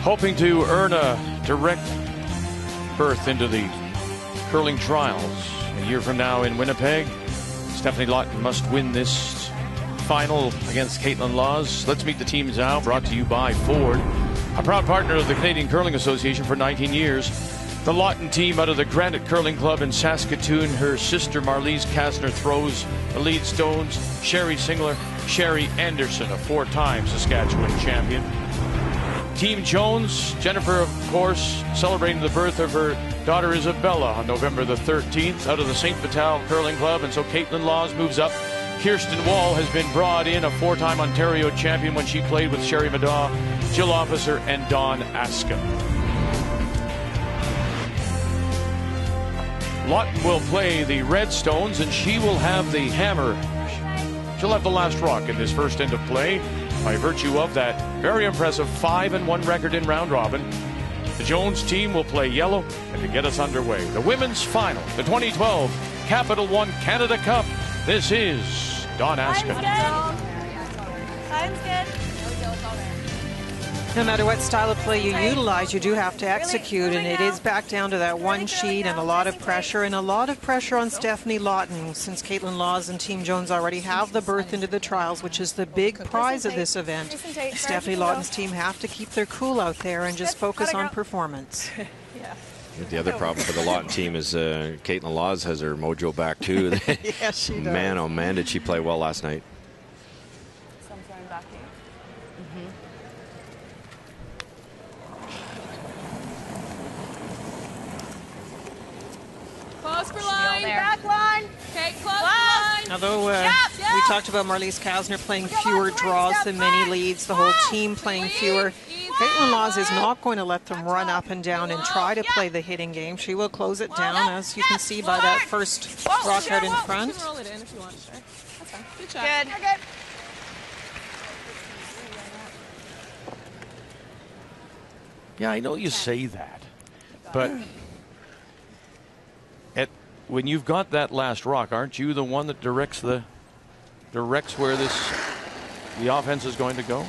hoping to earn a direct berth into the curling trials a year from now in Winnipeg. Stefanie Lawton must win this final against Kaitlyn Lawes. Let's meet the teams now, brought to you by Ford, a proud partner of the Canadian Curling Association for 19 years. The Lawton team out of the Granite Curling Club in Saskatoon. Her sister Marlies Kasner throws the lead stones. Sherry Singler, Sherry Anderson, a four-time Saskatchewan champion. Team Jones, Jennifer, of course, celebrating the birth of her daughter Isabella on November the 13th out of the St. Vital Curling Club. And so Kaitlyn Lawes moves up. Kirsten Wall has been brought in, a four-time Ontario champion when she played with Sherry Madaw, Jill Officer, and Dawn Askin. Lawton will play the Red Stones, and she will have the hammer. She'll have the last rock in this first end of play by virtue of that very impressive 5-1 record in round robin. The Jones team will play yellow, and to get us underway, the women's final, the 2012 Capital One Canada Cup. This is Dawn Askin. Time's good. No matter what style of play you utilize, you do have to execute, and it is back down to that one sheet and a lot of pressure on Stefanie Lawton, since Kaitlyn Lawes and Team Jones already have the berth into the trials, which is the big prize of this event. Stefanie Lawton's team have to keep their cool out there and just focus on performance. The other problem for the Lawton team is Kaitlyn Lawes has her mojo back too. Yes, she does. Man, oh man, did she play well last night. Close for line, back line. Okay, close for line. Although we talked about Marlies Kasner playing fewer draws than many leads, the whole team playing fewer, Kaitlyn Lawes is not going to let them run up and down and try to play the hitting game. She will close it down, as you can see by that first rock out in front. You can roll it in if you want, sure. That's fine. Good job. Good. Yeah, I know you say that, but when you've got that last rock, aren't you the one that directs where the offense is going to go?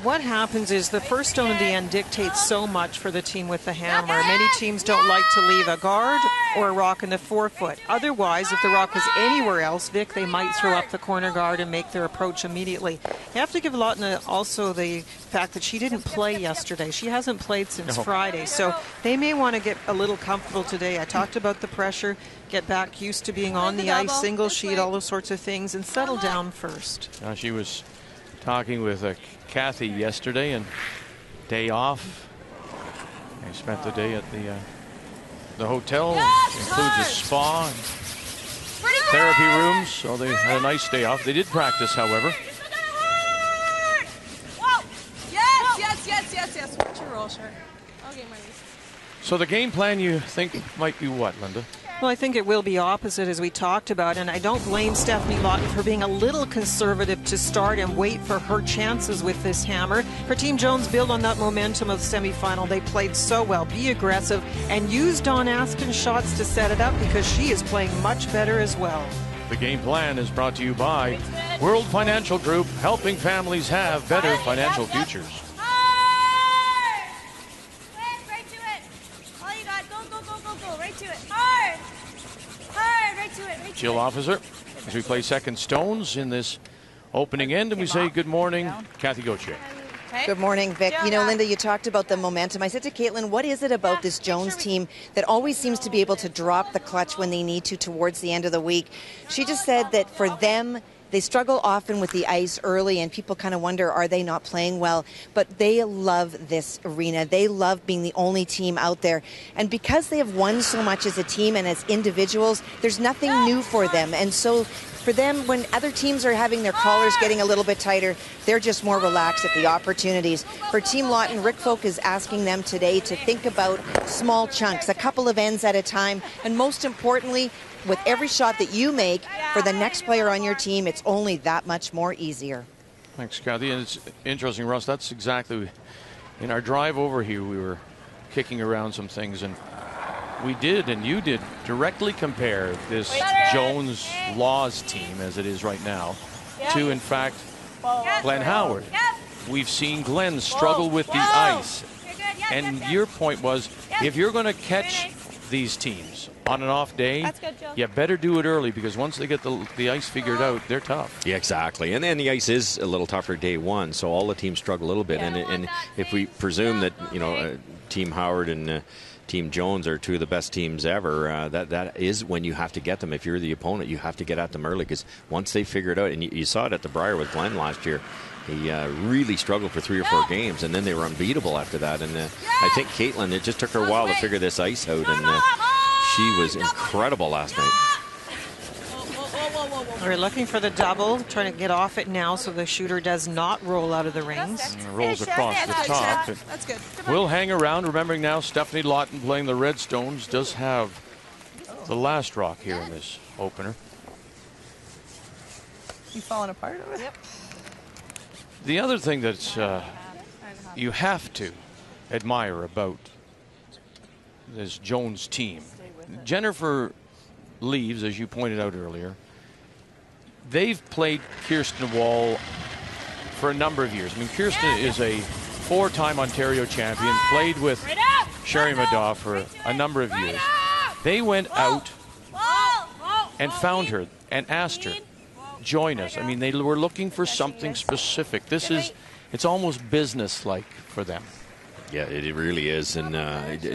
What happens is the first stone at the end dictates so much for the team with the hammer. Many teams don't like to leave a guard or a rock in the forefoot. Otherwise, if the rock was anywhere else, Vic, they might throw up the corner guard and make their approach immediately. You have to give Lawton also the fact that she didn't play yesterday. She hasn't played since Friday, so they may want to get a little comfortable today. I talked about the pressure, get back used to being on the ice, single sheet, all those sorts of things, and settle down first. She was talking with Kathy yesterday, and day off. They spent the day at the hotel, which includes a spa and therapy rooms, so they had a nice day off. They did practice, however. Yes. Watch your roll, sure. Okay, Marlies. So the game plan, you think, might be what, Linda? Well, I think it will be opposite, as we talked about, and I don't blame Stefanie Lawton for being a little conservative to start and wait for her chances with this hammer. For Team Jones, build on that momentum of the semifinal. They played so well, be aggressive, and use Dawn Askin's shots to set it up, because she is playing much better as well. The game plan is brought to you by World Financial Group, helping families have better financial futures. Jill Officer, as we play second stones in this opening end, and we say good morning, Kathy Gauthier. Good morning, Vic. You know, Linda, you talked about the momentum. I said to Kaitlyn, what is it about this Jones team that always seems to be able to drop the clutch when they need to towards the end of the week? She just said that for them, they struggle often with the ice early, and people kind of wonder, are they not playing well? But they love this arena. They love being the only team out there. And because they have won so much as a team and as individuals, there's nothing new for them. And so for them, when other teams are having their collars getting a little bit tighter, they're just more relaxed at the opportunities. For Team Lawton, Rick Folk is asking them today to think about small chunks, a couple of ends at a time, and most importantly, with every shot that you make for the next player on your team, it's only that much more easier. Thanks, Kathy. And it's interesting, Russ, that's exactly, in our drive over here, we were kicking around some things, and we did, and you did, directly compare this Jones-Lawes team, as it is right now, to, in fact, Glenn Howard. we've seen Glenn struggle with the ice. And your point was, if you're going to catch these teams on an off day, you better do it early, because once they get the ice figured out, they're tough. Yeah, exactly. And then the ice is a little tougher day one, so all the teams struggle a little bit. And if we presume that, you know, Team Howard and Team Jones are two of the best teams ever, that is when you have to get them. If you're the opponent, you have to get at them early, because once they figure it out, and you saw it at the Brier with Glenn last year, he really struggled for 3 or 4 games, and then they were unbeatable after that. And I think Kaitlyn, it just took her a while to figure this ice out, and she was incredible last night. We're looking for the double, trying to get off it now so the shooter does not roll out of the rings. And rolls across the top. That's good. We'll hang around, remembering now Stefanie Lawton playing the Redstones does have the last rock here in this opener. You falling apart over there? Yep. The other thing that you have to admire about this Jones team, Jennifer Lawes, as you pointed out earlier, they've played Kirsten Wall for a number of years. I mean, Kirsten is a 4-time Ontario champion, played with Sherry Madoff for a number of years. They went out and found her and asked her, join us. I mean, they were looking for something specific. It's almost business-like for them. Yeah, it really is, and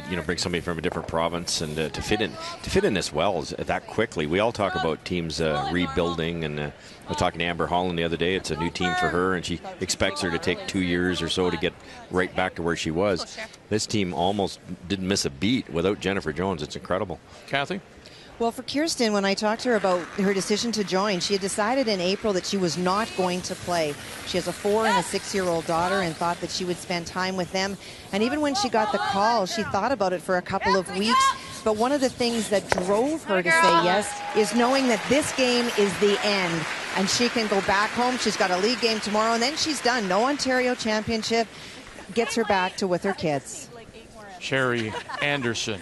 you know, bring somebody from a different province and to fit in this well that quickly. We all talk about teams rebuilding, and I was talking to Amber Holland the other day. It's a new team for her, and she expects her to take 2 years or so to get right back to where she was. This team almost didn't miss a beat without Jennifer Jones. It's incredible. Kathy? Well, for Kirsten, when I talked to her about her decision to join, she had decided in April that she was not going to play. She has a 4- and a 6-year-old daughter and thought that she would spend time with them. And even when she got the call, she thought about it for a couple of weeks. But one of the things that drove her to say yes is knowing that this game is the end and she can go back home. She's got a league game tomorrow, and then she's done. No Ontario championship. Gets her back to with her kids. Sherry Anderson,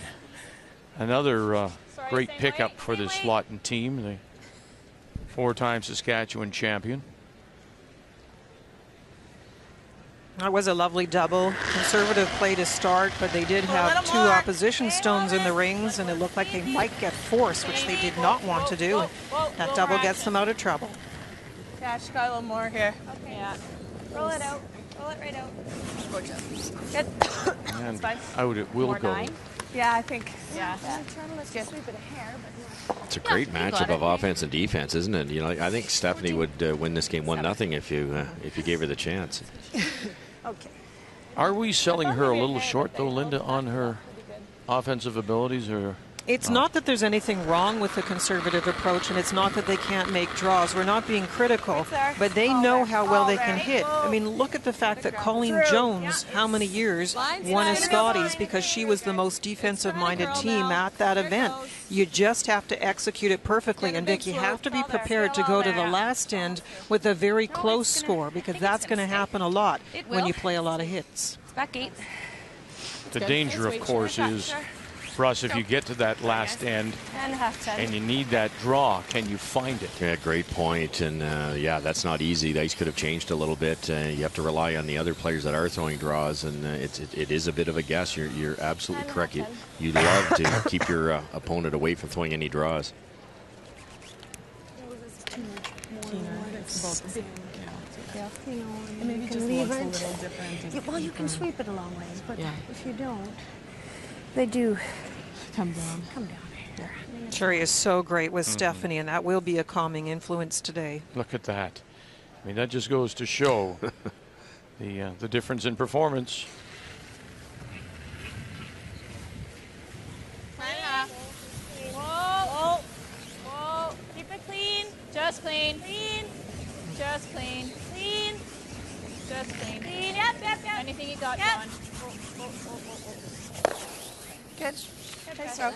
another great pickup for this Lawton team, the 4-time Saskatchewan champion. That was a lovely double. Conservative play to start, but they did have 2 opposition stones in the rings, and it looked like they might get forced, which they did not want to do. That double gets them out of trouble. Catch, got a little more here. Okay. Yeah. Roll it out. Roll it right out. Good. And out it will go. 9. Yeah, I think. Yeah. Let's get Sweep it a hair, but It's a great matchup of offense and defense, isn't it? You know, I think Stefanie would win this game 1-0 if you gave her the chance. okay. Are we selling her a little short, though, Linda, on her offensive abilities? Or It's not that there's anything wrong with the conservative approach, and it's not that they can't make draws. We're not being critical, but they know how well they can hit. I mean, look at the fact that Colleen Jones, how many years, won a Scotties because she was the most defensive-minded team at that event. You just have to execute it perfectly, and Vic, you have to be prepared to go to the last end with a very close score, because that's going to happen a lot when you play a lot of hits. It's back 8. the danger, of course, is for us, if you get to that last end and you need that draw, can you find it? Yeah, great point. And yeah, that's not easy. The ice could have changed a little bit. You have to rely on the other players that are throwing draws, and it is a bit of a guess. You're absolutely correct. You love to keep your opponent away from throwing any draws. And maybe just leave it. Well, you can sweep it a long ways, but if you don't, they do come down. Here. Sherry is so great with Stefanie, and that will be a calming influence today. Look at that. I mean, that just goes to show the difference in performance. Whoa. Whoa. Keep it clean. Just clean. Clean. Just clean. Clean. Just clean. Clean. Yep. Anything you got, John. Good. Nice stroke.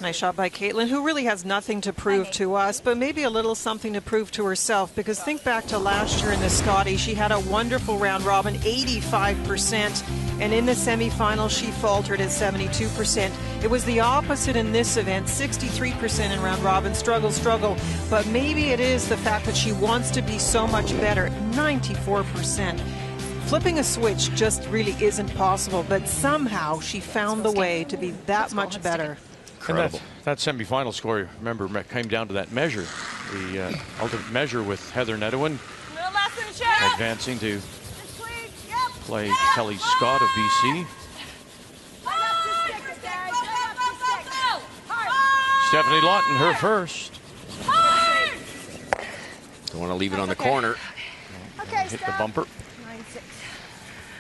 Nice shot by Kaitlyn, who really has nothing to prove to us, but maybe a little something to prove to herself, because think back to last year in the Scotties. She had a wonderful round robin, 85%, and in the semifinals she faltered at 72%. It was the opposite in this event, 63% in round robin, struggle, but maybe it is the fact that she wants to be so much better, 94%. Flipping a switch just really isn't possible, but somehow she found the way to be that much better. And that semifinal score, remember, came down to that measure, the ultimate measure with Heather Nedwin advancing to play Kelly Scott of BC. Stefanie Lawton, her first. Don't want to leave it on the corner. Hit the bumper.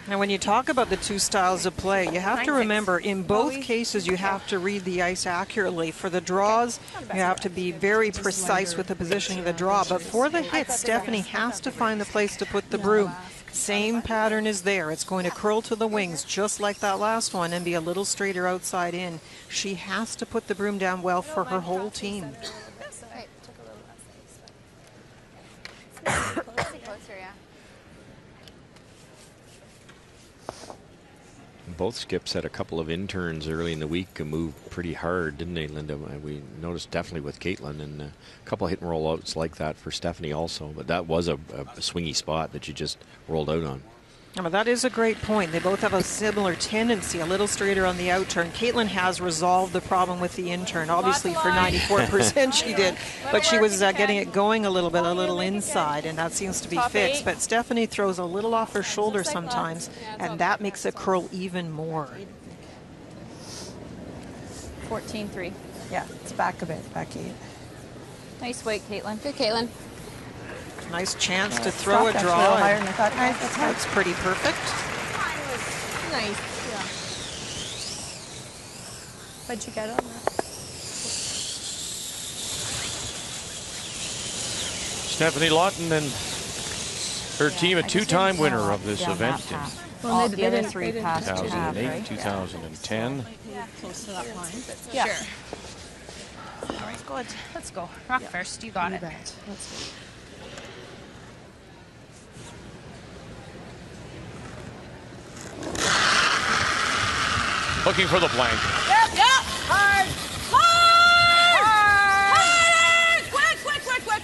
Now, when you talk about the two styles of play, you have to remember, in both cases, you have to read the ice accurately. For the draws, you have to be very precise with the positioning of the draw. But for the hits, Stefanie has to find the place to put the broom. Same pattern is there. It's going to curl to the wings, just like that last one, and be a little straighter outside in. She has to put the broom down well for her whole team. Both skips had a couple of interns early in the week and moved pretty hard, didn't they, Linda? We noticed definitely with Kaitlyn, and a couple of hit and roll outs like that for Stefanie also. But that was a swingy spot that you just rolled out on. Well, that is a great point. They both have a similar tendency, a little straighter on the out turn. Kaitlyn has resolved the problem with the intern. Obviously, for 94% she did, but she was getting it going a little inside, and that seems to be fixed. But Stefanie throws a little off her shoulder sometimes, and that makes it curl even more. 14-3. Yeah, it's back a bit, back 8. Nice weight, Kaitlyn. Good, Kaitlyn. Nice chance to throw a draw. That's pretty perfect. Nice. Yeah. What'd you get on that? Stephanie Lawton and her team, a two-time winner of this event in Well, they did 3 past 2008, 2010. Close to that line. Yeah. Sure. All right, good. Let's go. Rock first. You got it. Let's go. Looking for the blank. Yep. Hard.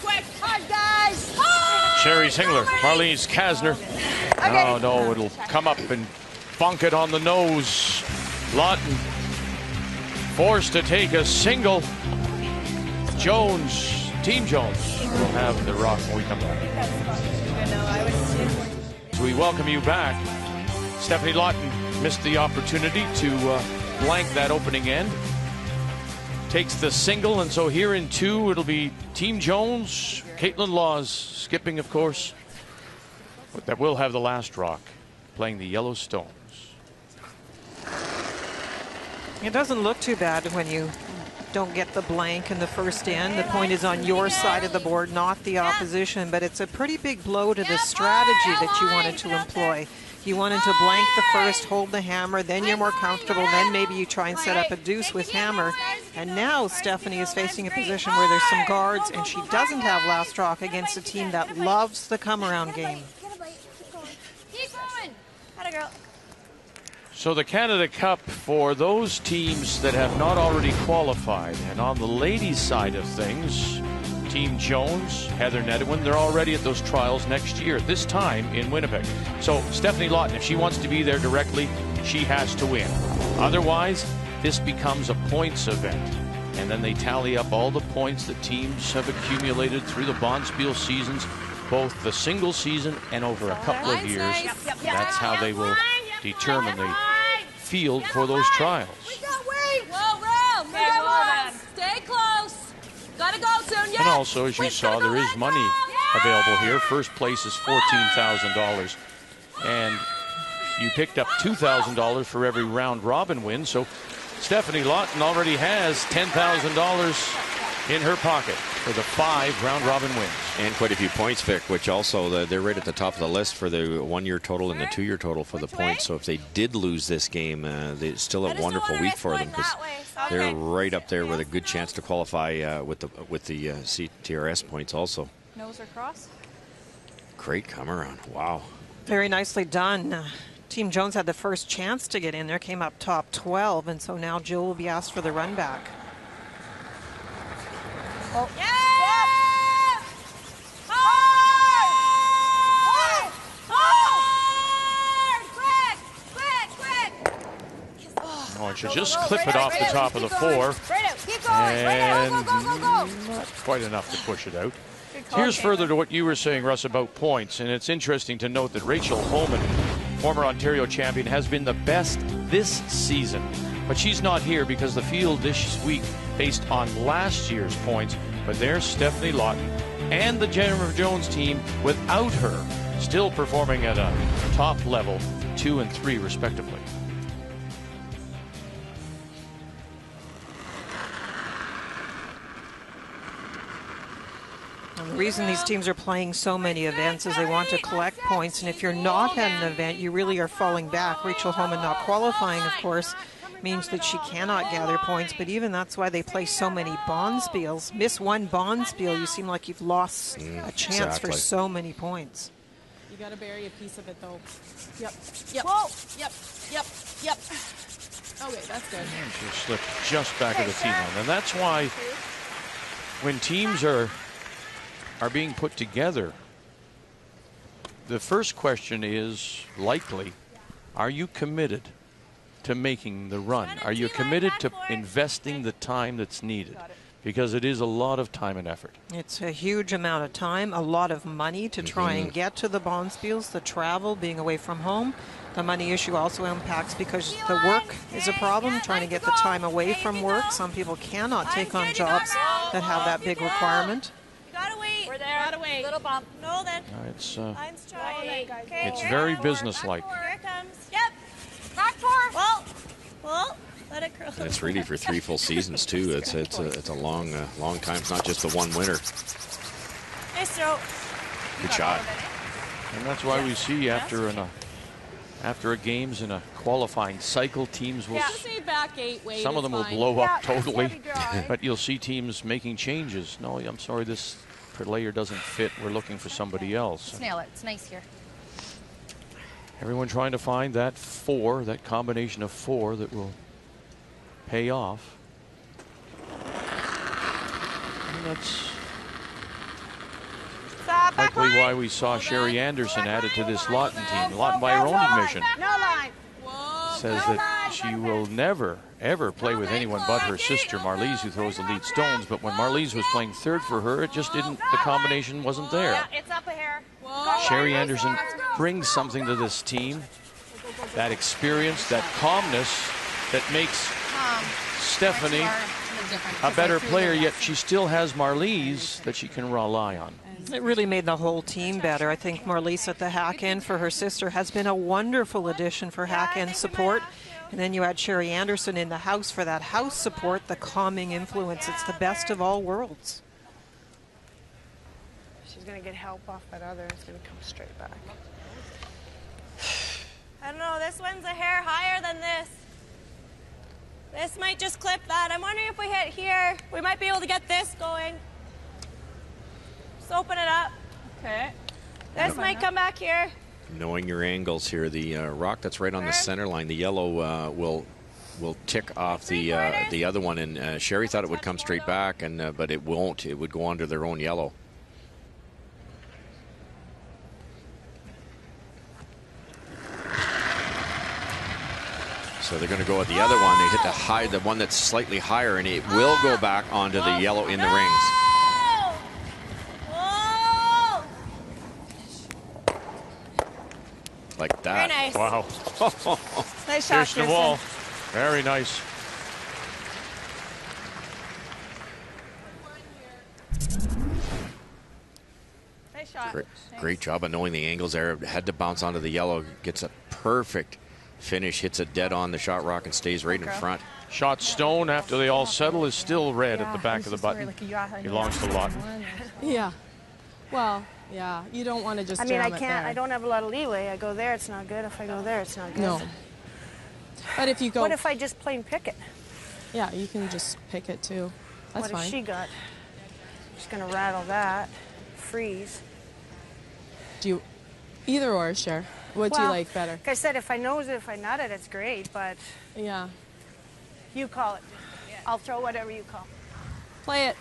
Quick. Hard, guys. Hard. Sherry Singler, Marlene Kasner. Oh, no, it'll come up and bunk it on the nose. Lawton forced to take a single. Jones, Team Jones, will have the rock when we come back. So we welcome you back. Stefanie Lawton missed the opportunity to blank that opening end. Takes the single, and so here in 2, it'll be Team Jones, Kaitlyn Lawes skipping, of course. But that will have the last rock, playing the Yellowstones. It doesn't look too bad when you don't get the blank in the first end. The point is on your side of the board, not the opposition, but it's a pretty big blow to the strategy that you wanted to employ. You wanted to blank the first, hold the hammer, then you're more comfortable, then maybe you try and set up a deuce with hammer. And now Stefanie is facing a position where there's some guards, and she doesn't have last rock against a team that loves the come-around game. Keep going. Atta girl. So the Canada Cup for those teams that have not already qualified. And on the ladies' side of things, Team Jones, Heather Nedwin, they're already at those trials next year, this time in Winnipeg. So Stefanie Lawton, if she wants to be there directly, she has to win. Otherwise, this becomes a points event. And then they tally up all the points that teams have accumulated through the Bonspiel seasons, both the single season and over a couple of years. That's how they will determine the field for those trials. Stay close. Gotta go soon, And also, as you saw, there is money available here. First place is $14,000. And you picked up $2,000 for every round robin win. So Stefanie Lawton already has $10,000 in her pocket. for the 5 round-robin wins. And quite a few points, Vic, which also they're right at the top of the list for the 1-year total and the 2-year total for the points. So if they did lose this game, they still a wonderful week for them because they're right up there with a good chance to qualify with the CTRS points also. Nose or cross? Great come around. Wow. Very nicely done. Team Jones had the first chance to get in there, came up top 12, and so now Jill will be asked for the run back. Oh. Yeah! Oh, and she'll just clip it off the top of the 4. And not quite enough to push it out. Here's further to what you were saying, Russ, about points. And it's interesting to note that Rachel Homan, former Ontario champion, has been the best this season. But she's not here because the field this week based on last year's points. But there's Stefanie Lawton and the Jennifer Jones team without her, still performing at a top level, 2 and 3 respectively. And the reason these teams are playing so many events is they want to collect points, and if you're not at an event, you really are falling back. Rachel Homan not qualifying, of course, means that she cannot gather points, but even that's why they play so many bonspiels. Miss one bonspiel, you seem like you've lost a chance for so many points. You got to bury a piece of it, though. Yep. Okay, that's good. And she slipped just back of the tee line. And that's why when teams are being put together, the first question is likely, are you committed to making the run? Are you committed to investing the time that's needed? Because it is a lot of time and effort. It's a huge amount of time, a lot of money to try and get to the bonspiels, the travel, being away from home. The money issue also impacts because the work is a problem, trying to get the time away from work. Some people cannot take on jobs that have that big requirement. Gotta wait. We're there. Gotta wait. Little bump. No, then. It's very businesslike. Here it comes. Yep. Back 4. Well, let it curl. And it's really for 3 full seasons too. It's a long time. It's not just the one winner. Nice throw. Good shot. And that's why we see after a games in a qualifying cycle, teams will back 8, wait, some of them will blow up totally, but you'll see teams making changes. No, I'm sorry, this player doesn't fit. We're looking for somebody else. Let's nail it. It's nice here. Everyone trying to find that 4, that combination of 4 that will pay off. And that's likely why we saw Sherry Anderson added to this Lawton team. Lawton, by her own admission, says that she will never, ever play with anyone but her sister, Marlies, who throws the lead stones. But when Marlies was playing third for her, it just didn't, the combination wasn't there. It's up here. Sherry Anderson brings something to this team, that experience, that calmness that makes Stefanie a better player, yet she still has Marlies that she can rely on. It really made the whole team better. I think Marlies at the hack end for her sister has been a wonderful addition for hack end support. And then you add Sherry Anderson in the house for that house support, the calming influence. It's the best of all worlds. She's going to get help off that other. It's going to come straight back. I don't know. This one's a hair higher than this. This might just clip that. I'm wondering if we hit here, we might be able to get this going. Just open it up. Okay. This might come back here. Knowing your angles here, the rock that's right on the center line, the yellow will tick off the other one, and Sherry thought it would come straight back, and but it won't. It would go under their own yellow. So they're going to go at the other one. They hit the one that's slightly higher, and it will go back onto the yellow in the rings. Whoa! Like that. Very nice. Wow. Nice shot, Here's the wall. Very nice. Nice shot. Great job of knowing the angles there. Had to bounce onto the yellow. Gets a perfect finish, hits it dead on the shot rock and stays right in front. Shot stone after they all settle is still red at the back of the button. Belongs to Lawton. Yeah. Well, yeah. You don't want to just. I mean, jam I it can't. there. I don't have a lot of leeway. I go there, it's not good. If I go there, it's not good. No. But if you go. What if I just plain pick it? Yeah, you can just pick it too. That's what fine. has she got? Just gonna rattle that. Freeze. Do you either or, Cher? What do you like better? Like I said, if I nose it, if I nut it, it's great. But Yeah. you call it. I'll throw whatever you call. Play it.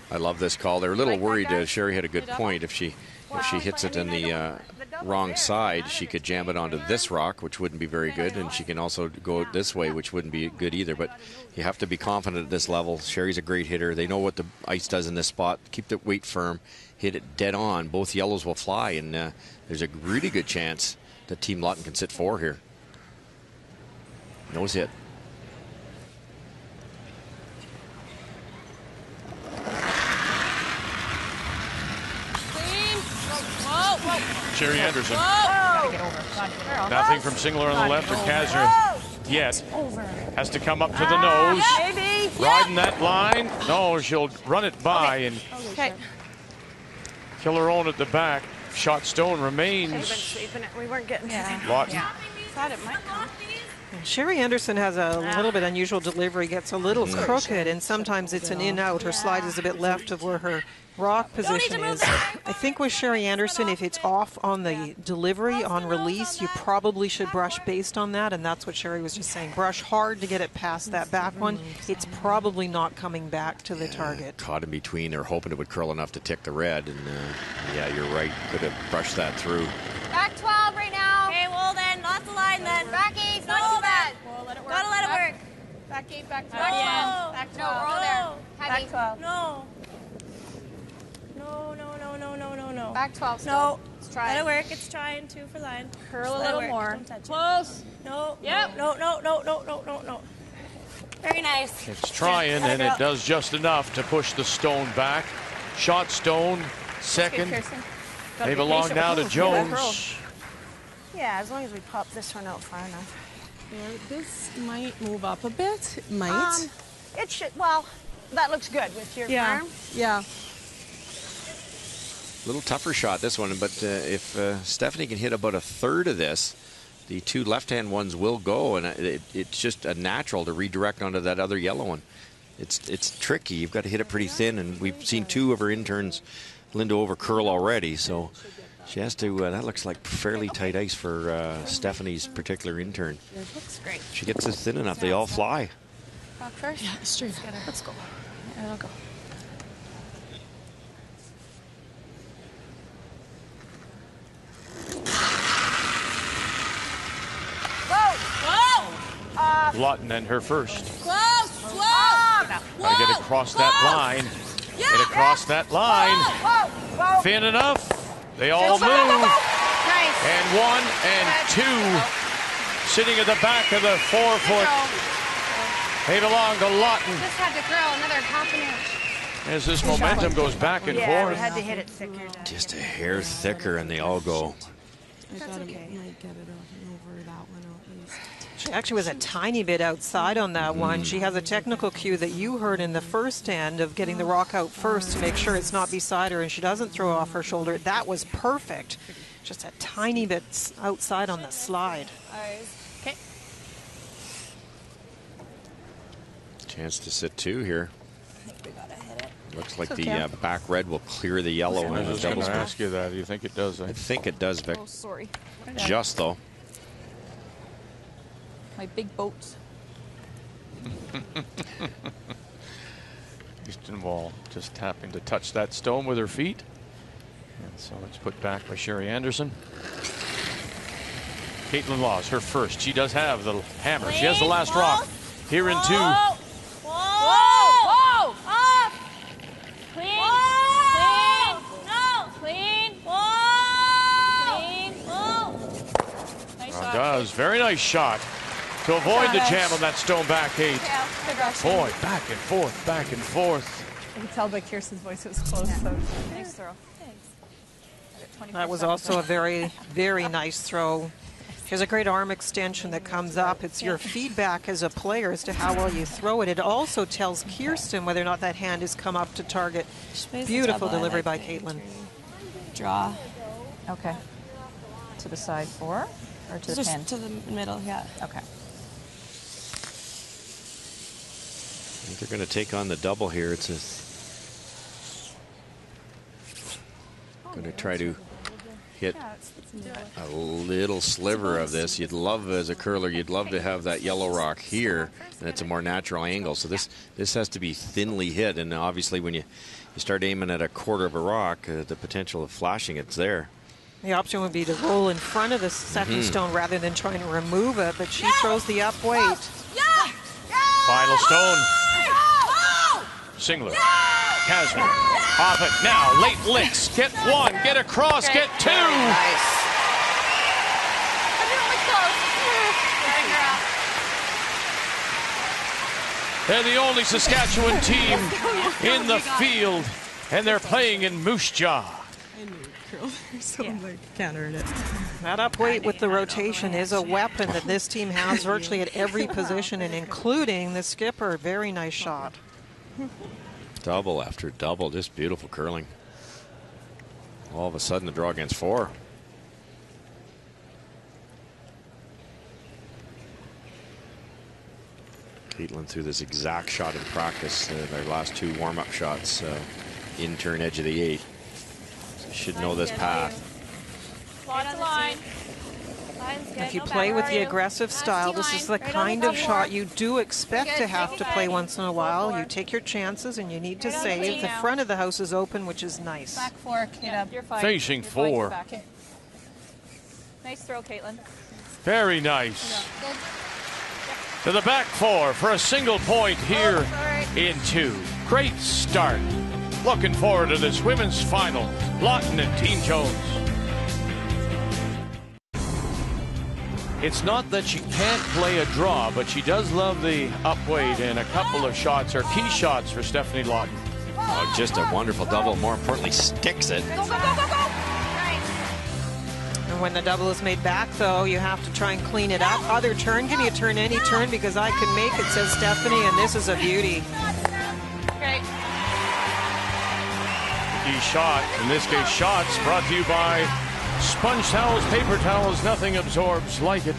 I love this call. They're a little Like that, worried. guys? Sherry had a good point. If she hits it in the wrong side, she could jam it onto this rock, which wouldn't be very good, and she can also go this way, which wouldn't be good either. But you have to be confident at this level. Sherry's a great hitter. They know what the ice does in this spot. Keep the weight firm, hit it dead on. Both yellows will fly, and there's a really good chance that Team Lawton can sit 4 here. Nose hit. Sherry Anderson. Gotta get over. Gotta get over. Nothing from Singler on the left or Kazner yet. Has to come up to the nose. Maybe. Riding that line. No, she'll run it by and kill her own at the back. Shot stone remains. Sweeping it. We weren't getting Lawton. Thought it might come. Sherry Anderson has a little bit unusual delivery, gets a little crooked, and sometimes it's an in-out. Her slide is a bit left of where her rock position is. I think with Sherry Anderson, if it's off on the delivery, on release, you probably should brush based on that, and that's what Sherry was just saying. Brush hard to get it past that back one. It's probably not coming back to the target. Caught in between. They're hoping it would curl enough to tick the red, and yeah, you're right. Could have brushed that through. Back 12 right now. Okay, well then, lots of line then. Back 8, not too bad. Well, let it work. Gotta let it work. Back 8, back 12. Back 12. Back 12. No, roll there. Heavy. Back 12. No. No, no, no, no, no, no, no. Back 12 still. No. Let's try Let it. it work. It's trying to for line. Curl a Let it little work. more. Don't touch it. Close. No. Yep. No, no, no, no, no, no, no. Very nice. It's trying, and it does just enough to push the stone back. Shot stone, second. They belong now to Jones. Yeah, as long as we pop this one out far enough. Yeah, this might move up a bit. It might. It should. Well, that looks good with your arm. Yeah. A little tougher shot, this one, but if Stefanie can hit about a third of this, the 2 left-hand ones will go, and it's just a natural to redirect onto that other yellow one. It's tricky. You've got to hit it pretty thin, and we've seen 2 of her interns, Linda, over curl already, so she has to. That looks like fairly tight ice for Stefanie's particular intern. It looks great. She gets this thin enough, they all fly. Rock first. Yeah, straight. Let's go. Yeah, it'll go. Lawton and her first. Close. Slow. Gotta get across that line. Get across that line. Thin enough. They all move. Nice. And 1 and 2 sitting at the back of the 4-foot. They belong to Lawton. Just had to grill another half an inch. As this momentum goes back and Yeah, we forth. had to hit it thicker. Just a hair thicker, and they all go. I thought it might get it over that one at least. She actually was a tiny bit outside on that one. She has a technical cue that you heard in the first end of getting the rock out first to make sure it's not beside her and she doesn't throw off her shoulder. That was perfect. Just a tiny bit outside on the slide. Okay. Chance to sit 2 here. I think we gotta hit it. Looks like the back red will clear the yellow. I And was the going double to ask you that. Do you think it does? I think it does, Vic. Oh, sorry. Just though. My big boats. Houston Wall just happened to touch that stone with her feet. And so it's put back by Sherry Anderson. Kaitlyn Lawes, her first. She does have the hammer. She has the last rock. Here in 2. Whoa. Whoa. Up. Clean. Whoa. Clean. No. Clean. Whoa. Clean. Whoa. Nice shot. Does. Very nice shot to avoid the jam on that stone back 8. Boy, back and forth, back and forth. I could tell by Kirsten's voice it was close. So nice throw. That was also a very, very nice throw. Here's a great arm extension that comes up. It's your feedback as a player as to how well you throw it. It also tells Kirsten whether or not that hand has come up to target. Beautiful delivery by Kaitlyn. Draw. Okay. To the side 4 or to the pin? To the middle, yeah. Okay. I think they're going to take on the double here. It's going to try to hit a little sliver of this. You'd love, as a curler, you'd love to have that yellow rock here, and it's a more natural angle. So this has to be thinly hit, and obviously when you start aiming at a quarter of a rock, the potential of flashing it's there. The option would be to roll in front of the second stone rather than trying to remove it, but she throws the up weight. Final stone. Singler. Kasner. Off it now. Late licks. Get 1. Get across. Get 2. Nice. They're the only Saskatchewan team in the field, and they're playing in Moose Jaw. Countered it. That up weight with the rotation is a weapon that this team has virtually at every position, and including the skipper. Very nice shot. Double after double, just beautiful curling. All of a sudden, the draw against 4. Kaitlyn threw this exact shot in practice. Their last 2 warm-up shots, in turn edge of the 8. So you should know this path. If you play with the aggressive style, this is the kind of shot you do expect to have to play once in a while. You take your chances and you need to save. The front of the house is open, which is nice. Back 4, Kate. You're fine. Facing 4. Nice throw, Kaitlyn. Very nice. To the back 4 for a single point here in 2. Great start. Looking forward to this women's final. Lawton and Team Jones. It's not that she can't play a draw, but she does love the upweight, and a couple of shots are key shots for Stefanie Lawton. Oh, just a wonderful double. More importantly, sticks it. Go, go, go, go, go. And when the double is made back, though, you have to try and clean it up. Other turn, give me a turn, any turn, because I can make it, says Stefanie, and this is a beauty. Great. Key shot, in this case shots, brought to you by Sponge Towels, Paper Towels, nothing absorbs like it.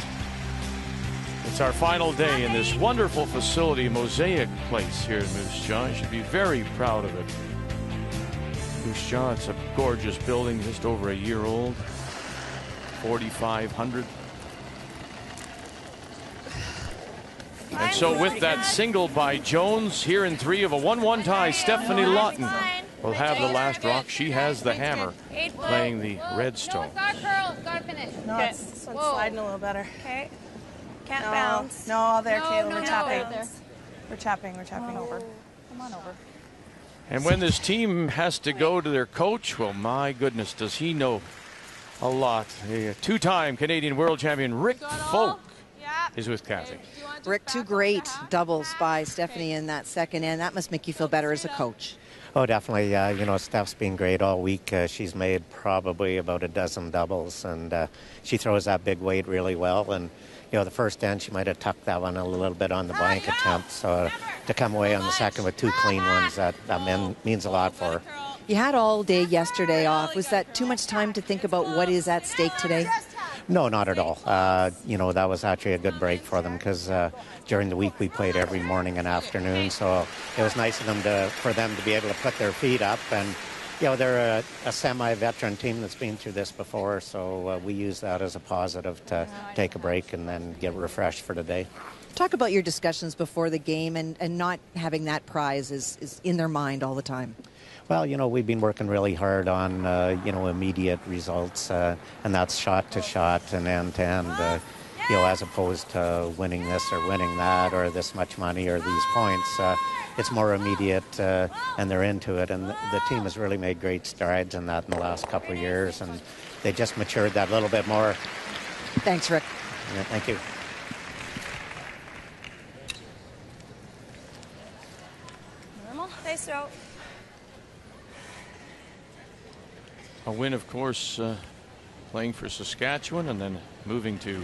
It's our final day in this wonderful facility, Mosaic Place here in Moose Jaw. You should be very proud of it. Moose Jaw, it's a gorgeous building, just over a year old. 4,500. And so with that single by Jones, here in 3 of a 1-1 tie, Stefanie Lawton will have the last rock. She has the hammer, playing the redstone. No, this one's sliding a little better. Okay. Can't bounce. No, there, Kaitlyn. We're no. tapping. We're tapping over. Come on over. And when this team has to go to their coach, well, my goodness, does he know a lot. A 2-time Canadian world champion Rick Folk is with Kathy. Rick, 2 great doubles by Stefanie in that second end. That must make you feel better as a coach. Oh, definitely. You know, Steph's been great all week. She's made probably about a dozen doubles, and she throws that big weight really well. And, you know, the first end, she might have tucked that one a little bit on the blank attempt. So to come away on the second with 2 clean ones, that means a lot for her. You had all day yesterday off. Was that too much time to think about what is at stake today? No, not at all. You know, that was actually a good break for them because during the week we played every morning and afternoon. So it was nice of them for them to be able to put their feet up. And, you know, they're a semi-veteran team that's been through this before. So we use that as a positive to take a break and then get refreshed for the day. Talk about your discussions before the game and not having that prize is in their mind all the time. Well, you know, we've been working really hard on, you know, immediate results, and that's shot to shot and end to end, you know, as opposed to winning this or winning that or this much money or these points. It's more immediate, and they're into it. And the team has really made great strides in that in the last couple of years, and they just matured that a little bit more. Thanks, Rick. Yeah, thank you. Normal. Nice throw. A win, of course, playing for Saskatchewan and then moving to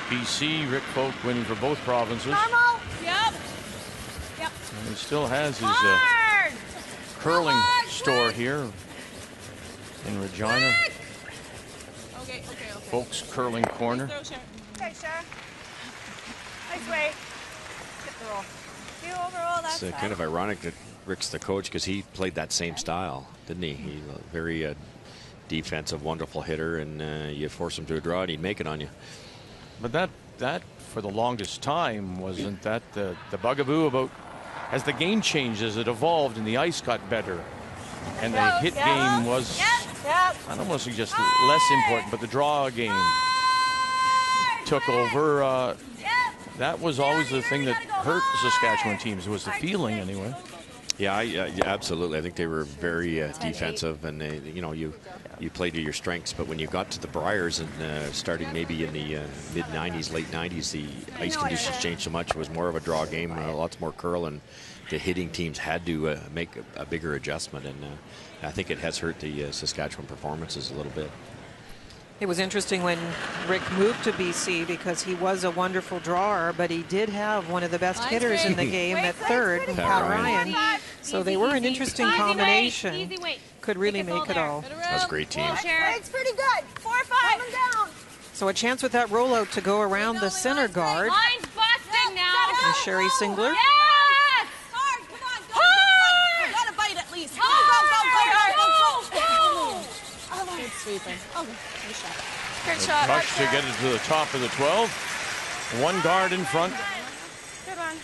BC. Rick Folk winning for both provinces. Normal. Yep. Yep. And he still has his curling store here in Regina. Okay. Folks curling corner. Okay, Shara. Nice way. Get the roll. You overroll that. It's kind of ironic that Rick's the coach because he played that same style, didn't he? He very defensive, wonderful hitter, and you force him to a draw and he'd make it on you. But that for the longest time wasn't that the bugaboo about as the game changed, as it evolved and the ice got better and the hit game was, I don't want to suggest less important, but the draw game took over. That was always the thing that hurt the Saskatchewan teams, was the feeling anyway. Yeah, absolutely. I think they were very defensive, and they, you played to your strengths. But when you got to the Briars and starting maybe in the mid '90s, late '90s, the ice conditions changed so much. It was more of a draw game, lots more curl, and the hitting teams had to make a bigger adjustment. And I think it has hurt the Saskatchewan performances a little bit. It was interesting when Rick moved to BC because he was a wonderful drawer, but he did have one of the best hitters in the game at third, Pat Ryan. So they were an interesting combination. Could really make it all. That was a great team. It's pretty good. 4 or 5. Down. So a chance with that rollout to go around the center guard. Line's busting now. And Sherry Singler. Yes! Hard, come on, go. Hard. Gotta bite at least. Go, go, go, go, go, go. Good sweeping. Okay, nice shot. Good shot. Bucks to get it to the top of the 12. One guard in front. Good one.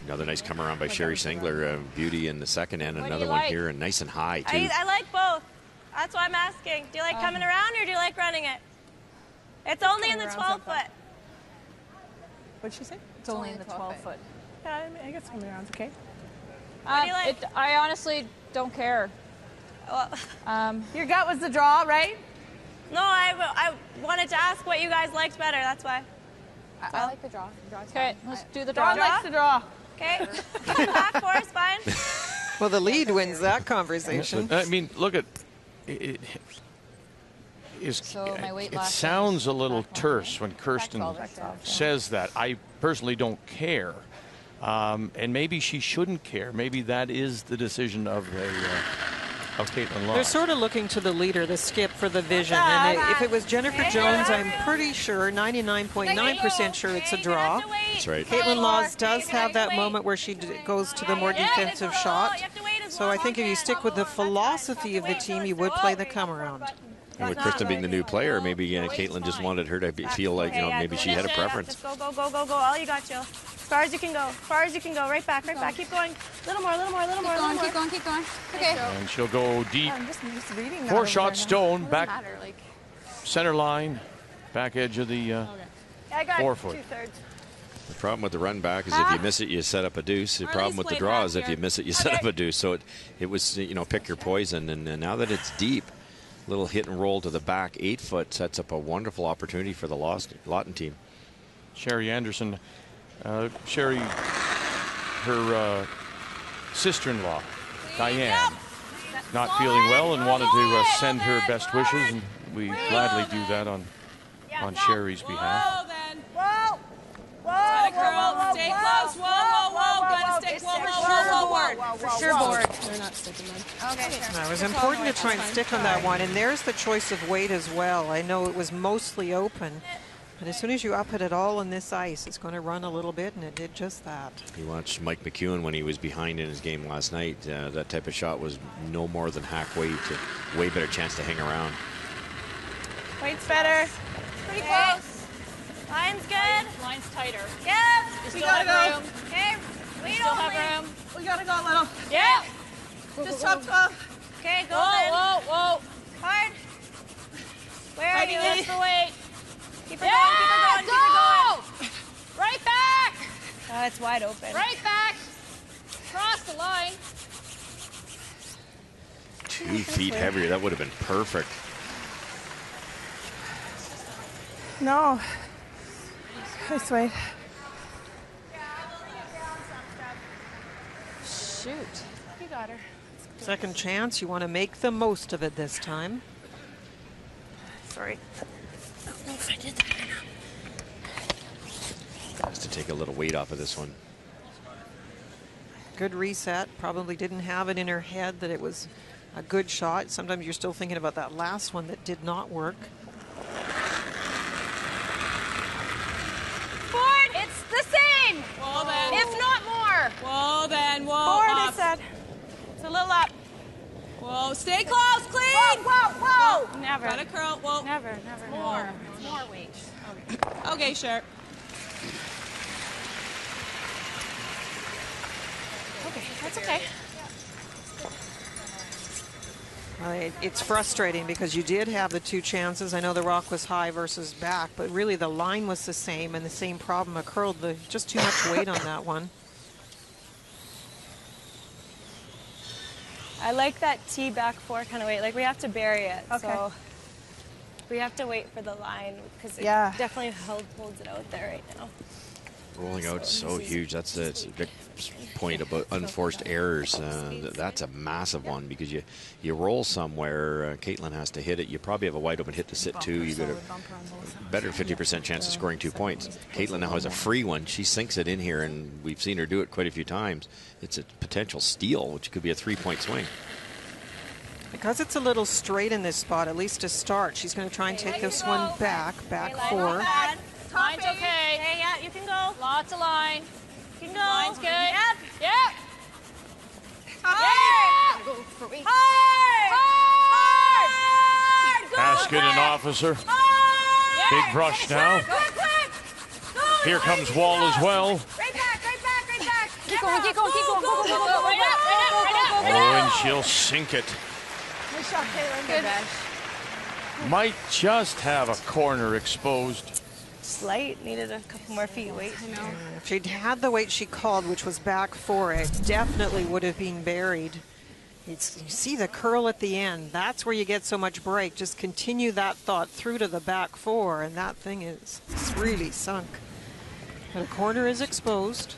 Another nice come around by Sherry Singler. Beauty in the second end. Another one here, and nice and high, too. I like both. That's why I'm asking. Do you like coming around or do you like running it? It's only in the 12-foot. What'd she say? It's only in the 12-foot. Yeah, I guess coming around's okay. What do you like? I honestly don't care. Well, Your gut was the draw, right? no, I wanted to ask what you guys liked better. That's why. I like the draw. Okay, let's do the draw. John likes to draw. Okay. Back four is fine. Well, the lead wins that conversation. I mean, look at it. So my weight It loss sounds is a little back on. terse when Kirsten says that. I personally don't care. And maybe she shouldn't care. Maybe that is the decision of Kaitlyn Lawes. They're sort of looking to the leader, the skip, for the vision. And if it was Jennifer Jones, I'm pretty sure, 99.9% sure it's a draw. That's right. Kaitlyn Lawes does have that moment where she goes to the more defensive shot. So I think if you stick with the philosophy of the team, you would play the come around. And with Kristen being the new player, maybe Kaitlyn just wanted her to feel like, maybe she had a preference. Just go, go, go, go, go. All you got, Jill. As far as you can go. As far as you can go. Right back, right back. Keep going. Little more, little more, little more. Keep going, keep going. Okay. And she'll go deep. I'm just reading that. 4-shot stone, back Matter, like, center line, back edge of the I got 4-foot. 2/3. The problem with the run back is if you miss it, you set up a deuce. The problem with the draw is if you miss it, you set up a deuce. So it was, pick your poison. And now that it's deep, little hit and roll to the back 8-foot sets up a wonderful opportunity for the Lawton team. Sherry Anderson. Sherry, her sister-in-law, Diane, not feeling well and wanted to send her best wishes, and we gladly do that on Sherry's behalf. Whoa! Whoa! curl, stay close, whoa, whoa, whoa, gotta stick, whoa, whoa, whoa, whoa, for sure board. They're not sticking them. Okay. No, it was important to try and stick on that one, and there's the choice of weight as well. I know it was mostly open, but as soon as you up it at all on this ice, it's going to run a little bit, and it did just that. You watched Mike McEwen when he was behind in his game last night. That type of shot was no more than hack weight. Way better chance to hang around. Weight's better. Pretty close. Line's good. Line's tighter. Yep. We gotta go. Okay. We still have room. We gotta go, little. Yeah. Just top 12. Okay, go Whoa, then. whoa, whoa. Hard. Where are you? What's the weight? Keep her going, keep her going, keep her going. Right back. It's wide open. Right back. Cross the line. 2 feet heavier. That would have been perfect. No. This way. Shoot. You got her. Second chance, you want to make the most of it this time. Sorry. I don't know if I did that or not. Just to take a little weight off of this one. Good reset. Probably didn't have it in her head that it was a good shot. Sometimes you're still thinking about that last one that did not work. Forward, it's the same. Well then. If not more. Whoa then, whoa. Forward, up. I said. It's a little up. Whoa, stay close, clean. Whoa, whoa, whoa. Never. Gotta curl. Whoa. Never. More. It's more weight. Okay, sure. Okay, that's okay. It's frustrating because you did have the two chances. I know the rock was high versus back, but really the line was the same and the same problem occurred. Just too much weight on that one. I like that T back four kind of weight. Like we have to bury it. Okay. So we have to wait for the line because it Yeah. definitely holds it out there right now. Rolling out so huge. That's a big point about unforced errors. That's a massive one because you roll somewhere. Kaitlyn has to hit it. You probably have a wide open hit to sit to. You got a better 50% chance of scoring 2 points. Kaitlyn now has a free one. She sinks it in here, and we've seen her do it quite a few times. It's a potential steal, which could be a 3-point swing. Because it's a little straight in this spot, at least to start, she's going to try and take this one back four. Line's okay. Hey, yeah, you can go. Lots of line. You can go. Line's good. Yep. Yep. Hard. Go for me. Hard. Hard. Basket and officer. Big brush now. Here comes Wall as well. Right back. Keep going. Go. Right up. Oh, and she'll sink it. Nice shot, Kaitlyn. Good. Might just have a corner exposed. Slight. Needed a couple more feet weight. I know. If she'd had the weight she called, which was back four, it definitely would have been buried. You see the curl at the end. That's where you get so much break. Just continue that thought through to the back four, and that thing is really sunk. The corner is exposed.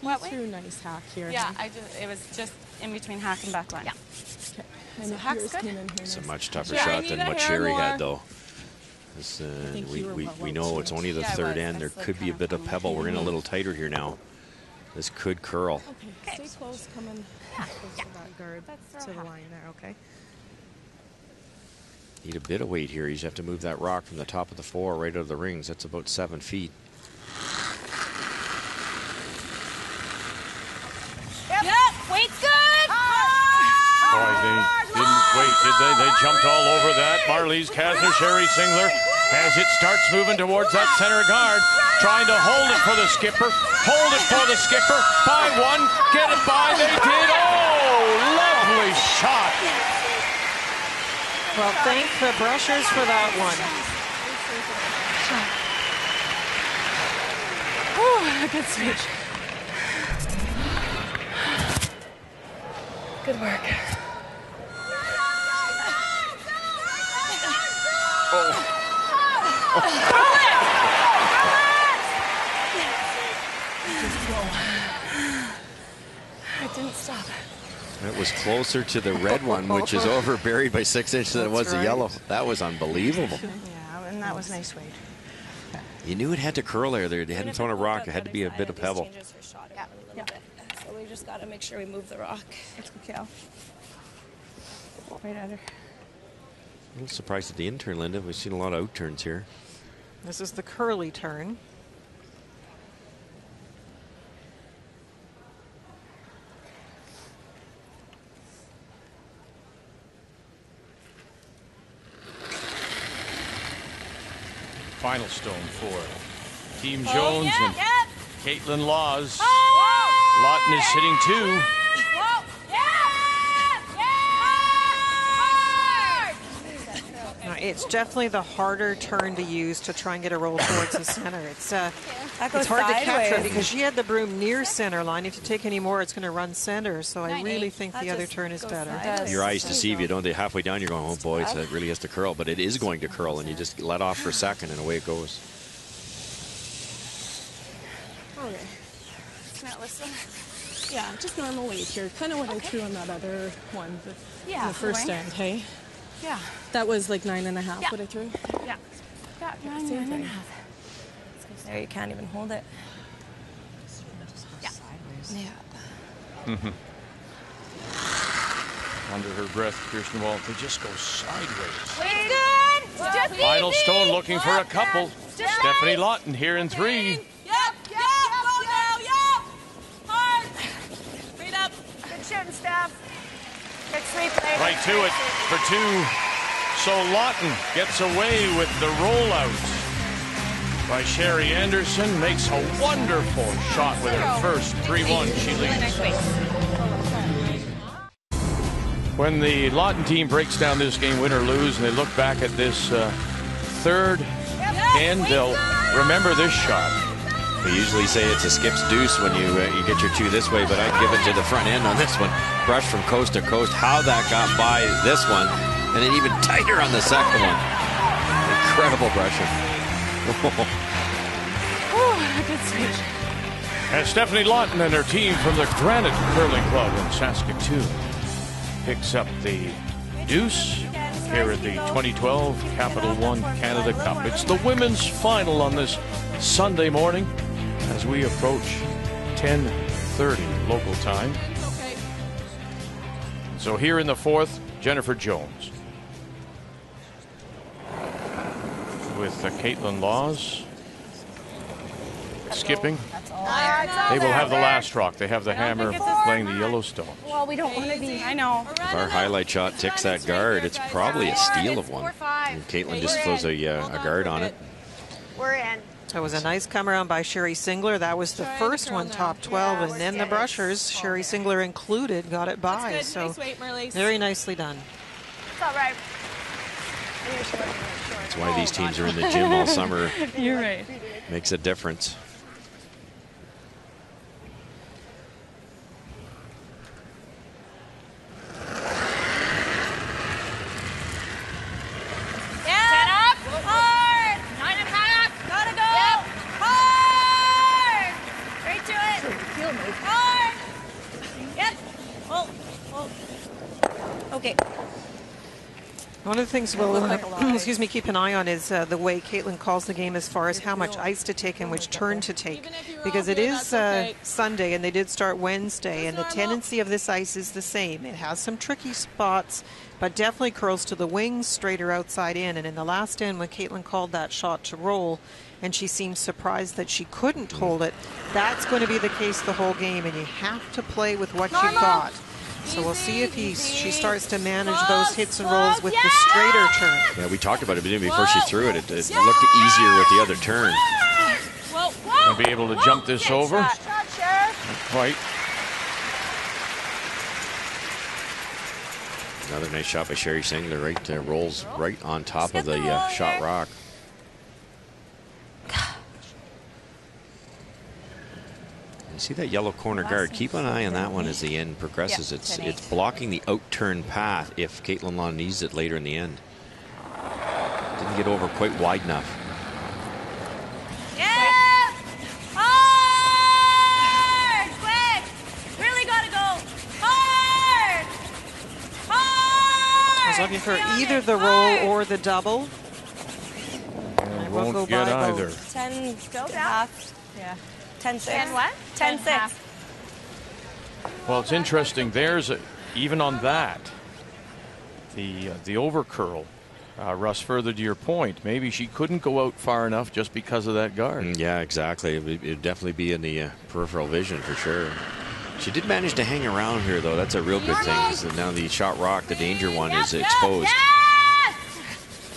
What way? Threw a nice hack here. Yeah, it was just in between hack and back line. Yeah. Okay. So And hack's yours good. came in here It's a nice. much tougher Sherry, shot need than a what hair Sherry more. had, though. This, think we you were well know it's only the Yeah, I third was. end. I There slid could be a kind bit of of pebble. We're in a little tighter here now. This could curl. Okay, stay close, come in close to that guard to the line there, okay? Need a bit of weight here. You just have to move that rock from the top of the four right out of the rings. That's about 7 feet. Yep. Weight's good. Boy, they didn't wait, did they? They jumped all over that. Marlies Kasner, Sherry Singler, as it starts moving towards that center guard, trying to hold it for the skipper. Hold it for the skipper. By one, get it by. They did. Oh, lovely shot. Well, thank the brushers for that one. Good switch. Good work. I didn't stop. It was closer to the red one, which is over buried by 6 inches than it was the yellow. That was unbelievable. Yeah, and that was nice weight. You knew it had to curl there. They hadn't thrown a rock. It had to be a bit of pebble. Yeah. So we just got to make sure we move the rock. That's good, Cal. Right at her. A little surprised at the in-turn, Linda. We've seen a lot of out-turns here. This is the curly turn. Final stone for Team Jones and Kaitlyn Lawes. Lawton is sitting 2. It's definitely the harder turn to use to try and get a roll towards the center. It's goes hard to catch her sideways. because she had the broom near center line. If you take any more, it's going to run center. So I really think the other turn is better. Your eyes deceive you, don't they? Halfway down, you're going, oh boy, so it really has to curl. But it is going to curl, and you just let off for a second, and away it goes. Okay. Now listen. Yeah, just normal weight here. Kind of what I threw on that other one. Yeah. The first end, hey? Yeah. That was like 9.5 what I threw. Yeah. Yeah, same thing. There, you can't even hold it. Yeah. Mm-hmm. Under her breath, Kirsten Walt, they just go sideways. Wait, good. Final stone looking for a couple. Stefanie Lawton here in 3. Yep, go now, yep. Hard. Read up. Good shooting, Steph. Good sweep, lady. Right to it for 2. So Lawton gets away with the rollout by Sherry Anderson. Makes a wonderful shot with her first 3-1. She leads. When the Lawton team breaks down this game, win or lose, and they look back at this third end, they'll remember this shot. We usually say it's a skip's deuce when you get your 2 this way, but I'd give it to the front end on this one. Brush from coast to coast. How that got by this one, and then even tighter on the second one. Incredible brushing. Good switch. And Stefanie Lawton and her team from the Granite Curling Club in Saskatoon picks up the deuce here at the 2012 Capital One Canada Cup. It's the women's final on this Sunday morning as we approach 10:30 local time. So here in the 4th, Jennifer Jones with Kaitlyn Lawes skipping. They will have the last rock. They have the hammer playing the Yellowstone. Well, we don't want to be. I know. If our highlight shot ticks that guard, it's probably a steal of one. And Kaitlyn just throws a guard on it. We're in. That was a nice come around by Sherry Singler. That was the first one, top 12, and then the brushers, Sherry Singler included, got it by. So very nicely done. It's all right. That's why these teams are in the gym all summer. You're right. Makes a difference. Okay. One of the things we'll excuse me, keep an eye on is the way Kaitlyn calls the game as far as how much ice to take and which turn to take. Because it is Sunday and they did start Wednesday, and the tendency of this ice is the same. It has some tricky spots, but definitely curls to the wings, straighter outside in. And in the last end, when Kaitlyn called that shot to roll, and she seemed surprised that she couldn't hold it, that's going to be the case the whole game, and you have to play with what you've got. So we'll see if she starts to manage those hits and rolls with the straighter turn. Yeah, we talked about it before she threw it. It looked easier with the other turn. Gonna be able to jump this over. Not quite. Another nice shot by Sherry Singler. Right, rolls right on top of the shot rock. You see that yellow corner guard? Keep an eye on that one as the end progresses. It's blocking the out-turn path if Kaitlyn Lawton needs it later in the end. Didn't get over quite wide enough. Yeah! Hard! Quick! Really gotta go! Hard! Hard! I was looking for either the roll or the double. And won't get either. 10 half. Yeah. 10-6. 10 what? 10-6. Well, it's interesting. There's even on that, the over curl. Russ, further to your point, maybe she couldn't go out far enough just because of that guard. Yeah, exactly. It'd definitely be in the peripheral vision for sure. She did manage to hang around here, though. That's a real good thing. So now the shot rock, the danger one, is exposed. Yes!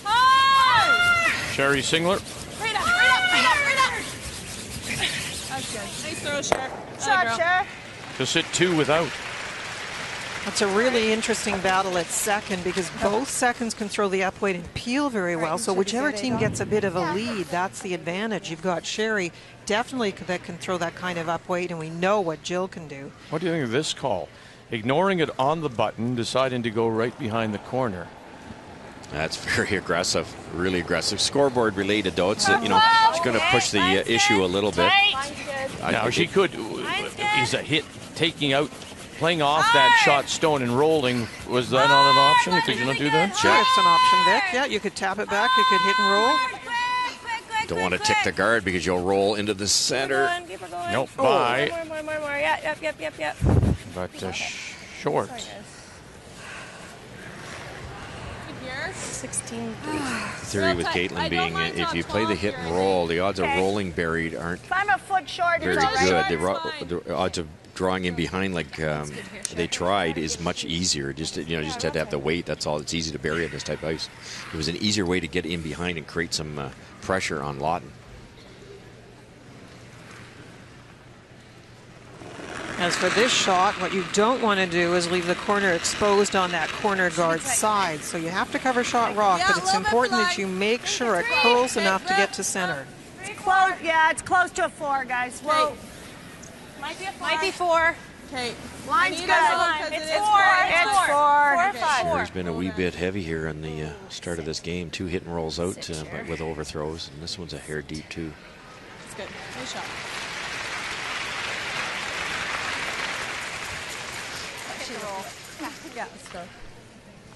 Hard! Sherry Singler. Right up. That's good. Nice throw, Cher. Shot, Cher. To sit 2 without. It's a really interesting battle at second because both seconds can throw the upweight and peel very well. So whichever team gets a bit of a lead, that's the advantage. You've got Sherry definitely that can throw that kind of upweight, and we know what Jill can do. What do you think of this call? Ignoring it on the button, deciding to go right behind the corner. That's very aggressive, really aggressive. Scoreboard related, though. It's she's going to push the issue a little bit. Now she could. Is a hit playing off that shot stone and rolling, was that not an option? Could you not do that? Sure, it's an option, Vic. Yeah, you could tap it back. You could hit and roll. Don't want to tick the guard because you'll roll into the center. Keep her going. Nope, bye. More. Yeah, yep. But short. 16. Theory with Kaitlyn being if you play the hit and roll, the odds of rolling buried aren't If I'm a foot short, very it's all right. good. The odds of drawing in behind like they tried is much easier. Just had to have the weight. That's all. It's easy to bury on this type of ice. It was an easier way to get in behind and create some pressure on Lawton. As for this shot, what you don't want to do is leave the corner exposed on that corner guard side. So you have to cover shot rock, but it's important that you make sure it curls enough to get to center. It's close. Yeah, it's close to a 4, guys. Whoa. Might be 4. Okay. Line's good. It's 4. It's 4. 4 or 5. Sherry's been a wee bit heavy here on the start of this game. 2 hit and rolls out, but with overthrows, and this one's a hair deep too. It's good. Nice shot. Yeah, let's go.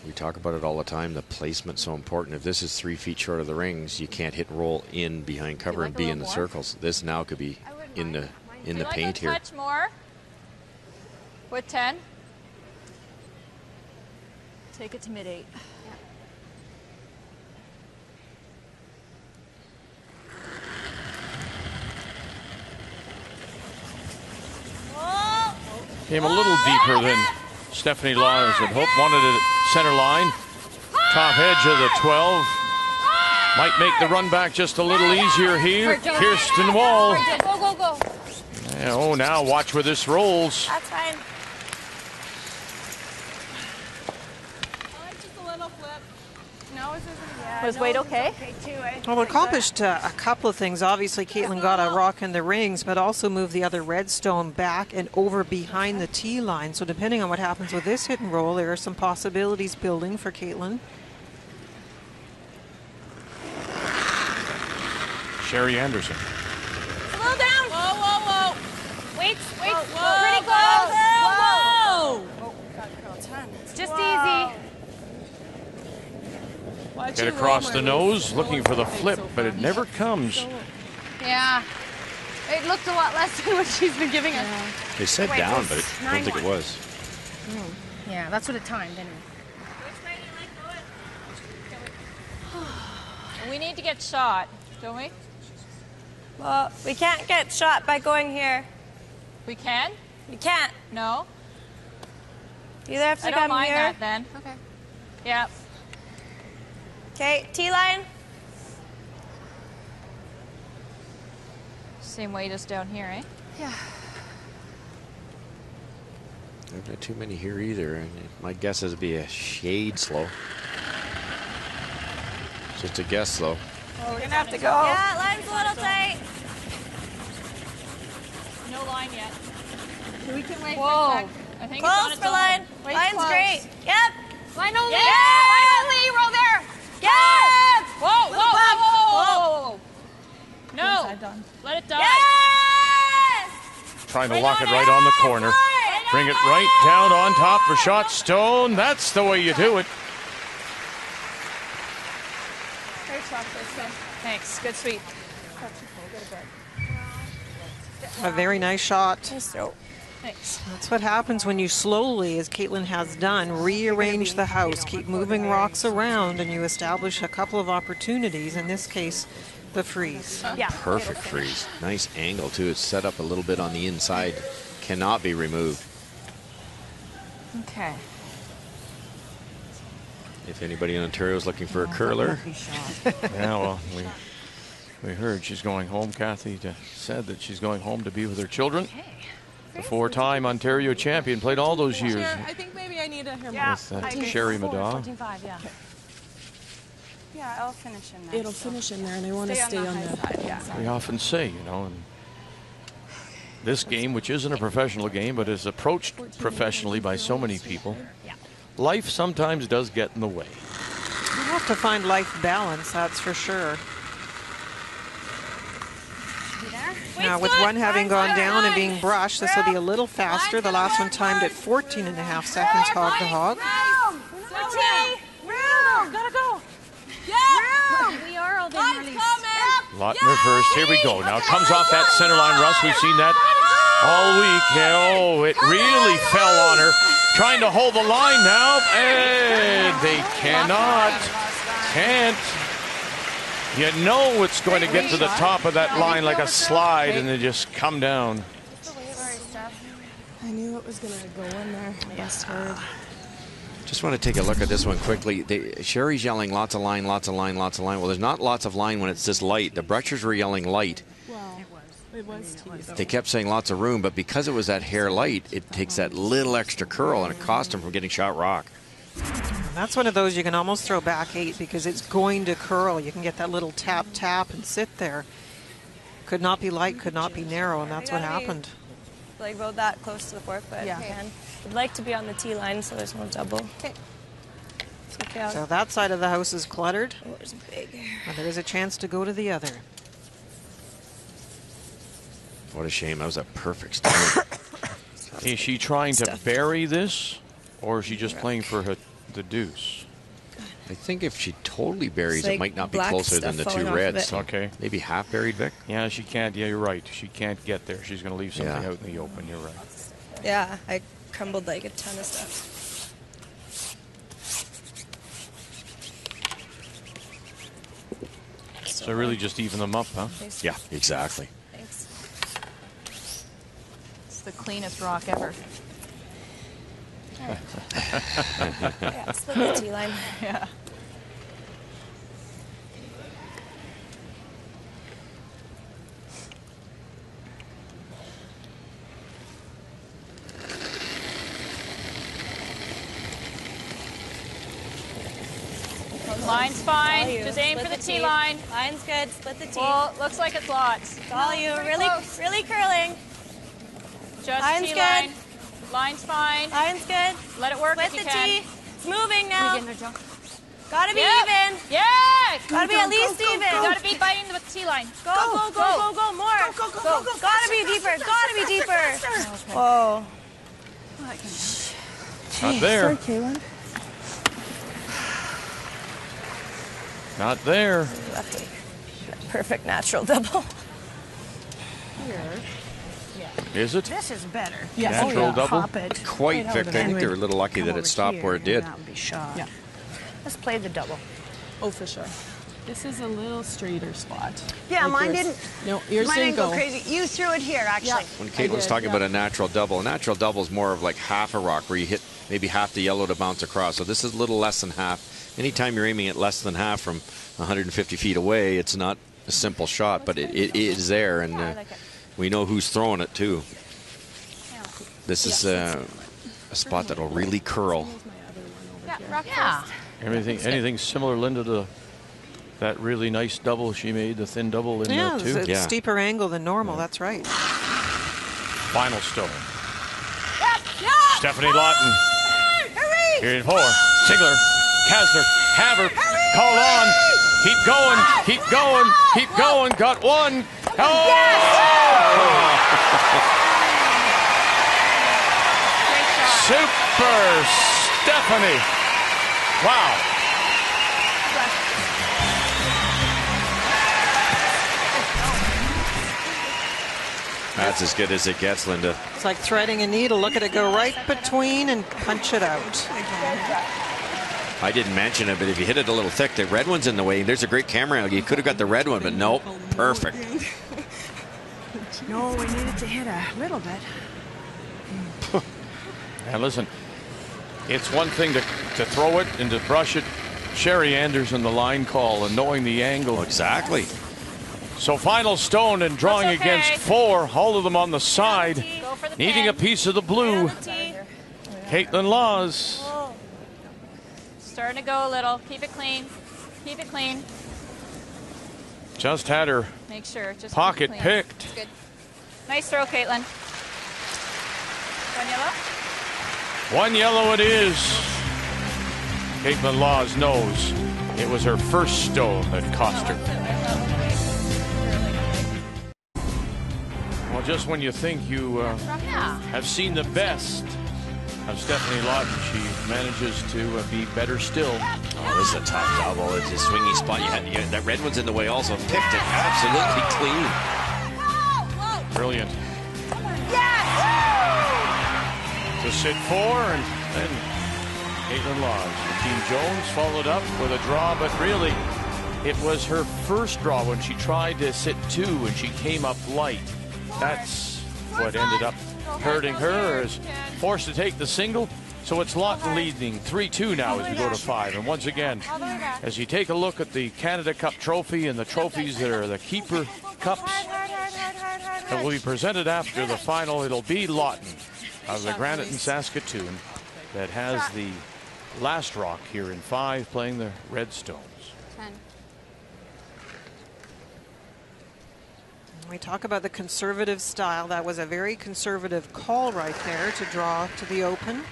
We talk about it all the time. The placement's so important. If this is 3 feet short of the rings, you can't hit and roll in behind cover and be in the circles. This now could be in the paint here. Touch more with 10. Take it to mid-8. Came a little deeper than Stefanie Lawton had hoped. Wanted it at center line. Top edge of the 12. Might make the run back just a little easier here. Kirsten Wall. Go. Oh, now watch where this rolls. That's fine. Just a little flip. No, is Was weight okay? Well, we accomplished a couple of things. Obviously, Kaitlyn got a rock in the rings, but also moved the other redstone back and over behind the tee line. So depending on what happens with this hit and roll, there are some possibilities building for Kaitlyn. Sherry Anderson. Slow down. Whoa. Wait. Whoa. Pretty close. Whoa. It's just easy. Get across the nose, looking for the flip, but it never comes. Yeah. It looked a lot less than what she's been giving us. They said down, but I don't think it was. Yeah, that's what it timed anyway. We need to get shot, don't we? Well, we can't get shot by going here. We can? You can't. No? You either have to I don't come mind here. that then. Okay. Yeah. Okay, T-line. Same weight as down here, eh? Yeah. There's not too many here either. And my guess is it'd be a shade slow. Just a guess, though. Oh, we're gonna have to go. Yeah, line's a little tight. No line yet. We can wait Whoa. for a sec. I think Close it's on its for own. line. Wait's Line's close. great. Yep. Line only. Yeah. Line only. Roll there. Yes. Whoa. No. Inside done. Let it die. Yes. Trying to lock it right on the corner. Bring it right down on top for shot stone. That's the way you do it. Great shot, Kristen. Thanks. Good sweep. A very nice shot. Thanks. That's what happens when you slowly, as Kaitlyn has done, rearrange the house, keep moving rocks around, and you establish a couple of opportunities, in this case, the freeze. Yeah. Perfect freeze. Nice angle, too. It's set up a little bit on the inside. Cannot be removed. Okay. If anybody in Ontario is looking for a curler. Yeah, well, we heard she's going home. Kathy said that she's going home to be with her children. The 4-time Ontario champion, played all those years I think maybe I need to hear Yeah. with Sherry Maddaw. 14-5, yeah. Yeah, I'll finish in there. It'll finish in there, and I want to stay on high the side, yeah. We often say, and this game, which isn't a professional game, but is approached professionally by so many people, life sometimes does get in the way. You have to find life balance, that's for sure. You there? Now, with one having gone down and being brushed, this will be a little faster. The last one timed at 14.5 seconds hog to hog. Gotta go. Yeah. We are all being released. Lawton first. Here we go. Now comes off that center line, Russ. We've seen that all week. Oh, it really fell on her. Trying to hold the line now, and they can't. You know it's going to get to the top of that line like a slide, and they just come down. I knew it was going to go in there. Yes, heard. Just want to take a look at this one quickly. Sherry's yelling lots of line, lots of line, lots of line. Well, there's not lots of line when it's this light. The brushers were yelling light. Well, it was. They kept saying lots of room, but because it was that hair light, it takes that little extra curl, and it cost them from getting shot rock. That's one of those you can almost throw back 8 because it's going to curl. You can get that little tap, tap, and sit there. Could not be light, could not be narrow, and that's what happened. Like about that close to the 4 foot. Yeah. I'd like to be on the tee line so there's no double. Okay. Okay. So that side of the house is cluttered. Oh, there's a big. And there is a chance to go to the other. What a shame. That was a perfect start. Is she trying to bury this, or is she just playing for the deuce? I think if she totally buries It's it, like might not be black closer than the stuff 2 falling off of reds. it. Okay. Maybe half buried, Vic? Yeah, she can't. Yeah, you're right. She can't get there. She's going to leave something Yeah. out in the open. You're right. Yeah, I crumbled like a ton of stuff. So really just even them up, huh? Yeah, exactly. Thanks. It's the cleanest rock ever. Yeah, split the tee line. Yeah. Line's fine. All you. Just aim Split for the tee line. Line's good. Split the tee. Well, looks like it's lots. All you. Pretty Really, close. really curling. Just Line's tee good. line. Line's fine. Line's good. Let it work Split if you the can. tee. It's moving now. There, Joe. Gotta be Yep. even. Yes! Gotta be at least even. You gotta be biting with the tee line. Go, go, go, go, go, more. Go. Gotta be deeper. Gotta be deeper. Whoa. Not there. Not there. Lefty. Perfect natural double. Is it? This is better. Natural double? Hop it. Quite, Right Vic. over I there. think they were a little lucky Come that over it stopped here, where it and did. That would be shot. Yeah. Let's play the double. Oh, for sure. This is a little straighter spot. Yeah, Like mine yours. didn't. No, yours Mine didn't didn't go crazy. You threw it here, actually. When Caitlin's talking about a natural double is more of like half a rock where you hit maybe half the yellow to bounce across. So this is a little less than half. Anytime you're aiming at less than half from 150 feet away, it's not a simple shot, but it is there, and we know who's throwing it too. This is a spot that'll really curl. Yeah. Anything similar, Linda, to that really nice double she made, the thin double in Yeah, there too? it's a steeper angle than normal. That's right. Final stone. Stefanie Lawton. Here in 4. Ziegler, Kasner, Haver, called on. Keep going, keep going, keep going. Got one. Oh! Super Stefanie. Wow. That's as good as it gets, Linda. It's like threading a needle. Look at it go right between and punch it out. I didn't mention it, but if you hit it a little thick, the red one's in the way. There's a great camera angle. You could have got the red one, but nope. Perfect. No, we needed to hit a little bit. Now listen, it's one thing to throw it and to brush it. Sherry Anderson, the line call, and knowing the angle. Exactly. So final stone and drawing against 4, all of them on the side, needing a piece of the blue. Kaitlyn Lawes. Starting to go a little. Keep it clean. Keep it clean. Just had her Make sure. Just pocket keep it clean. picked. Good. Nice throw, Kaitlyn. One yellow. 1 yellow it is. Kaitlyn Lawes knows it was her first stone that cost her. Well, just when you think you have seen the best of Stefanie Lawton, she manages to be better still. Oh, this is a tough double. It's a swingy spot. That red one's in the way also. Picked it absolutely clean. Brilliant. To sit 4, and then Kaitlyn Lawes. Team Jones followed up with a draw, but really it was her first draw when she tried to sit 2 and she came up light. That's what ended up hurting her, is forced to take the single. So it's Lawton leading 3-2 now as we go to 5. And once again, as you take a look at the Canada Cup trophy and the trophies that are the keeper cups that will be presented after the final, it'll be Lawton of the Granite in Saskatoon that has the last rock here in 5, playing the Red Stones. 10. We talk about the conservative style. That was a very conservative call right there to draw to the open.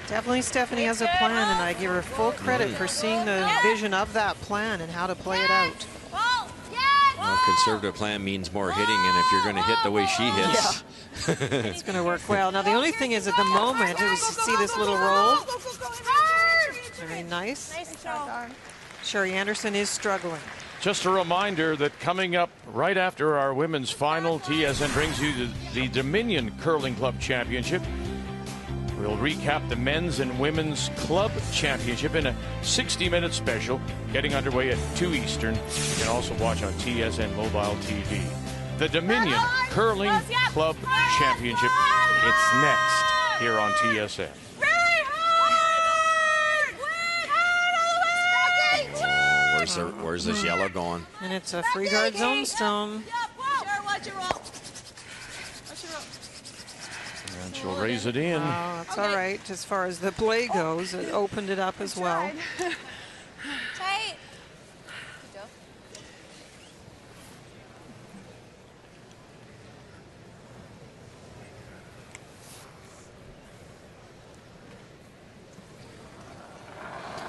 Definitely Stefanie has a plan, and I give her full credit for seeing the vision of that plan and how to play it out. Well, conservative plan means more hitting, and if you're going to hit the way she hits, it's going to work well. Now the only thing is, at the moment, is see this little roll. Very nice. Sherry Anderson is struggling. Just a reminder that coming up right after our women's final, TSN brings you the Dominion Curling Club Championship. We'll recap the men's and women's club championship in a 60-minute special, getting underway at 2 Eastern. You can also watch on TSN Mobile TV. The Dominion Curling Club Championship. It's next here on TSN. Where's this yellow going? And it's a free guard zone stone. And she'll raise it in. Oh, that's all right. As far as the play goes, it opened it up as well. Tight.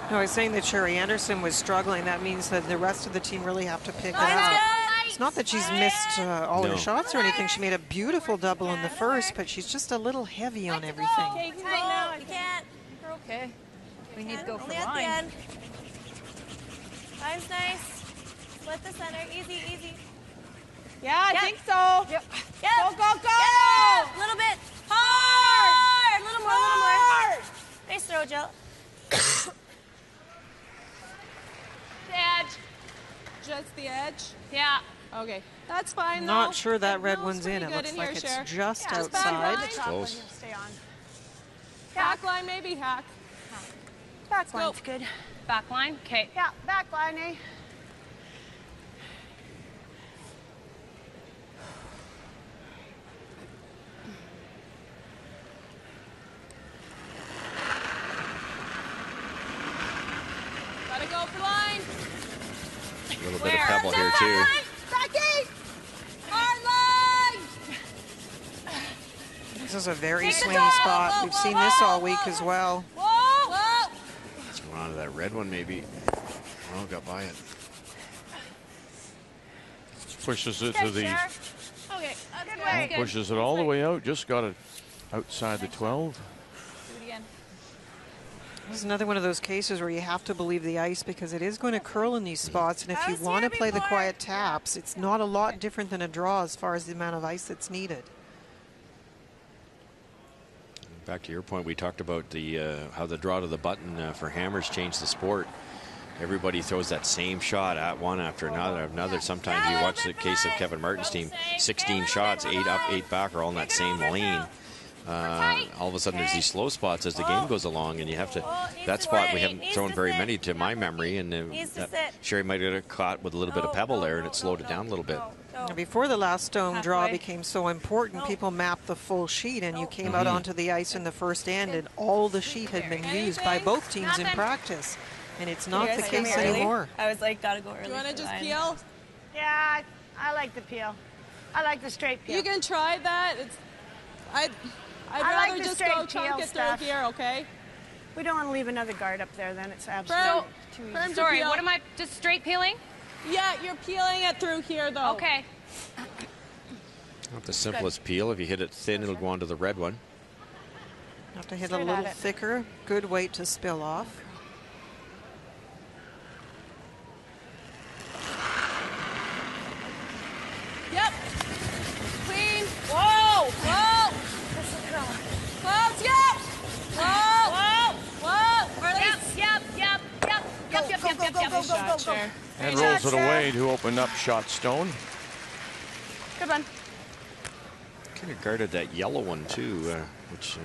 No, I was saying that Sherry Anderson was struggling. That means that the rest of the team really have to pick it up. It's not that she's missed all her shots or anything. She made a beautiful double in the first, but she's just a little heavy on everything. Okay, now you can't. We're okay. We need to go for Only at the line. end. Line's nice. Split the center. Easy, easy. Yeah, I think so. Yep. Go, go, go! A little bit. Hard! A little more, a little more. Nice throw, Jill. Edge. Just the edge? Yeah. Okay. That's fine, though. Not sure that red No, one's in. It pretty good looks like here, it's Cher. just Yeah, outside. It's close. Stay on. Back line, maybe hack. Back line's good. Back line. Okay. Yeah, back line, eh? Gotta go for line. A little bit of pebble here, too. This is a very swingy spot. We've seen this all week as well. Let's go on to that red one, maybe. Oh, got by it. Pushes it to the. Okay. Well, pushes it all the way out. Just got it outside the 12. Do it again. This is another one of those cases where you have to believe the ice, because it is going to curl in these spots. And if you want to play the quiet taps, it's not a lot different than a draw as far as the amount of ice that's needed. Back to your point, we talked about the how the draw to the button for hammers changed the sport. Everybody throws that same shot at one after another. Sometimes you watch the case of Kevin Martin's team, 16 shots, 8 up, 8 back, are all in that same lane. All of a sudden there's these slow spots as the game goes along, and you have to, that spot we haven't thrown very many to my memory, and Sherry might have caught with a little bit of pebble there, and it slowed it down a little bit. Now, before the last stone draw became so important, people mapped the full sheet, and you came out onto the ice in the first end, and all the sheet had been used by both teams in practice. And it's not the case anymore. I was like, gotta go early. You want to just peel? Yeah, I like the peel. I like the straight peel. You can try that. I'd I rather like the just straight go chunk peel it stuff. through here, okay? We don't want to leave another guard up there, then it's absolutely too easy. Sorry, what am I, just straight peeling? Yeah, you're peeling it through here, though. Okay. Not the simplest peel. If you hit it thin, it'll go onto the red one. Have to hit a little thicker. Good weight to spill off. Yep. Clean. Whoa. Whoa. Close. Yep. Whoa. Whoa. Whoa. Release. Yep. Yep. Yep. Yep. Yep. Yep. Yep. Shot, Cher. And rolls it away to open up shot Stone. Good one. Could have guarded that yellow one too, which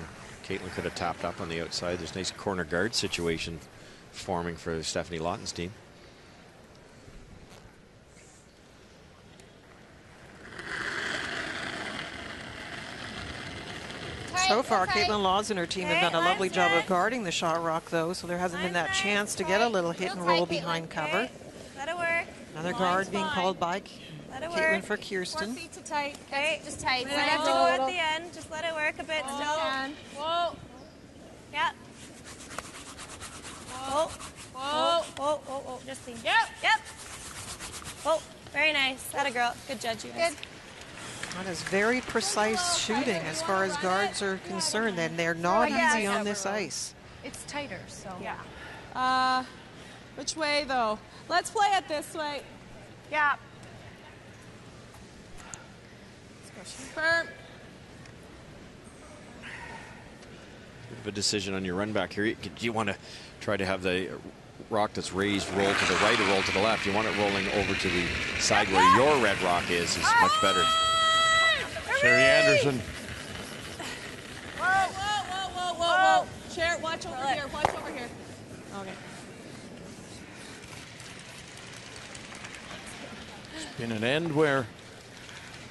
Kaitlyn could have tapped up on the outside. There's a nice corner guard situation forming for Stefanie Lawton's team. So far, Kaitlyn Lawes and her team have done a lovely job of guarding the shot rock, though, so there hasn't been that chance to get a little hit and roll behind cover. Let it work. Another guard being called by Kaitlyn for Kirsten. 4 feet to tight. Okay. Just tight. We don't have to go at the end. Just let it work a bit still. Whoa. Yeah. Whoa. Whoa. Whoa. Whoa. Whoa. Just clean. Yep. Yep. Oh, very nice. That a girl. Good judge, you guys. Good. That is very precise shooting as far as guards are concerned, and they're not easy on this ice. It's tighter, so. Yeah. Which way, though? Let's play it this way. Yeah. Firm. Bit of a decision on your run back here. Do you want to try to have the rock that's raised roll to the right or roll to the left? You want it rolling over to the side where your red rock is much better. Sherry Anderson. Whoa, whoa, whoa, whoa, whoa, whoa. Cher, watch over here. Watch over here. Okay. It's been an end where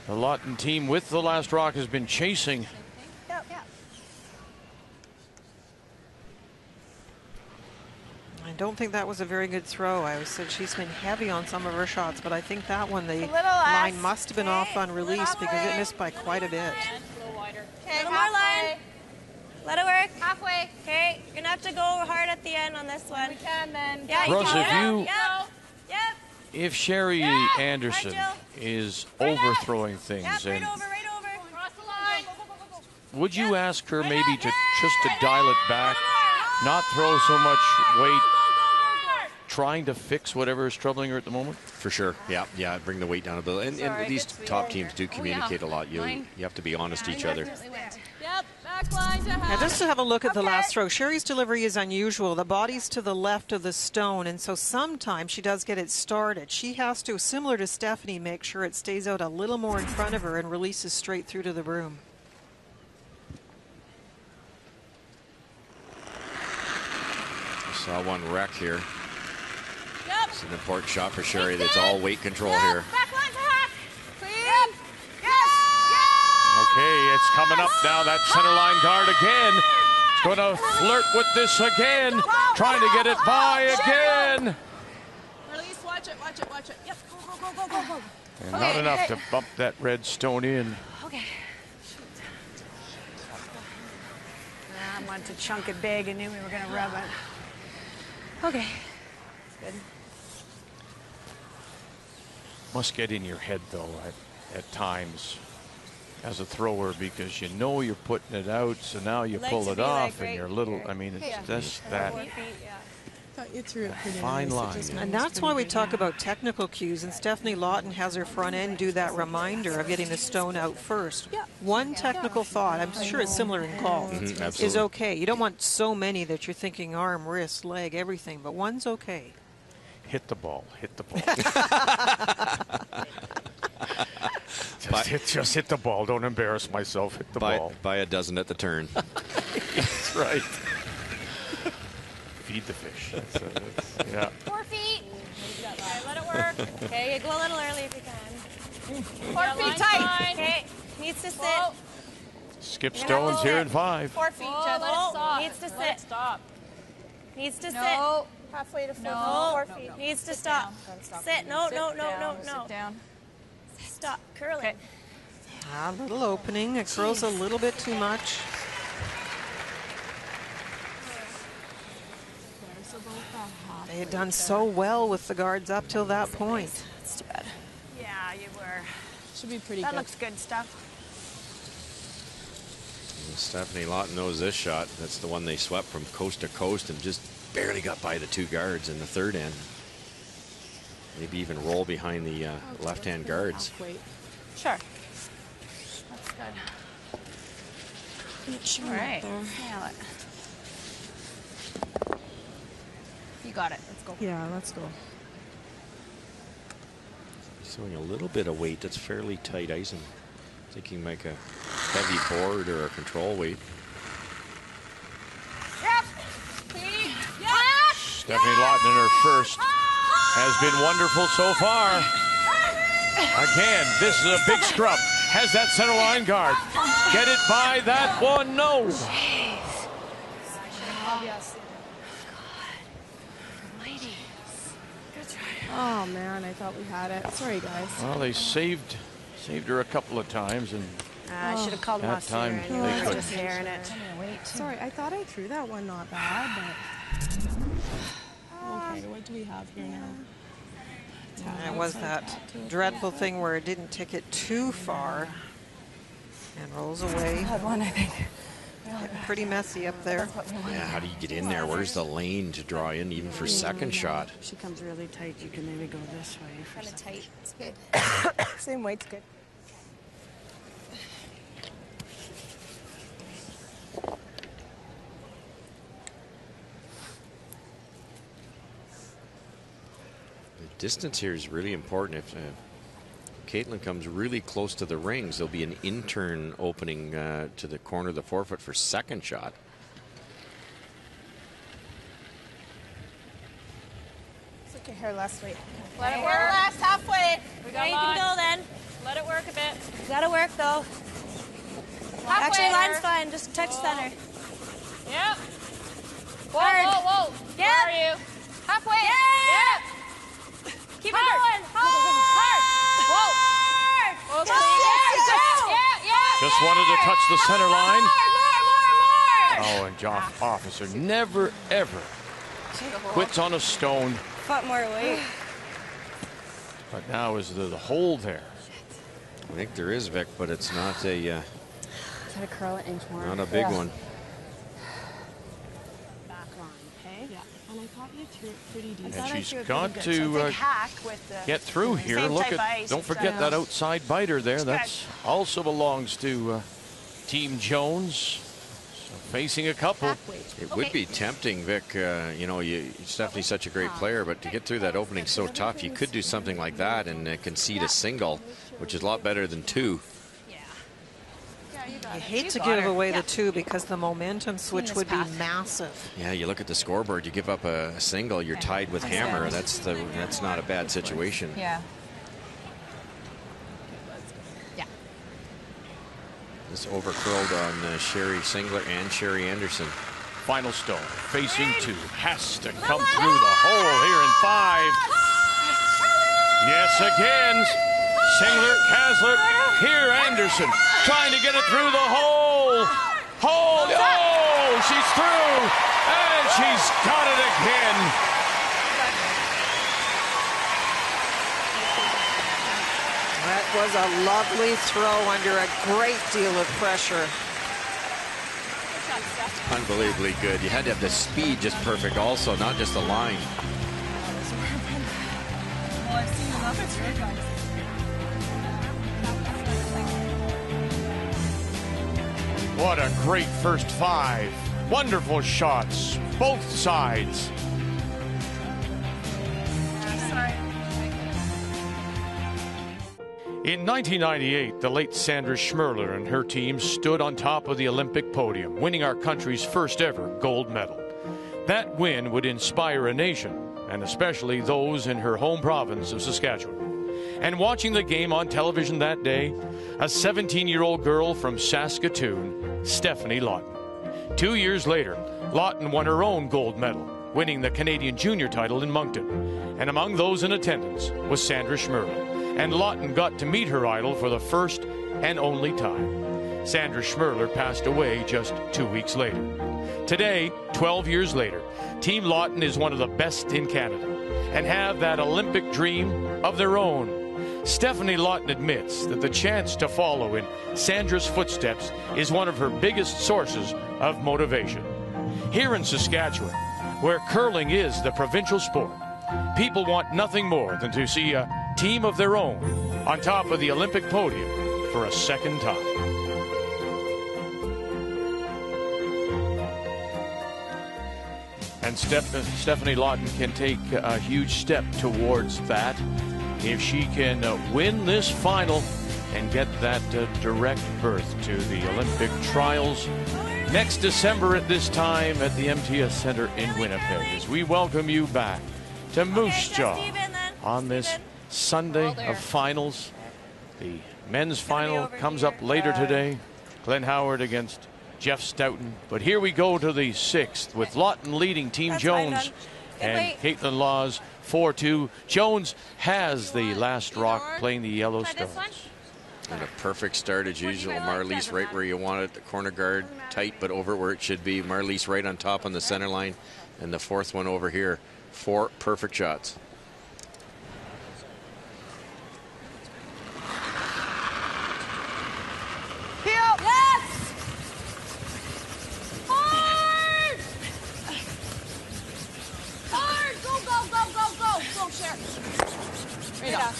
the Lawton team with the last rock has been chasing. Yep. I don't think that was a very good throw. I said she's been heavy on some of her shots, but I think that one, the line must have been off on release because it missed by quite a bit. A little wider. Okay, one more line. Let it work. Halfway. Okay, you're gonna have to go hard at the end on this one. We can then. Yeah, Russ, can. if you- Yep. Yep. If Sherry Anderson Jill. is overthrowing things, Yep. Right and over. Right over. Cross the line. would you ask her maybe to just to dial it back, not throw so much weight, trying to fix whatever is troubling her at the moment? For sure. Yeah. Bring the weight down a bit. And these top teams do communicate a lot. You have to be honest to each other. Yep. Back line to half. Now, just to have a look at the last throw, Sherry's delivery is unusual. The body's to the left of the stone, and so sometimes she does get it started. She has to, similar to Stefanie, make sure it stays out a little more in front of her and releases straight through to the broom. I saw one wreck here. Yep. It's an important shot for Sherry. That's all weight control here. Back line to half. Clean. Okay, it's coming up now. That center line guard again. It's going to flirt with this again. Trying to get it by again. Release. Watch it. Watch it. Watch it. Yep. Go. And not enough to bump that red stone in. Okay. I wanted to chunk it big and knew we were going to rub it. Okay. Good. Must get in your head, though, at times as a thrower, because you know you're putting it out, so now you pull it off, and you're little. I mean, it's just that You threw it pretty fine nice. It line. just And moves that's pretty why we good. talk about technical cues, and Stefanie Lawton has her front end do that reminder of getting the stone out first. One technical thought, I'm sure it's similar in golf, is absolutely. okay. You don't want so many that you're thinking arm, wrist, leg, everything, but one's okay. hit the ball. Hit the ball. just hit the ball. Don't embarrass myself. Hit the ball. Buy a dozen at the turn. That's right. Feed the fish. Yeah. 4 feet. Okay, let it work. Okay, you go a little early if you can. 4 feet tight. Okay, needs to sit. Whoa. Skip Stone's here in 5. 4 feet. Whoa, Just let it stop. needs to Let it sit. stop. Needs to No. Halfway to sit. full. No. 4 feet. Needs to stop. Sit. No. Sit down. Stop curling. Okay. A little opening. It curls a little bit too much. They had done so well with the guards up till that point. That's too bad. Yeah, you were. should be pretty That good. looks good stuff. Stefanie Lawton knows this shot. That's the one they swept from coast to coast and just barely got by the 2 guards in the third end. Maybe even roll behind the left-hand guards. Sure. That's good. All right. Nail it. You got it. Let's go. Yeah, let's go. Showing a little bit of weight. That's fairly tight ice. I'm thinking like a heavy board or a control weight. Yep. Yep. Stefanie Lawton in her first has been wonderful so far. Again, this is a big scrub. Has that center line guard. Get it by that one? No. Oh man, I thought we had it. Sorry guys. Well, they saved her a couple of times, and I should have called him that off time sooner. they Anyway, couldn't. just airing it. Sorry, I thought I threw that one not bad, but okay, what do we have here now? And it was that dreadful thing where it didn't take it too far and rolls away. Had one, I think. Getting pretty messy up there. Yeah, how do you get in there? Where's the lane to draw in even for second shot? If she comes really tight, you can maybe go this way. Kind of tight. It's good. Same weight's good. The distance here is really important. If Kaitlyn comes really close to the rings, there'll be an in-turn opening to the corner of the forefoot for second shot. It's okay, here, last weight. Let it work. Last halfway. We There got you can go lots. then. Let it work a bit. Gotta work though. Actually, line's fine. Just touch center. Yep. Whoa, Hard. whoa, whoa. Yep. Where are you? Halfway. Yep. Keep Hard. it going. Hard. Whoa. Whoa, Go. yeah. just wanted to touch the center line. More. Oh, and Joff Officer never, ever quits on a stone. Foot more weight. But now is the hole there. I think there is, Vic, but it's not a Try to curl it inch more. not a big one. Back line, okay? Yeah, and I thought you threw it pretty decent. And she's Good. got Big to hack with the get through here. same Look type at, ice. don't forget that outside biter there. That's also belongs to Team Jones. So facing a couple. It would be tempting, Vic. You know, Stephanie's such a great player, but to get through that opening so tough, you could do something like that and concede a single, which is a lot better than 2. You hate to give away the 2 because the momentum switch would be massive. Yeah, you look at the scoreboard, you give up a single, you're tied with Hammer. That's not a bad situation. Yeah. This overcurled on Sherry Singler and Sherry Anderson. Final stone, facing 2, has to come through the hole here in 5. Yes, again, Singler, Kasler, here Anderson, trying to get it through the hole. Oh, she's through, and she's got it again. That was a lovely throw under a great deal of pressure. Unbelievably good. You had to have the speed just perfect also, not just the line. What a great first 5. Wonderful shots, both sides. In 1998, the late Sandra Schmerler and her team stood on top of the Olympic podium, winning our country's first ever gold medal. That win would inspire a nation, and especially those in her home province of Saskatchewan. And watching the game on television that day, a 17-year-old girl from Saskatoon, Stefanie Lawton. 2 years later, Lawton won her own gold medal, winning the Canadian junior title in Moncton. And among those in attendance was Sandra Schmerler. And Lawton got to meet her idol for the first and only time. Sandra Schmerler passed away just 2 weeks later. Today, 12 years later, Team Lawton is one of the best in Canada and have that Olympic dream of their own. Stefanie Lawton admits that the chance to follow in Sandra's footsteps is one of her biggest sources of motivation. Here in Saskatchewan, where curling is the provincial sport, people want nothing more than to see a team of their own on top of the Olympic podium for a second time. And Stefanie Lawton can take a huge step towards that if she can win this final and get that direct berth to the Olympic trials next December at this time at the MTS Center in Winnipeg. As we welcome you back to Moose Jaw on this Sunday of finals. The men's final comes up later today. Glenn Howard against Jeff Stoughton. But here we go to the 6th with Lawton leading Team Jones and Kaitlyn Lawes 4-2. Jones has the last rock playing the Yellowstones. And a perfect start as usual. Marlies right where you want it. The corner guard tight but over where it should be. Marlies right on top on the center line. And the fourth one over here. 4 perfect shots. Yes! Hard! Hard! Go, go, go, go, go! Go, Cher. Right off.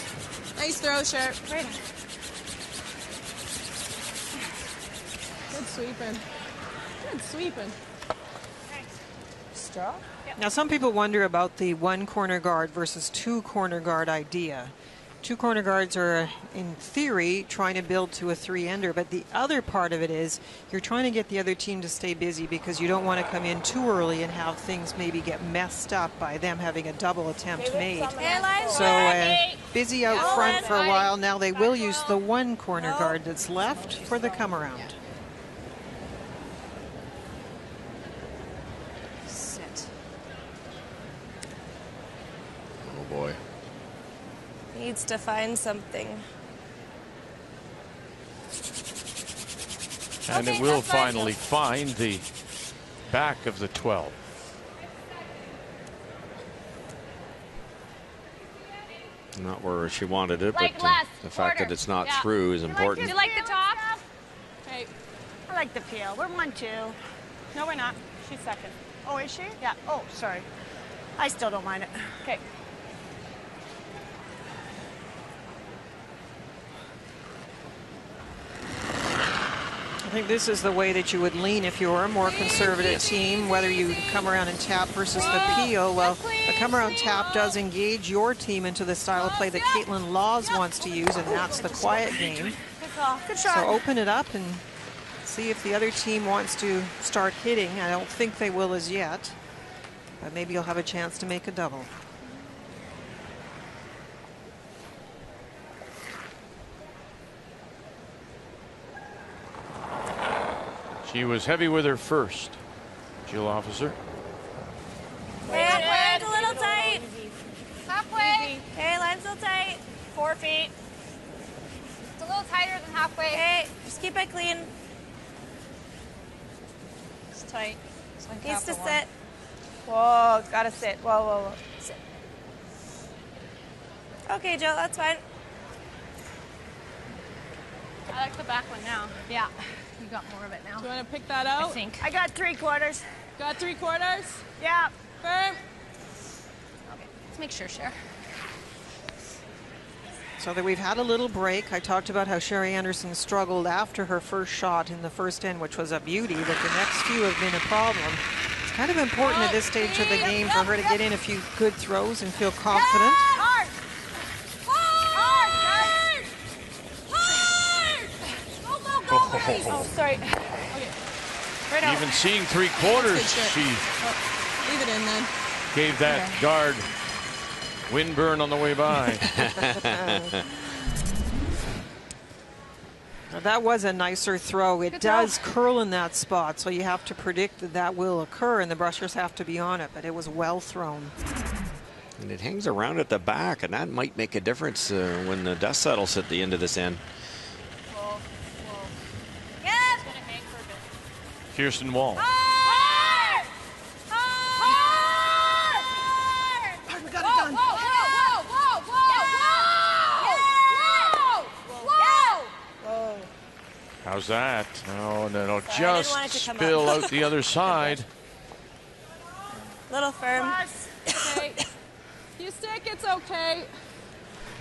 Nice throw, Cher. Right off. Good sweeping. Good sweeping. Straw? Now, some people wonder about the 1 corner guard versus 2 corner guard idea. 2 corner guards are, in theory, trying to build to a 3-ender, but the other part of it is you're trying to get the other team to stay busy because you don't want to come in too early and have things maybe get messed up by them having a double attempt made. So busy out front for a while. Now they will use the 1 corner guard that's left for the come around. Sit. Oh boy. Needs to find something. And it will finally find the back of the 12. Not where she wanted it, Like but less, the fact quarter. that it's not Yeah. through is Do important. you like the top? Hey, I like the peel. We're 1-2. No, we're not. She's second. Oh, is she? Yeah. Oh, sorry. I still don't mind it. Okay. I think this is the way that you would lean if you were a more conservative team, whether you come around and tap versus the PO. Well, the come around tap does engage your team into the style of play that Kaitlyn Lawes wants to use, and that's the quiet game. Good So shot. open it up and see if the other team wants to start hitting. I don't think they will as yet, but maybe you'll have a chance to make a double. She was heavy with her first, Jill Officer. Hey, line's a little tight. Halfway. Hey, line's still tight. 4 feet. It's a little tighter than halfway. Hey, just keep it clean. It's tight. Needs to sit. Whoa, it's gotta sit. Whoa, whoa, whoa. Sit. Okay, Jill, that's fine. I like the back one now. Yeah, you got more of it now. Do you want to pick that out? I think. I got 3/4. Got 3/4? Yeah. Firm. Okay, let's make sure, Cher. So that we've had a little break. I talked about how Sherry Anderson struggled after her first shot in the first end, which was a beauty, but the next few have been a problem. It's kind of important at this stage of the game for her to get in a few good throws and feel confident. Hard! Hard! Hard! Go, go, go! Oh, sorry. Okay. Right out. Even seeing 3/4, That's good, she Leave it in then. gave that guard windburn on the way by. Now, that was a nicer throw. It Good does throw. curl in that spot, so you have to predict that that will occur, and the brushers have to be on it, but it was well thrown. And it hangs around at the back, and that might make a difference when the dust settles at the end of this end. Whoa, whoa. Yes! It's gonna hang for a bit. Kirsten Wall. Hard! Hard! We got it Whoa, done. whoa, whoa, whoa, whoa, whoa, whoa! How's that? Oh, and then it'll Sorry, I didn't want it just to come spill up. out the other side. Little firm. Okay. You stick, it's okay.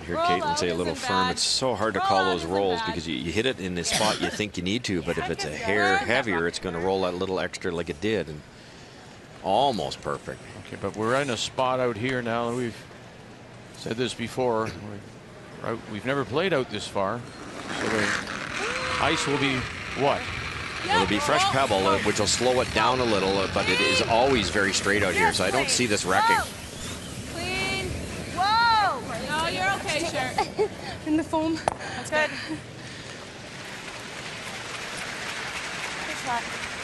You hear Roll Kaitlyn out say a little isn't firm. bad. It's so hard to Roll call out those isn't rolls bad. because you hit it in the spot you think you need to, but if it's a hair heavier, it's going to roll out a little extra like it did. And almost perfect. Okay, but we're in a spot out here now, and we've said this before. We've never played out this far. So the ice will be what? It'll be fresh pebble, which will slow it down a little, but it is always very straight out here, so I don't see this wrecking. Clean. Whoa! No, you're okay, Cher. In the foam. That's good.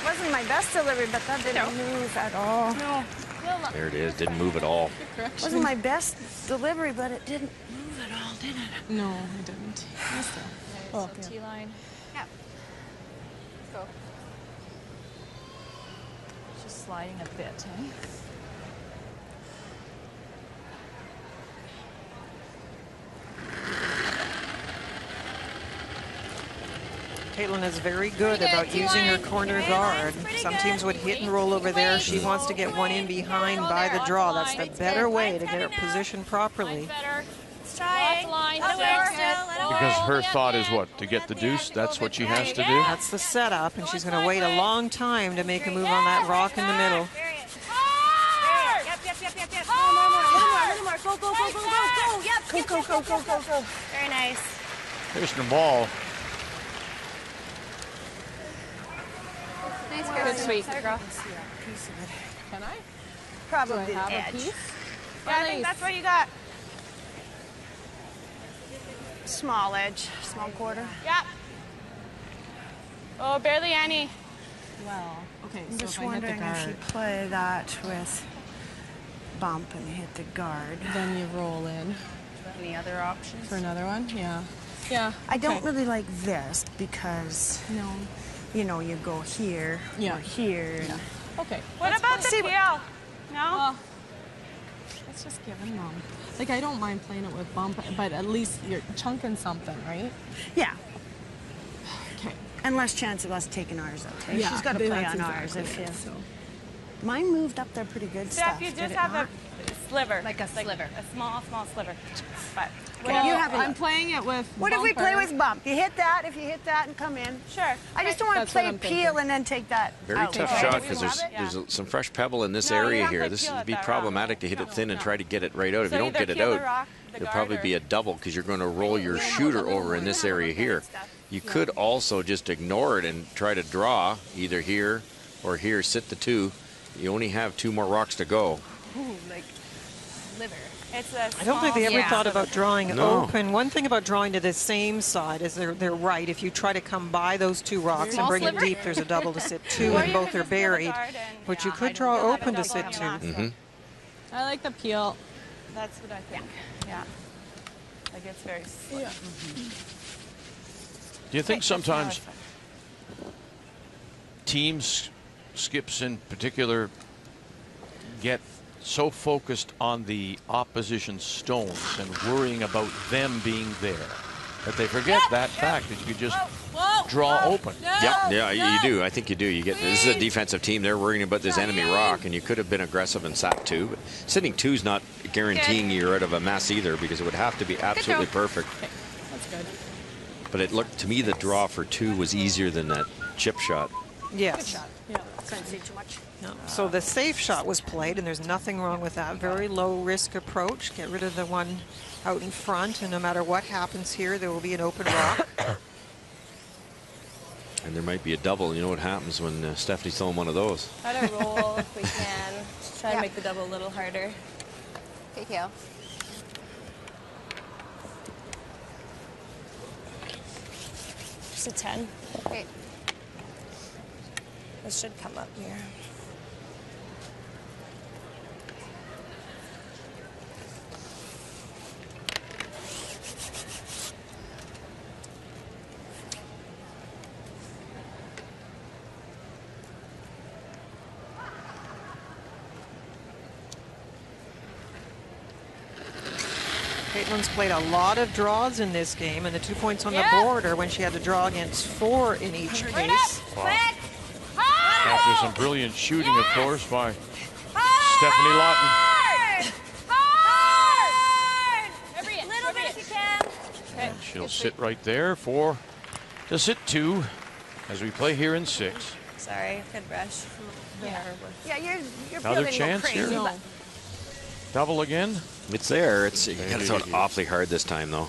Wasn't my best delivery, but that didn't move at all. No. There it is. Didn't move at all. Wasn't my best delivery, but it didn't move at all, did it? No, I didn't. So T-line. Yeah. Let's go. Just sliding a bit, eh? Kaitlyn is very good about using her corner guard. Some teams would hit and roll over there. She wants to get one in behind by the draw. That's the better way to get her positioned properly. Try. Let it work still. Let it work. Because her thought is what? To get the deuce? That's what she has to do? That's the setup, and she's going to wait a long time to make a move on that rock in the middle. Yep. A little more. Go. Yep. Go. Very nice. There's the ball. Good sweep. Can I? Probably Do I have edge. a piece? Yeah, I think that's what you got. Small edge, small quarter. Yep. Oh, barely any. Well, okay, I'm so just if I hit the wondering if you guard, play that with bump and hit the guard. then you roll in Any other options? for another one? Yeah. Yeah. I don't okay. really like this because, No. you know, you go here Yeah. or here. Yeah. Okay. What let's about the play. peel? No? Let's just give him them. Like, I don't mind playing it with bump, but at least you're chunking something, right? Yeah. Okay. And less chance of us taking ours out. Okay? Yeah, She's got to play that's on ours. exactly If it, so. Mine moved up there pretty good Steph, stuff. you did just it have not? a sliver. Like a sliver. A small sliver. But Well, you have a I'm look. playing it with What if we bumper. play with bump? You hit that, if you hit that and come in. sure. I just don't want That's to what play I'm peel thinking. and then take that Very out. tough Okay. shot We because love there's it. some fresh pebble in this No, you area have here. to This peel would it be that rock. problematic to hit it thin and try to get it right out. If So you don't either get it peel the out, rock, the it'll guard, probably or- be a double because you're going to roll your shooter over in this area here. You could also just ignore it and try to draw either here or here, sit the two. You only have two more rocks to go. Ooh, like liver. It's a I don't think they ever Yeah. thought about drawing No. open. One thing about drawing to the same side is they're right. If you try to come by those two rocks and Small bring sliver? it deep, there's a double to sit two, Or and you both could are just peel the buried. guard and- But you Yeah, could I draw don't have a open to double sit and a two. mass, so I like the peel. That's what I think. Yeah. Like it's very slick. Yeah. Do you think Okay, that's the other sometimes side. teams, skips in particular, get so focused on the opposition stones and worrying about them being there that they forget that fact that you could just draw open? Yeah, you do. I think you do. You get this is a defensive team. They're worrying about this enemy rock, and you could have been aggressive and sat two. But sitting two is not guaranteeing you're out of a mess either, because it would have to be absolutely perfect. Okay, that's good. But it looked to me the draw for two was easier than that chip shot. Yes. Yeah. Couldn't see too much. No. So the safe shot was played, and there's nothing wrong with that. Very low risk approach. Get rid of the one out in front, and no matter what happens here, there will be an open rock. And there might be a double. You know what happens when Stefanie's throwing one of those. Try to roll if we can. Just try to make the double a little harder. Okay, Kale. Just a 10. Okay. This should come up here. Kaitlyn's played a lot of draws in this game, and the 2 points on the board are when she had to draw against 4 in each case. Wow. After some brilliant shooting, of course, by Stefanie Lawton. Little bit if you can. And she'll sit right there to sit 2 as we play here in 6. Sorry, good brush. Yeah, you're Another feeling chance crazy, here. but Double again. It's there. You got to throw it awfully hard this time, though.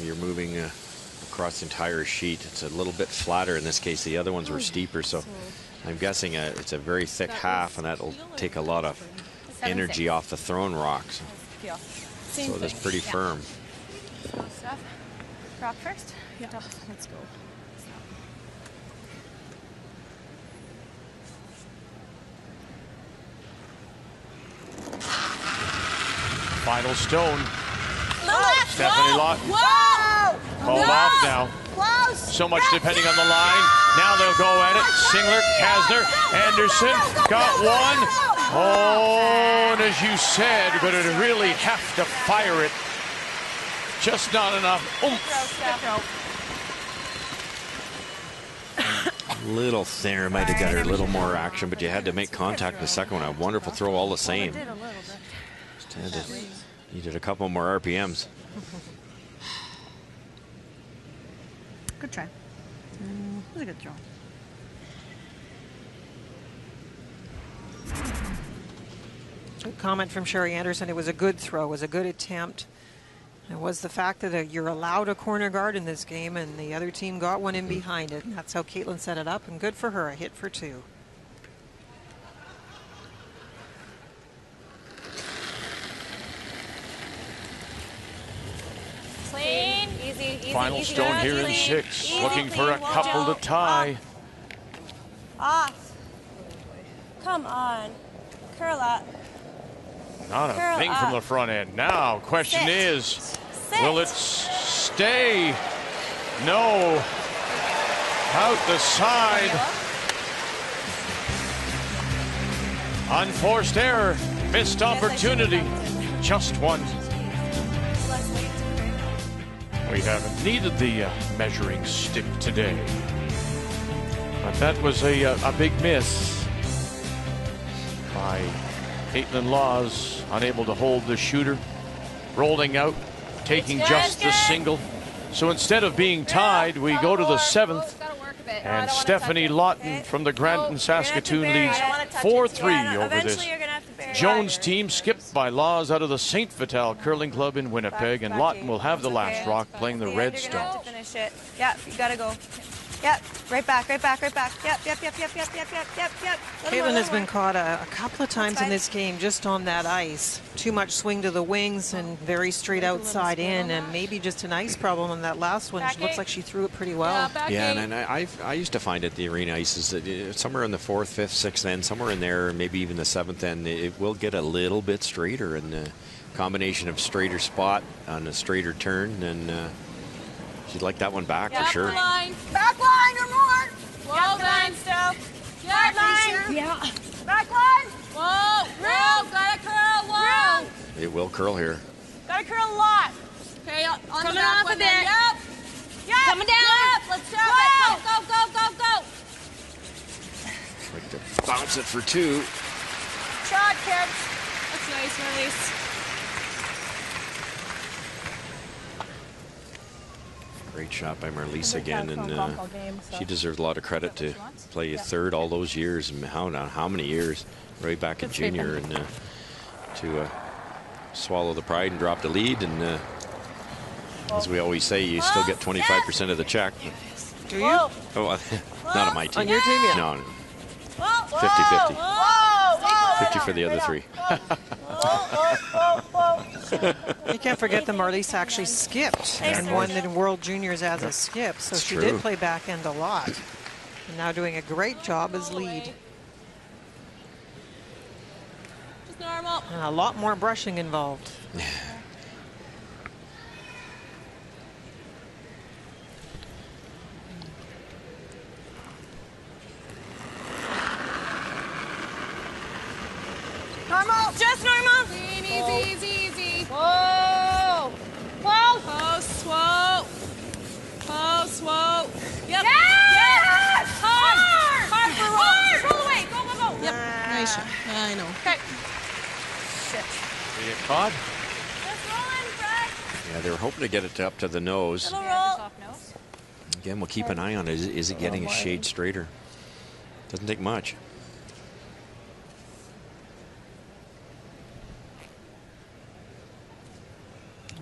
You're moving across the entire sheet. It's a little bit flatter in this case. The other ones were steeper, so I'm guessing it's a very thick half, and that'll take a lot of energy off the thrown rocks. So that's pretty firm. rock first. Yeah, let's go. Final stone. Left. Stefanie Lawton. Whoa! Called off now. Close. So much depending on the line. Now they'll go at it. Singler, Kasner, Anderson got one. Oh, and as you said, but it really have to fire it. Just not enough oomph. Little thinner, might have got her a little more action, but you had to make contact in the second one. A wonderful throw all the same. Needed a couple more RPMs. Good try. It was a good throw. A comment from Sherry Anderson, it was a good throw, it was a good attempt. It was the fact that you're allowed a corner guard in this game, and the other team got one in behind it. And that's how Kaitlyn set it up, and good for her, a hit for 2. Clean. Easy. Final stone here in 6. Looking for a couple to tie. Off. Come on. Curl up. Not a thing from the front end. Now, question is, will it stay? No. Out the side. Unforced error. Missed opportunity. Just one. We haven't needed the measuring stick today. But that was a big miss by Kaitlyn Lawes, unable to hold the shooter, rolling out, taking just the single. So instead of being tied, we go to the 7th, and Stefanie Lawton from the Granton Saskatoon leads 4-3 over this Jones team, skipped by Lawes out of the St. Vital Curling Club in Winnipeg, and Lawton will have the last rock playing the Red Stone. Finish it. Yep, you gotta go. Yep, right back. Yep. Kaitlyn has been caught a couple of times in this game just on that ice. Too much swing to the wings and very straight outside in, and maybe just an ice problem on that last one. She looks like she threw it pretty well. Yeah, and I used to find at the arena ices that somewhere in the 4th, 5th, 6th end, somewhere in there, maybe even the 7th end, it will get a little bit straighter, and a combination of straighter spot on a straighter turn, and she'd like that one back for sure. Back line or more. Well done, Steph. Back line. Yeah. Back line. Whoa, curl. Gotta curl. Whoa. It will curl here. Gotta curl a lot. Okay, on coming the off a bit. Yep. Coming down. Yep. Let's chop it. Go. Like to bounce it for 2. Shot, kids. That's nice release. Great shot by Marlies again, and she deserves a lot of credit to play a third all those years, and how many years, right back in junior, and to swallow the pride and drop the lead, and as we always say, you still get 25% of the check. Do you? Oh, not on my team. On your team, yeah. No, 50-50. 50 for the other 3. You can't forget that Marlies actually skipped and won the World Juniors as a skip, so she did play back end a lot. And now doing a great job as lead. Just normal. And a lot more brushing involved. Normal. Just normal. Easy. Whoa. Todd? Just rolling, Fred. Yeah, they were hoping to get it up to the nose. Little roll. Again, we'll keep an eye on it. Is it getting a shade straighter? Doesn't take much.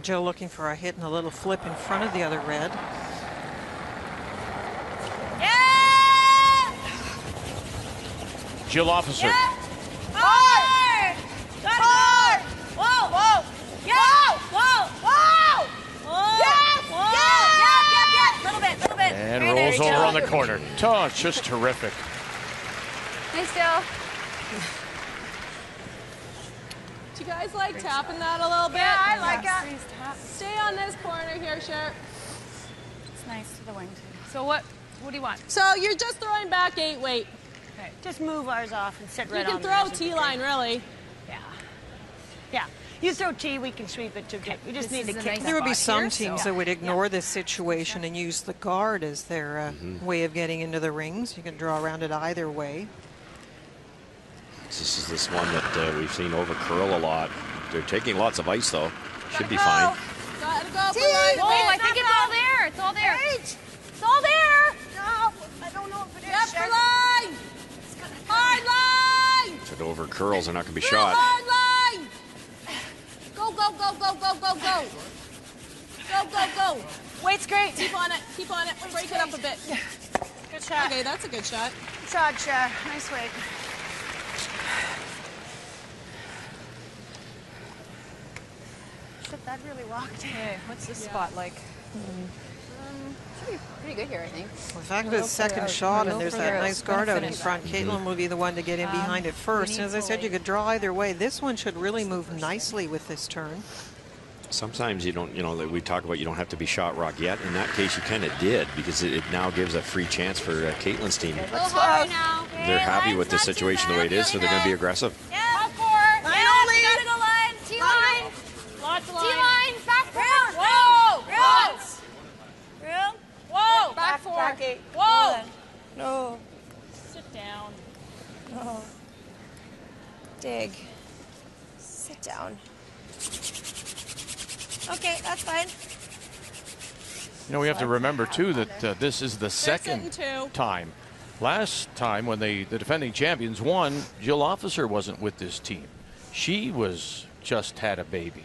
Jill looking for a hit and a little flip in front of the other red. Yeah! Jill Officer. Yeah! Hard! Got hard! Whoa! Whoa! Yeah! Whoa! Whoa! Whoa! Yeah! Yep! Little bit. And Right there, rolls over Jill. on the corner. Oh, it's just terrific. Nice, Jill. Do you guys like tapping that a little bit? Yeah, I like it. Stay on this corner here, Cher. It's nice to the wing too. So what do you want? So you're just throwing back 8 weight. Okay, just move ours off and sit right You on can there. throw T-line, really. Yeah. Yeah. You throw T, we can sweep it too. We just need to kick There would be spot some here, teams so- that would ignore this situation and use the guard as their way of getting into the rings. You can draw around it either way. This is this one that we've seen over curl a lot. They're taking lots of ice, though. Should be fine. Gotta go for Whoa, that. I think it's all there. It's all there. It's all there. No, I don't know if it is. Left for line. Hard line. If it over curls, they're not going to be Real shot. hard line. Go, go, go, go, go, go, go. Go, go, go. Weight's great. Keep on it. Keep on it. Break it up a bit. Good shot. Okay, that's a good shot. Good shot, Cher. Nice weight. Shit, that really walked. Okay, what's this spot like? Should be pretty good here, I think. Well, the fact that it's second shot and there's that nice guard out in front, Kaitlyn will be the one to get in behind it first. And as I said, you could draw either way. This one should really move nicely with this turn. Sometimes you don't, like we talk about, you don't have to be shot rock yet. In that case, you kind of did, because it now gives a free chance for Kaitlyn's team. A little hard now. They're happy with the situation the way it is, so they're going to be aggressive. Yeah. Back forward. Yeah, you gotta go line. T-line. Lots of line. T-line. Back forward. Whoa! Whoa. Real? Whoa. Back forward. Back 8. Whoa. No. Sit down. No. Dig. Sit down. Okay, that's fine. We have to remember, too, that this is the sitting second two. time. Last time when the defending champions won, Jill Officer wasn't with this team. She just had a baby.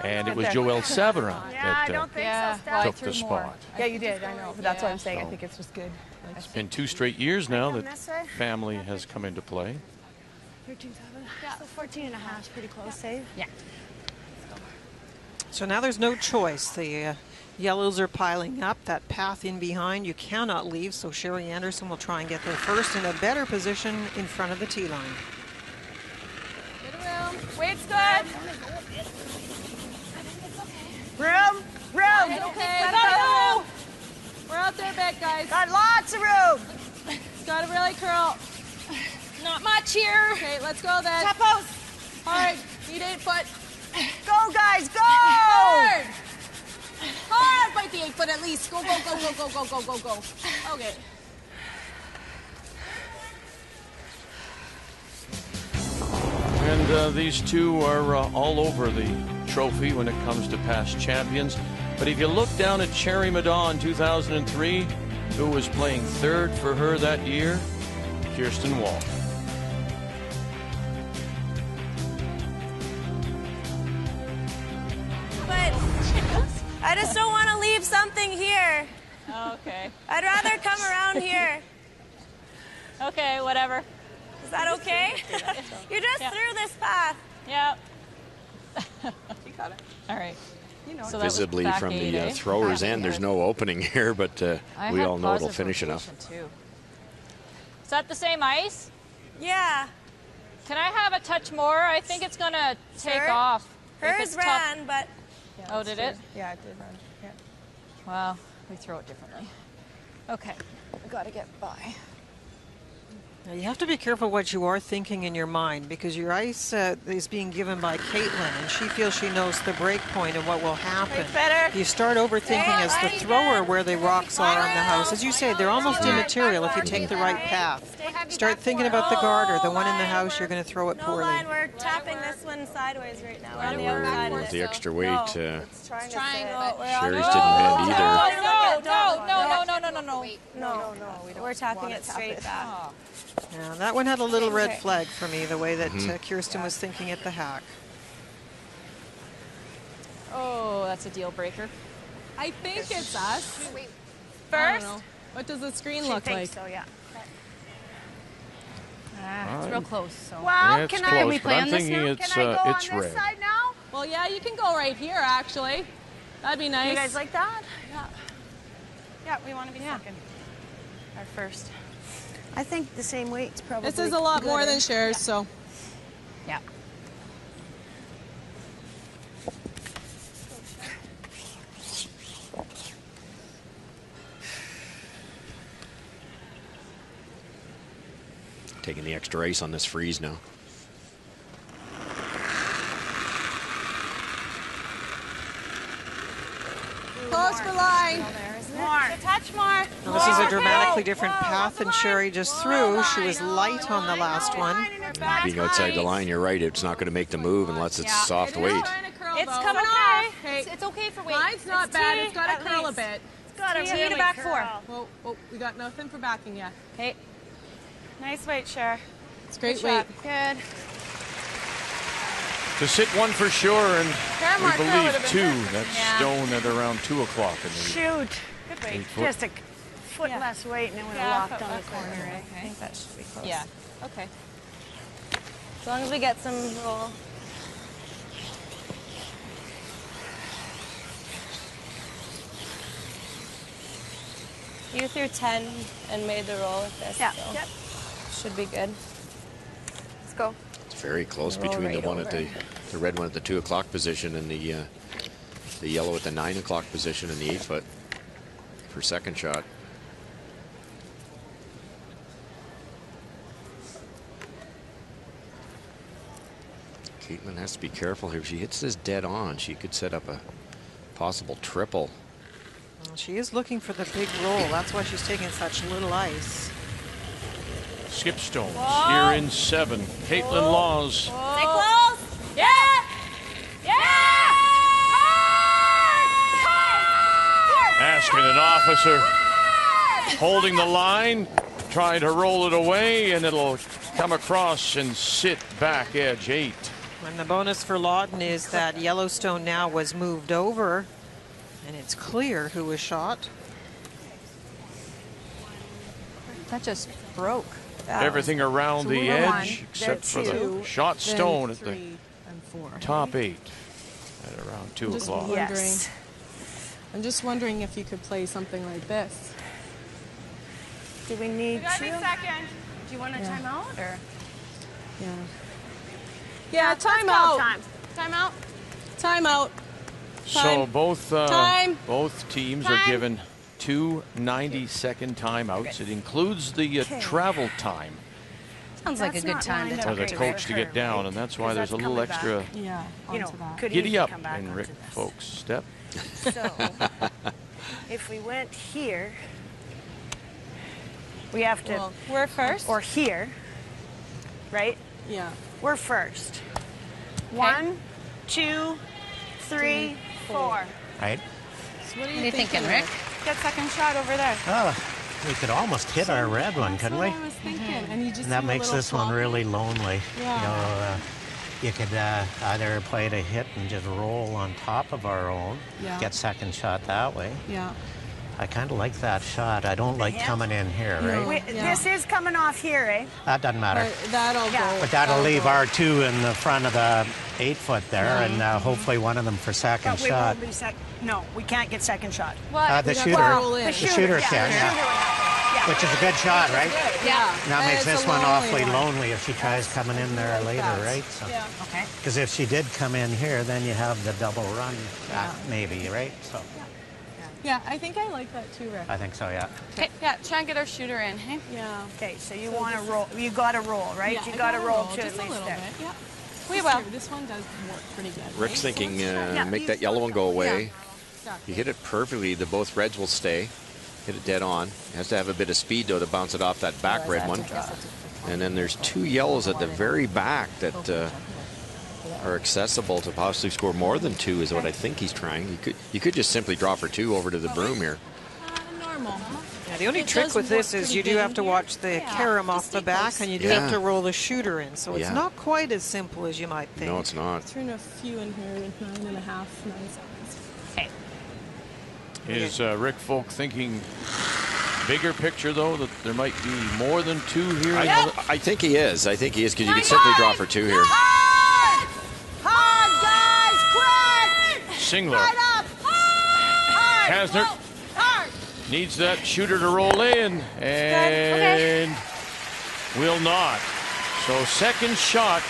And it was Joelle Saverin Yeah, I that don't think Yeah, so, well, I Steph. took the threw more. spot. Yeah, you did, I know. But that's why I'm saying I So- think it's just good. It's been 2 straight years now Come that this way. family has come into play. 13.7. Yeah. So 14 and a half is pretty close, save. Yeah. So now there's no choice. The yellows are piling up. That path in behind, you cannot leave. So Sherry Anderson will try and get there first in a better position in front of the tee line. Get around. Weight's good. Room. It's okay. Let go. We're out there a bit, guys. Got lots of room. It's got to really curl. Not much here. Okay, let's go then. Top post. Hard. Need 8 foot. Go, guys, go. Hard. Hard. Bite the 8 foot at least. Go, go, go, go, go, go, go, go, go. Okay. And these two are all over the trophy when it comes to past champions. But if you look down at Cherry Maddaw in 2003, who was playing third for her that year? Kirsten Wall. But I just don't want to leave something here. Okay. I'd rather come around here. Okay, whatever. Is that okay? You're just through this path. Yep. You got it. All right. So that was Visibly back from 8, the eh? throwers end, there's no opening here, but we all know it'll finish enough. Is that the same ice? Yeah. Can I have a touch more? I think it's going to take Sure. off. If Hers it's tough- ran, but Oh, did it? Yeah, it did run. Yeah. Well, we throw it differently. Okay. We gotta get by. Now you have to be careful what you are thinking in your mind, because your ice is being given by Kaitlyn, and she feels she knows the break point and what will happen. If you start overthinking as the thrower where the rocks are on the house, as you say, they're almost immaterial if you take the right path. Start thinking about the guard or the one in the house, you're going to throw it poorly. We're tapping this one sideways right now. We're on the And outside of with it. the extra weight, It's triangle. Sherry's didn't bend either. No. We're tapping it straight back. Yeah, that one had a little red flag for me, the way that Kirsten was thinking at the hack. Oh, that's a deal breaker. I think it's us. First? What does the screen look like? So, yeah. It's real close. So. Well, It's can close, I? We but play I'm on this thinking now? it's, Can I go it's on this red. side now? Well, yeah, you can go right here, actually. That'd be nice. You guys like that? Yeah. Yeah, we want to be second. Or first. I think the same weight's probably This is a lot more than shares, so. Yeah. Taking the extra ice on this freeze now. Close for line. A touch more. Now, this is a dramatically different path than Sherry just threw. She was light on the last one. Being outside the line, you're right. It's not going to make the move unless it's soft weight. It's coming off. It's okay for weight. Line's not bad. It's got to curl a bit. It's got a T to back four. Whoa, we got nothing for backing yet. Hey. Nice weight, Cher. It's great Good weight. shot. Good. To sit one for sure, and we marker believe would've been two. good. That's Stone at around 2 o'clock in the Shoot. Good weight. Just a foot less weight and it would have locked on the corner, right? I think that should be close. Yeah. Okay. As long as we get some roll. You threw 10 and made the roll with this. Yeah. So Yep. should be good. Let's go. It's very close Roll between right the one at over. the red one at the 2 o'clock position and the yellow at the 9 o'clock position and the 8 foot for second shot. Kaitlyn has to be careful here. If she hits this dead on, she could set up a possible triple. Well, she is looking for the big roll. That's why she's taking such little ice. Skip Stones here in 7. Kaitlyn Lawes. Stay close. Yeah. Asking an officer holding the line, trying to roll it away, and it'll come across and sit back edge 8. And the bonus for Lawton is that Yellowstone now was moved over, and it's clear who was shot. That just broke. Everything around the we're one, edge except for two, the shot Stone at the 3 and 4. top 8 at around 2 Just o'clock. wondering. Yes. I'm just wondering if you could play something like this. Do we need Gotta be to? second. Do you want a timeout or? Yeah. Yeah, Let's call timeout. time. Timeout. Timeout. So Time. both teams are given 2 90-second timeouts. It includes the travel time Sounds like a That's good not time to lined for up the to coach to her, get down, right? and that's why 'Cause there's a that's little coming extra back. Yeah, You know, onto that. could giddy easily up come back in onto Rick this. Folks' step. So, if we went here, we have to, Well, We're first. or here, right? Yeah. We're first. 1, 2, 3, 4. Right? So what are What are you thinking, of? Rick? Get second shot over there. Oh, we could almost hit our red one, couldn't we? That's what I was thinking. And you just And that do a makes little this one flop. really lonely. Yeah. You know, you could either play to hit and just roll on top of our own, Yeah. get second shot that way. Yeah. I kind of like that shot. I don't like hit? coming in here, right? Yeah. This is coming off here, eh? That doesn't matter. But that'll go. But that'll leave go. our 2 in the front of the 8 foot there, and hopefully one of them for second But we shot. won't be no, we can't get second shot. The We'd have to shooter. roll in. The shooter can, the yeah. shooter would have to, Which is a good shot, right? Yeah. And that makes it's this a one lonely awfully one. lonely if she tries coming in there later, that. right? So, Yeah. Okay. because if she did come in here, then you have the double run, maybe, right? So Yeah, I think I like that too, Rick. I think so, yeah. Okay, yeah, try and get our shooter in, hey? Yeah. Okay, so you want to roll. You got to roll, right? Yeah, you I got to gotta roll too, just at a least little there. bit. Yeah. We will. This one does work pretty good. Rick's right? thinking So make that yellow one go away. Yeah. You hit it perfectly. The both reds will stay. Hit it dead on. It has to have a bit of speed, though, to bounce it off that back red one. And then there's 2 yellows at the very back that are accessible to possibly score more than 2 is what I think he's trying. You could just simply drop for 2 over to the broom here. Normal. Yeah, the only trick with this is you do have to watch the carom off the back, and you do have to roll the shooter in. So it's not quite as simple as you might think. No, it's not. Turn a few in here with 9.5, 9 seconds. Okay. Is Rick Folk thinking bigger picture, though, that there might be more than 2 here? I think he is. I think he is, because you could simply drop for 2 here. Hard, guys, Singler. Right up. Hard. Kasner Hard. needs that shooter to roll in, and will not. So second shot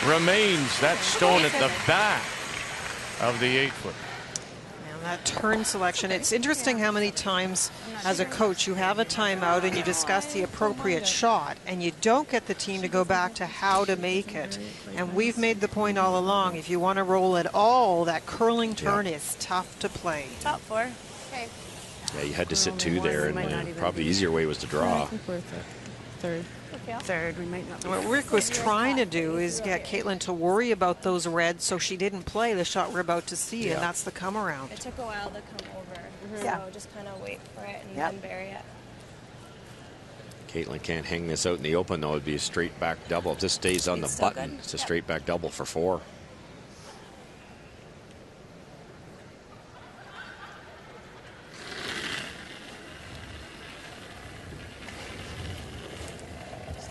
remains that stone at the back of the 8-foot. That turn selection, it's interesting how many times as a coach you have a timeout and you discuss the appropriate shot and you don't get the team to go back to how to make it. And we've made the point all along, if you want to roll at all, that curling turn is tough to play. Top 4. Okay. Yeah, you had to sit 2 there, and probably the easier way was to draw. I think we're third. Third, we might not. What Rick was trying to do is get Kaitlyn to worry about those reds so she didn't play the shot we're about to see, and that's the come around. It took a while to come over, so just kind of wait for it and then bury it. Kaitlyn can't hang this out in the open, though. It'd be a straight back double. If this stays on the button, it's a straight back double for 4.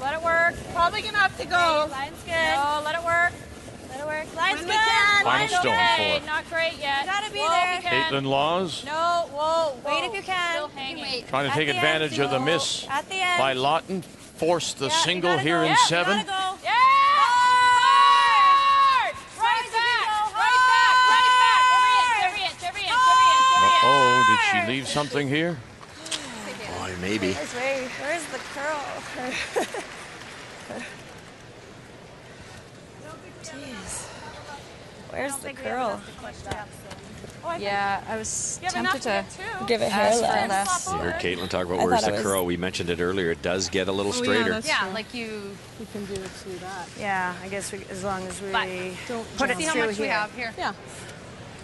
Let it work. Probably gonna have to go. Okay, line's good. No, let it work. Let it work. Line's good. Final stone okay. for. Not great yet. You gotta be there. Kaitlyn Lawes No, whoa. Wait if you can. Still hanging. trying to take advantage of the miss At the end. by Lawton. Forced the single here in You 7. gotta go. Yeah! Hard! Right back! Every inch! Oh, did she leave something here? Boy, maybe. Where's the curl? Jeez. Where's the curl? Yeah, I was You have tempted to enough to get 2. give it hair less. You heard Kaitlyn talk about where's the curl. We mentioned it earlier. It does get a little straighter. Yeah, like you can do it to that. Yeah, I guess as long as we Don't put it see how through much we here. have here. Yeah.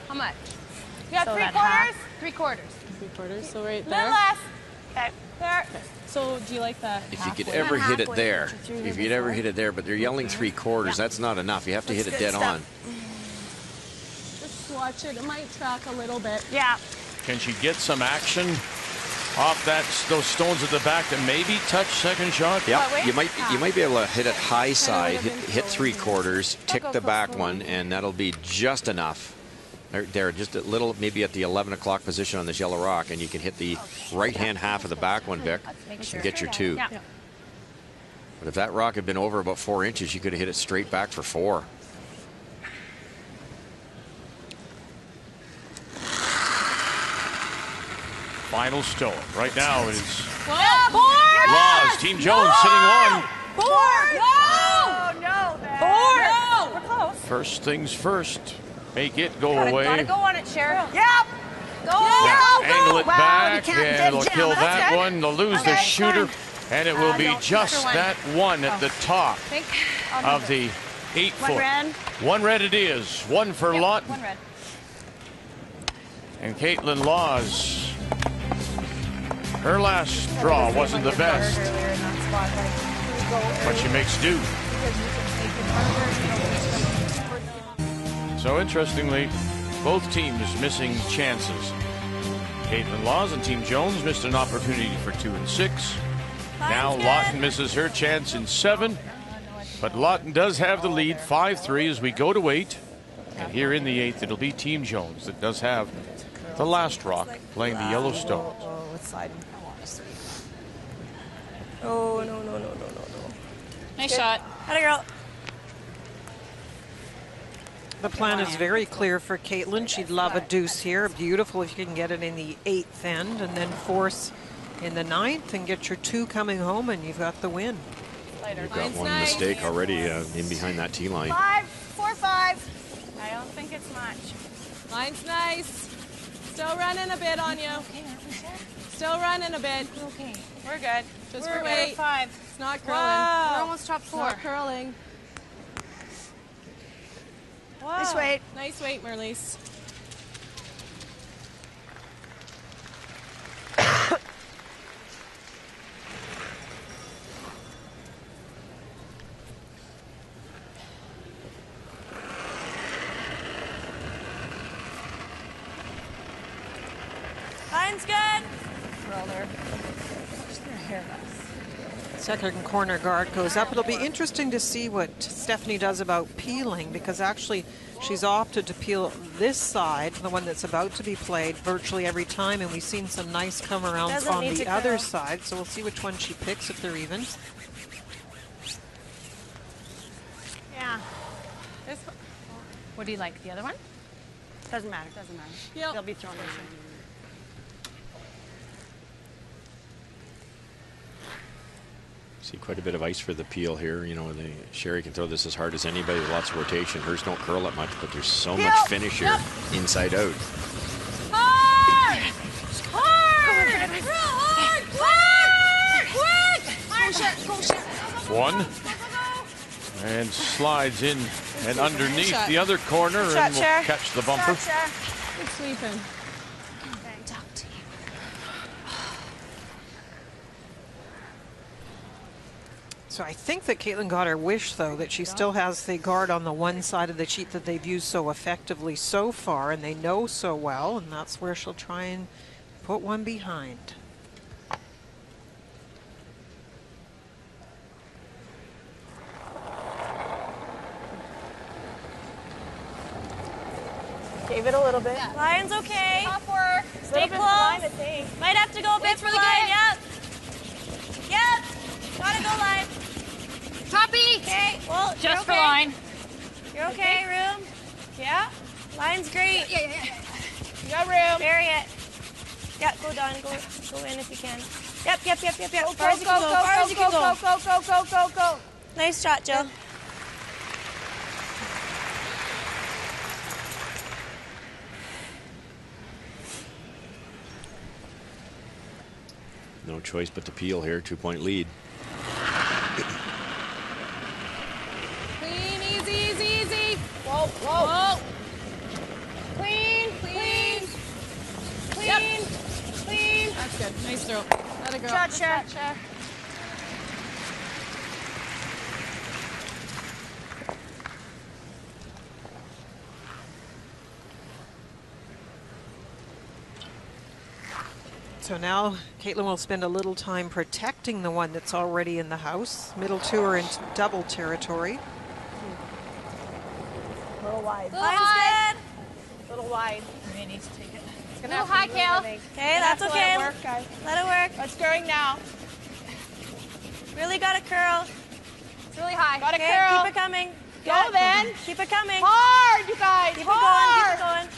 How much? You have So 3 that quarters? half. 3 quarters. 3/4, so right Little there. less. Okay. There. So do you like that? If you could halfway? ever hit it halfway. there, Through if here you'd ever before. hit it there, but they're yelling 3/4, that's not enough. You have to hit it dead on. Just watch it. It might track a little bit. Yeah. Can she get some action off those stones at the back to maybe touch second shot? Yeah, you might be able to hit it high side, hit 3/4, tick the back one, and that'll be just enough. There, just a little, maybe at the 11 o'clock position on this yellow rock, and you can hit the right-hand half of the back one, Vic, and get your 2. Yeah. But if that rock had been over about 4 inches, you could have hit it straight back for 4. Final stone. Right now it is Board! Lawes. Team Jones sitting 1. Board! No! Oh, no, man. Board! We're close. First things first. Make it go away. Gotta go on it, Cheryl. Yep. Angle it Wow, back, you can't and dead they'll jam. kill That's that good. one. They'll lose the shooter, and it will be just that one at the top of the 8-foot. One red. 1 red it is. 1 for Lawton. 1 red. And Kaitlyn Lawes. Her last draw wasn't the best, but she makes do. So interestingly, both teams missing chances. Kaitlyn Lawes and Team Jones missed an opportunity for 2 and 6. Now Lawton misses her chance in 7, but Lawton does have the lead 5-3 as we go to 8. And here in the 8th, it'll be Team Jones that does have the last rock playing the yellow stones. Oh, no. Nice shot. Howdy, girl. The plan is very clear for Kaitlyn. She'd love a deuce here. Beautiful if you can get it in the 8th end and then force in the 9th and get your 2 coming home, and you've got the win. You've got one mistake already in behind that tee line. 4-5. I don't think it's much. Line's nice. Still running a bit on you. Okay, aren't we set? Still running a bit. Okay, we're good. Just we're for good. weight. 5. It's not curling. Whoa. We're almost top 4. Not curling. Whoa. Nice weight. Nice weight, Merlise. Line's good. Roller. Second corner guard goes up. It'll be interesting to see what Stefanie does about peeling, because actually she's opted to peel this side, the one that's about to be played, virtually every time, and we've seen some nice come arounds on the other side, so we'll see which one she picks if they're even. Yeah. This one. What do you like? The other one? Doesn't matter. Doesn't matter. Yep. They'll be thrown this way. See quite a bit of ice for the peel here. You know, Sherry can throw this as hard as anybody with lots of rotation. Hers don't curl it much, but there's so much finish here, inside out. Hard! Hard! Hard! Quick! Go, Sher! One. And slides in and underneath the other corner and will catch the bumper. Good sweeping. So I think that Kaitlyn got her wish, though, that she still has the guard on the one side of the sheet that they've used so effectively so far and they know so well, and that's where she'll try and put one behind. Gave it a little bit. Line's okay. Top work. Stay close. Might have to go a bit for line. Yep. Yep. Gotta go line. Toppy. Okay. Well, Just for line. You're okay, room? Yeah. Line's great. Yeah. You got room. Bury it. Yeah, go down. Go in if you can. Yep. Far as you can go. Go. Nice shot, Jill. No choice but to peel here. 2-point lead. Clean, easy. Whoa. Clean. Yep. Clean. That's good. Nice throw. Let it go. Shot, Sher. So now Kaitlyn will spend a little time protecting the one that's already in the house. Middle two are in double territory. A little wide. Line's good. A little wide. You may need to take it. It's gonna Little high, Kale. Okay, that's okay. Let it work, guys. Let it work. It's going now. Really got to curl. It's really high. Got a Okay, curl. keep it coming. Go then. Keep it coming. Hard, you guys. Keep Hard. it going.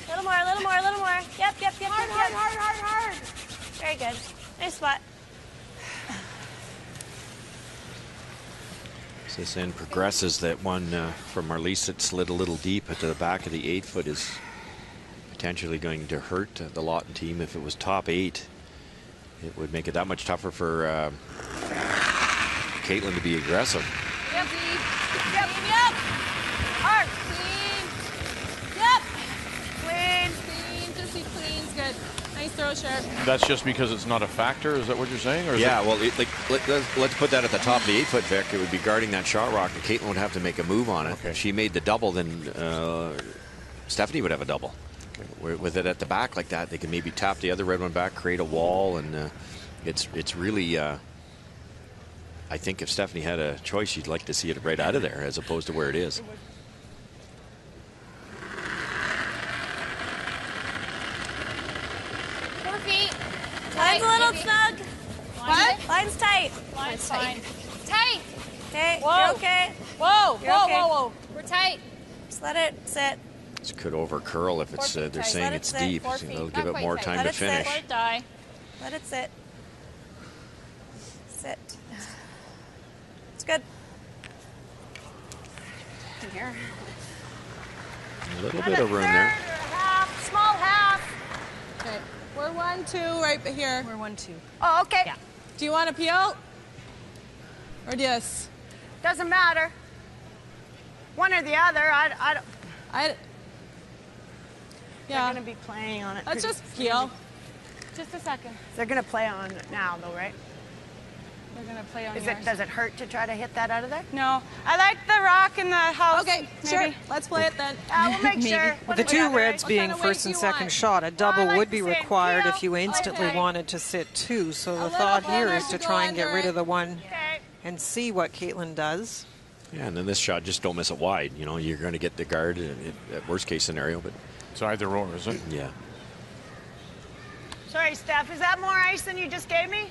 A little more. Yep. Hard. Very good. Nice spot. As this end progresses, that one from Marlies that slid a little deep at the back of the 8-foot is potentially going to hurt the Lawton team. If it was top 8, it would make it that much tougher for Kaitlyn to be aggressive. Yep. Hard. Clean. Just be clean's good. Nice throw, Sher. That's just because it's not a factor. Is that what you're saying? Or is Yeah, well, let's put that at the top of the 8-foot, Vic. It would be guarding that shot rock, and Kaitlyn would have to make a move on it. Okay. If she made the double, then Stefanie would have a double. Okay. With it at the back like that, they can maybe tap the other red one back, create a wall, and it's really. I think if Stefanie had a choice, she'd like to see it right out of there as opposed to where it is. 4 feet. Line's a little snug. What? Line's tight. Line's fine. Tight. Okay. Whoa. You're okay. Whoa. You're okay. We're tight. Just let it sit. This could over curl if it's they're saying it's deep. So they'll give it more time Let to it sit. finish. Let it die. Let it sit. Sit. It's good. Here. A little bit of room there. Half, small half. Okay. We're 1-2 right here. We're 1-2. Oh, okay. Yeah. Do you want to peel? Or this? Doesn't matter. One or the other. I don't. Yeah. They're going to be playing on it. Let's just peel. Just a second. They're going to play on it now, though, right? They're gonna play on Does yours. it hurt to try to hit that out of there? No. I like the rock in the house. Okay, maybe. sure. Let's play it then. We'll make sure. With the two reds What being kind of first weight and do you second want? shot, a double like would be the same required peel. if you instantly Okay. wanted to sit two. So the little thought here further is to to try go and get under rid it. of the one Okay. and see what Kaitlyn does. Yeah, and then this shot, just don't miss it wide. You know, you're going to get the guard at worst case scenario, but It's either or, is it? yeah. Sorry, Steph. Is that more ice than you just gave me?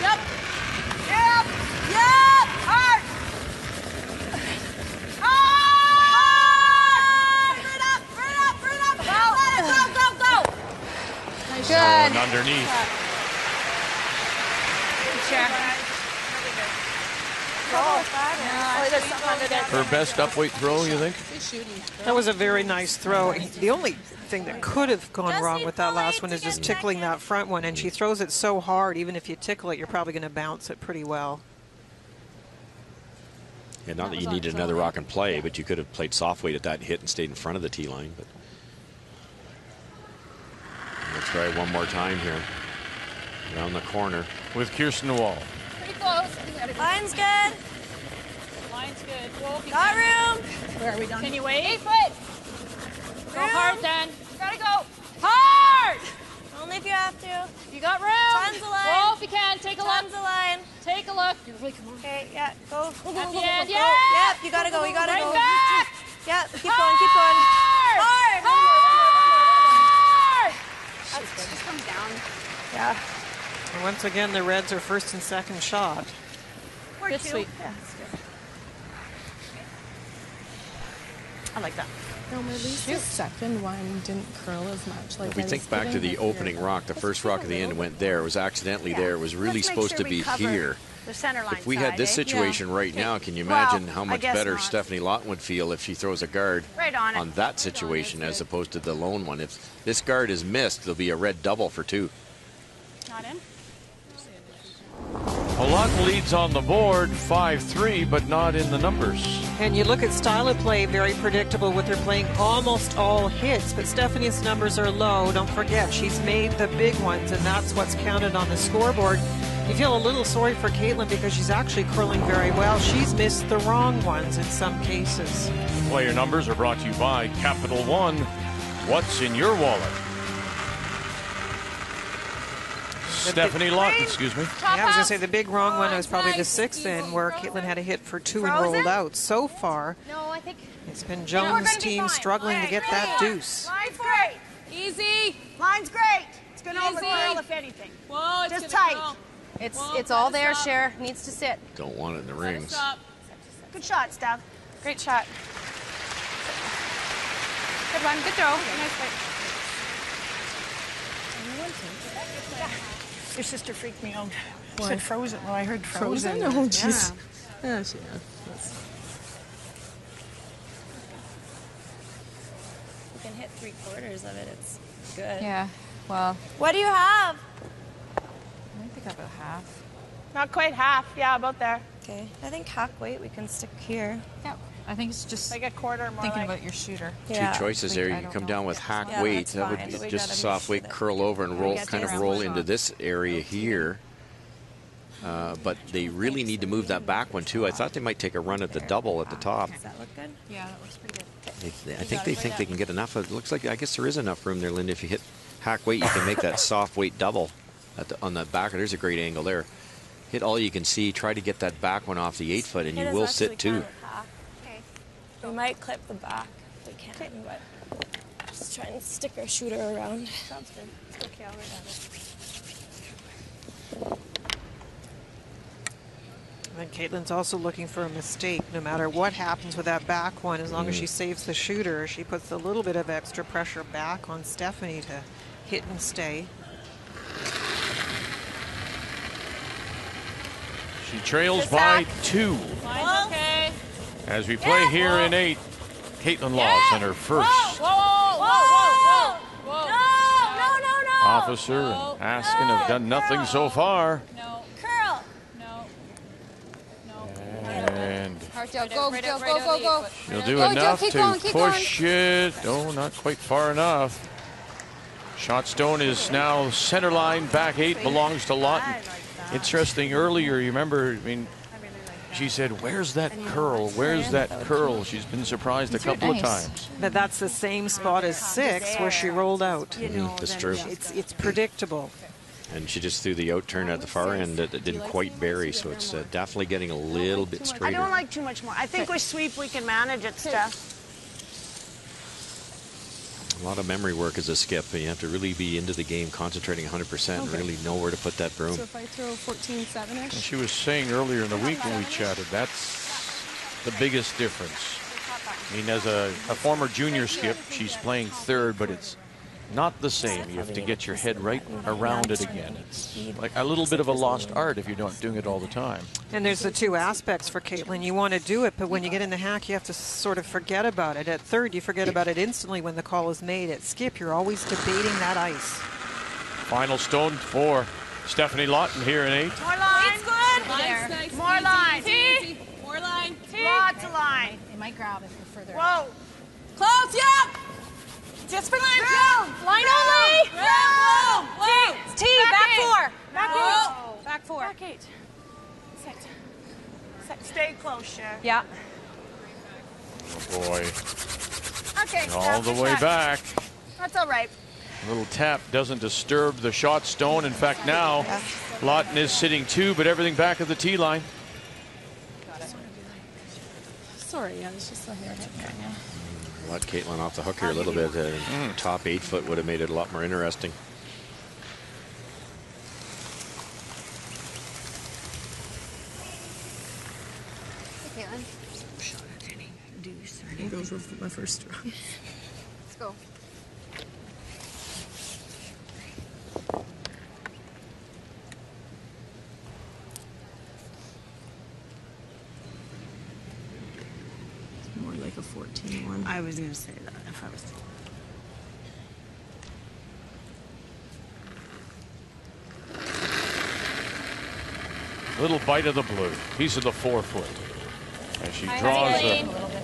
Yep. Yep. Yep. Hard. Hard. Burn up. Go. Nice And underneath. Her best up-weight throw, you think? That was a very nice throw. The only thing that could have gone wrong with that last one is just tickling that front one, and she throws it so hard, even if you tickle it, you're probably going to bounce it pretty well. Yeah, not that you needed another rock and play, but you could have played soft weight at that hit and stayed in front of the tee line. But let's try it one more time here. Around the corner. With Kirsten Wall. Pretty close. Line's good. Line's good. Whoa, Got room. Where are we done? Can you wait? 8 foot. Go hard then. Gotta go. Hard! Only if you have to. You got room. Tons of line. Whoa, if you can. Take a look. Tons of line. Take a look. Okay, yeah, go. At the end, Go. yeah. Yep, you gotta go. You gotta Right go. back. Yeah, keep going. Keep going. Hard. Hard! Just comes down. Yeah. And once again, the reds are first and second shot. Good sweep. I like that. No, at least the second one didn't curl as much. Like If we think back to the opening rock, the first rock at the end went there. It was accidentally there. It was really Let's make supposed sure to we be cover here. The center line If we had this side, situation right now, can you Well, imagine how I much guess better not. Stefanie Lawton would feel if she throws a guard Right on it. on that situation as opposed to the lone one? If this guard is missed, there'll be a red double for two. Not in. Lawton leads on the board 5-3, but not in the numbers. And you look at style of play, very predictable with her playing almost all hits, but Stephanie's numbers are low. Don't forget, she's made the big ones, and that's what's counted on the scoreboard. You feel a little sorry for Kaitlyn because she's actually curling very well. She's missed the wrong ones in some cases. Player numbers are brought to you by Capital One. What's in your wallet? Stefanie Lawton, excuse me. Yeah, I was going to say the big wrong one was probably the sixth in where Kaitlyn had a hit for two and rolled out. So far, No, I think. it's been Jones' team struggling to get that deuce. Line's great. Easy. Line's great. It's going to Easy. overcurl if anything. Whoa, it's Just gonna tight. curl. It's all there, Cher. Needs to sit. Don't want it in the rings. Stop. Good shot, Steph. Great shot. Good one. Good throw. Nice fight. Your sister freaked me out. She said frozen. Well, I heard frozen. Frozen? Oh, Yeah. jeez. Yeah, she You can hit 3/4 of it. It's good. Yeah, well, What do you have? I think about half. Not quite half. Yeah, about there. Okay. I think hack weight we can stick here. Yeah, I think it's just Like a quarter more. thinking like. about your shooter. Yeah. Two choices there. I You can don't come know. down with hack Yeah, weight. that's That would fine, be but we just gotta soft make weight, sure that curl over and roll, get kind of around roll the into shot. this area here. But they really need to move that back one too. I thought they might take a run at the double at the top. Does that look good? Yeah, that looks pretty good. I think they think they can get enough. It looks like, I guess there is enough room there, Linda. If you hit hack weight, you can make that soft weight double on the back. There's a great angle there. Hit all you can see. Try to get that back one off the 8-foot, and you Hit as will much as we sit too. can with hack. We might clip the back if we can, but Just trying to stick our shooter around. Sounds good. It's okay, I'll right at it. And Kaitlyn's also looking for a mistake. No matter what happens with that back one, as long as she saves the shooter, she puts a little bit of extra pressure back on Stefanie to hit and stay. She trails by 2. Mine's okay. As we play here in 8, Kaitlyn Lawes in her first. Whoa, whoa, whoa, whoa, whoa. No. Officer and Askin have done nothing so far. No. Curl. No. And Hard Joe, go. she'll do Go, enough Joe, to keep push it. Oh, not quite far enough. Shot stone is now center line, back 8 belongs to Lawton. Interesting, earlier, you remember, I mean, she said, where's that curl? Where's that curl? She's been surprised a couple of times. But that's the same spot as 6 where she rolled out. That's true. It's predictable. And she just threw the out turn at the far end that didn't quite bury, so it's definitely getting a little bit I straighter. don't like too much more. I think with sweep we can manage it, Steph. A lot of memory work as a skip, and you have to really be into the game, concentrating 100%, and really know where to put that broom. So if I throw 14-7-ish. She was saying earlier in the week when we chatted, that's the biggest difference. I mean, as a former junior skip, she's playing third, but it's not the same. You have to get your head right around it again. It's like a little bit of a lost art if you're not doing it all the time. And there's the two aspects for Kaitlyn. You want to do it, but when you get in the hack, you have to sort of forget about it. At third, you forget about it instantly when the call is made. At skip, you're always debating that ice. Final stone for Stefanie Lawton here in 8. More line. It's good. There. Nice. More line. T. More line. T. Lots of line. It might grab if we're further. Whoa. Close, yep. Just for line. Line only. Whoa. T. Back 4. Back 4. Back 8. Stay close, Cher. Yeah. Oh boy. Okay. All the way back. That's all right. A little tap doesn't disturb the shot stone. In fact, now Lawton is sitting 2, but everything back of the tee line. Sorry, yeah, it's just a hair. Let Kaitlyn off the hook here a little bit. Top 8 foot would have made it a lot more interesting. Hey, Kaitlyn. I think those were my first draw. Let's go. More like a 14-1. I was going to say that if I was. Little bite of the blue, piece of the 4 foot. And she draws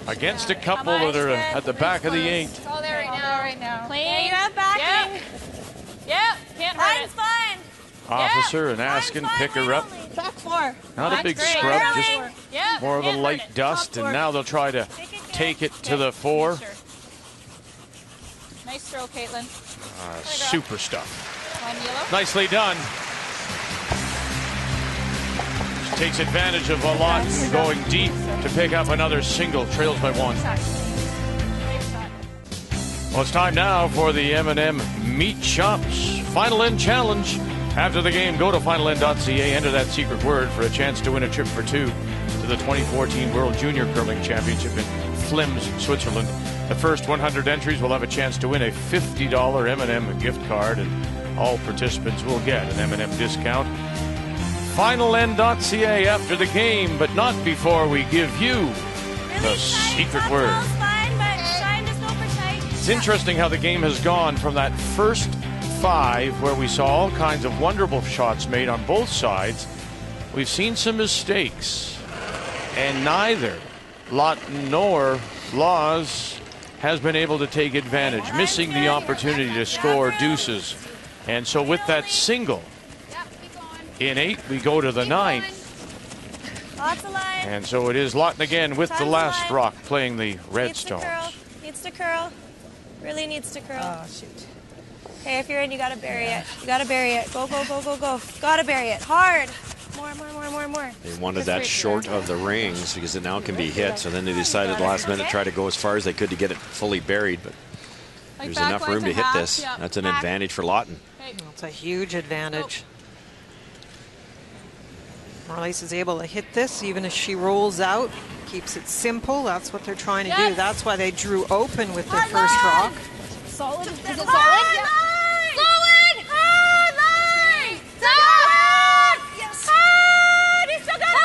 against a couple that are at the back of the 8. Oh, there right now. Clean. You have backing. Yep. Can't hurt Line's it. fine. Officer and Askin pick her up. Back 4. Not a big great. scrub, just Yep. more of a Can't hurt light it. dust, Top and now they'll try to take it to the 4. Nice throw, Kaitlyn. Super stuff. Line yellow. Nicely done. She takes advantage of a lot going deep to pick up another single. Trails by 1. Well, it's time now for the M&M Meat Shops Final End Challenge. After the game, go to finalend.ca, enter that secret word for a chance to win a trip for 2 to the 2014 World Junior Curling Championship in Flims, Switzerland. The first 100 entries will have a chance to win a $50 M&M gift card, and all participants will get an M&M discount. Finalend.ca after the game, but not before we give you the secret word. It's interesting how the game has gone from that first 5 where we saw all kinds of wonderful shots made on both sides. We've seen some mistakes, and neither Lawton nor Lawes has been able to take advantage, missing the opportunity to score deuces. And so with that single in 8, we go to the 9th. Lots of line. And so it is Lawton again with the last rock playing the red Needs to stones. curl. Needs to curl. Really needs to curl. Oh, shoot. Okay, if you're in, you gotta bury it. You gotta bury it. Go, go, go, go, go. Gotta bury it. Hard. More. They wanted that short of the rings because it now can be hit. So then they decided last minute to try to go as far as they could to get it fully buried. But There's enough room to hit this. That's an advantage for Lawton. It's a huge advantage. Marlies is able to hit this even as she rolls out. Keeps it simple. That's what they're trying to do. That's why they drew open with their first rock. Solid. Is it solid? Solid! Hard line! Solid! Yes! Hard! He's still got it!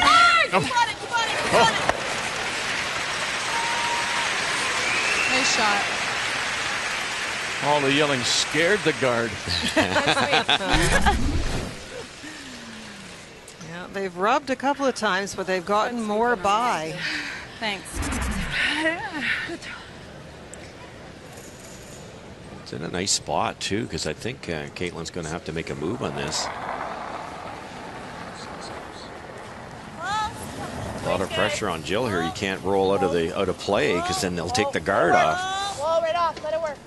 Hard! You got it! You got it! You got it! Nice shot. All the yelling scared the guard. Yeah, they've rubbed a couple of times, but they've gotten more by. Thanks. It's in a nice spot, too, because I think Kaitlyn's going to have to make a move on this. A lot of pressure on Jill here. You can't roll out of play because then they'll take the guard off. Whoa, right off. Let it work.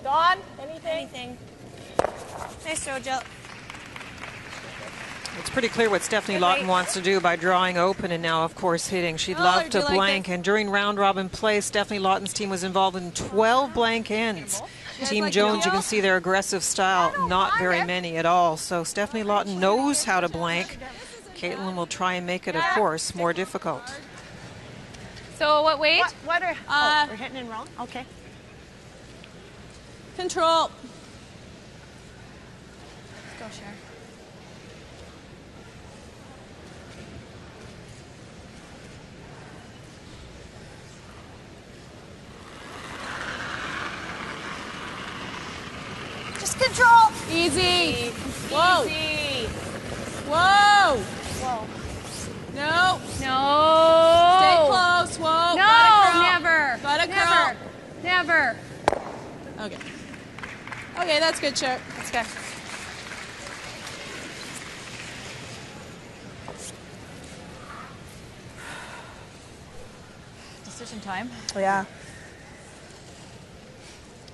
Dawn, anything? Nice throw, Jill. It's pretty clear what Stefanie Lawton wants to do by drawing open and now, of course, hitting. She'd love to blank. And during round-robin play, Stefanie Lawton's team was involved in 12 blank ends. Team Jones, you can see their aggressive style, not very many at all. So Stefanie Lawton knows how to blank. Kaitlyn will try and make it, of course, more difficult. So what weight? What are, we're hitting in wrong? Okay. Control. Let's go, Cher. Just control. Easy. Whoa. Easy. Whoa. Whoa. No. No. Stay close. Whoa. No, never. Let it curl. Never. Okay. Okay, that's good, Cher. That's good. Decision time. Yeah.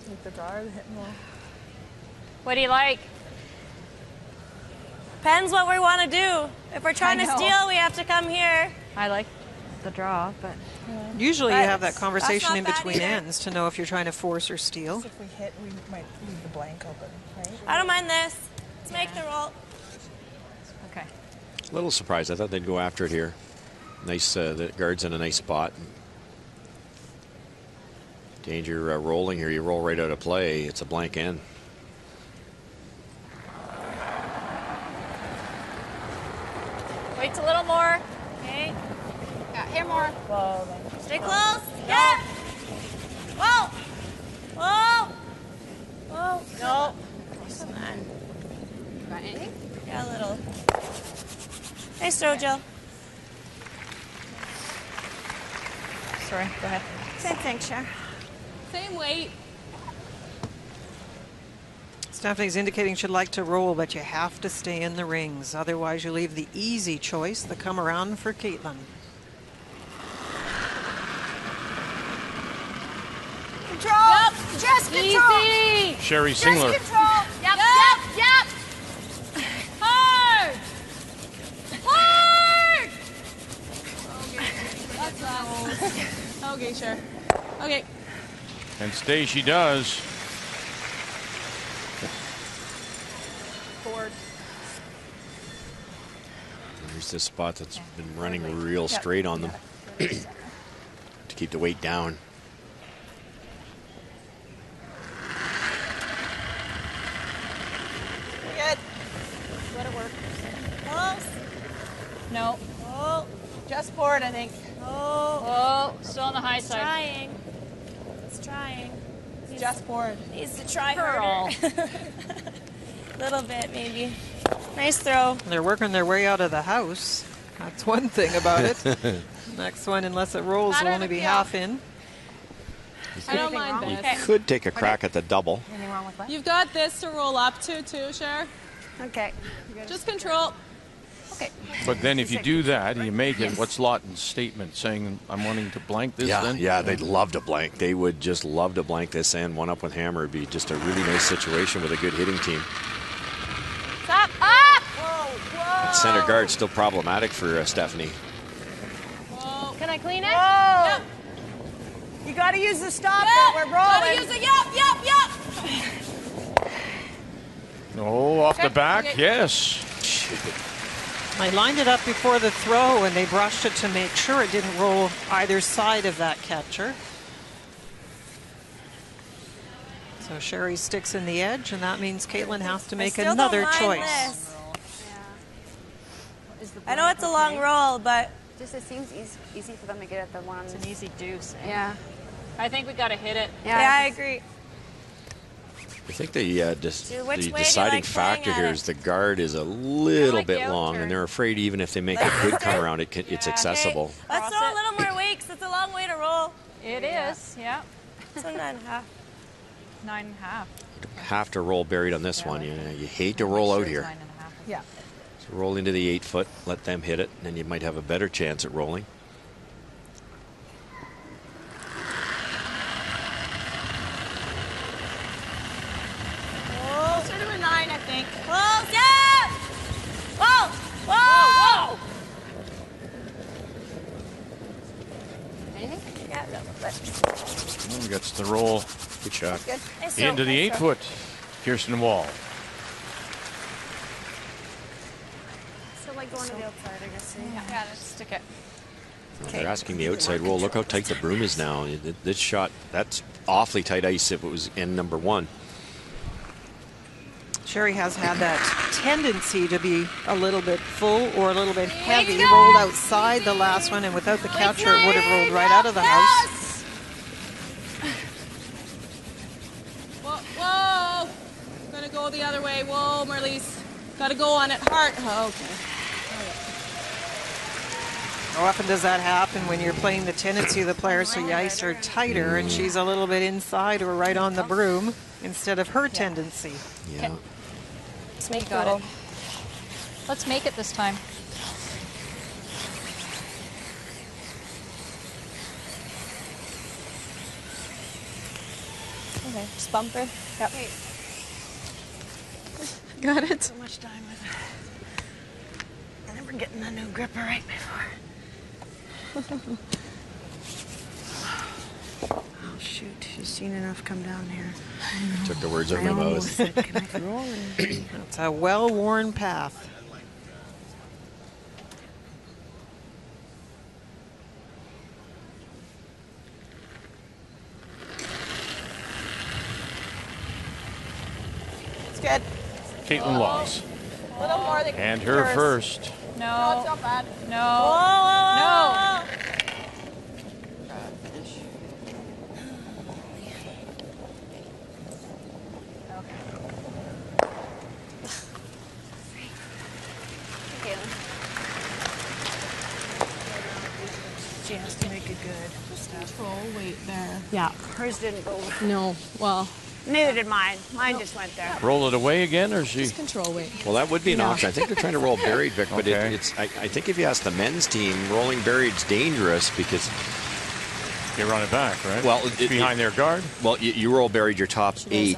With the guard hitting more. What do you like? Depends what we want to do. If we're trying to steal, we have to come here. I like the draw, but Usually you have that That's conversation not in bad between either. ends to know if you're trying to force or steal. If we hit, we might leave the blank open, right? I don't mind this. Let's make the roll. okay. A little surprised. I thought they'd go after it here. Nice, the guard's in a nice spot. Danger rolling here. You roll right out of play. It's a blank end. Wait a little more. Okay. Yeah, here more. Whoa, Stay close. Yeah. Whoa. Whoa. Whoa. No. Come on. Got anything? Yeah, a little. Nice throw, Jill. Sorry, go ahead. Same thing, Cher. Same weight. Stephanie's indicating she'd like to roll, but you have to stay in the rings. Otherwise, you leave the easy choice, the come around for Kaitlyn. Control. Yep. Just control. Easy. Sherry Just Singler. control. Yep. Hard. Hard. That's that. Okay, Cher. Okay. And stay she does. forward. There's this spot that's been running real straight on them to keep the weight down. Good. Let it work. Close. No. Oh. Just forward, I think. Oh. Oh, still on the high side. Trying. It's trying. Just forward. Needs to try Curl. harder. Little bit, maybe. Nice throw. They're working their way out of the house. That's one thing about it. Next one, unless it rolls, will only be half in. I don't mind You this. could take a crack at the double. Anything wrong with that? You've got this to roll up to, too, Cher. Okay. Just control. Okay. But then if you do that, you make it, what's Lawton's statement saying, I'm wanting to blank this then? Yeah, they'd love to blank. They would just love to blank this and one up with hammer. It'd be just a really nice situation with a good hitting team. Stop. Up. That center guard's still problematic for Stefanie. Whoa. Whoa. Yep. You got to use the stopper. Yep. We're rolling. Gotta use it. Yep. Oh, off the back. Okay. Yes. I lined it up before the throw, and they brushed it to make sure it didn't roll either side of that catcher. So Sherry sticks in the edge, and that means Kaitlyn has to make another choice. I know it's a long roll, but Just it seems easy for them to get at the one. It's an easy deuce. Eh? Yeah. I think we got to hit it. yeah, I agree. I think the Dude, which way do you deciding like playing factor at here it? is the guard is a little like bit the long, outer. and they're afraid even if they make a good come around, it's accessible. Let's throw a little more weight 'cause it's a long way to roll. It is, yeah. So 9.5. 9.5. Have to roll buried on this one. You hate to roll out here. 9.5. Yeah. So roll into the 8 foot, let them hit it, and then you might have a better chance at rolling. Closer to a 9, I think. Close, yeah! Whoa! Whoa! Anything? Yeah, no, but Gets the roll Good shot. good. into the 8 foot. Kirsten Wall. So like going to the outside, I guess. Yeah, let's stick it. They're asking the outside roll. Look how tight the broom is now. This shot, that's awfully tight ice if it was end number 1. Sherry has had that tendency to be a little bit full or a little bit heavy. Rolled outside the last one, and without the catcher, it would have rolled right out of the house. Whoa. Gonna go the other way. Whoa, Marlies. Gotta go on it hard. Oh, okay. How often does that happen when you're playing the tendency of the players so the ice are tighter and she's a little bit inside or right on the broom instead of her tendency? Yeah. Let's make Got it. Let's make it this time. Okay, just bumper. Yep. Got it. So much time with it. I never getting the new gripper right before. Oh shoot! She's seen enough come down here. Took the words out of my mouth. Said, can I roll? It's a well-worn path. It's good. Kaitlyn Lawes. A little more than And her yours. first. No, it's not bad. No. She has to make it good. Control weight there. Yeah. Hers didn't go. No, well, Neither did mine. Mine just went there. Roll it away again, or she? just control weight. Well, that would be an option. I think they're trying to roll buried, Vic, but Okay. I think if you ask the men's team, rolling buried's dangerous because, They run it back, right? well, It's behind their guard. Well, you roll buried your top 8.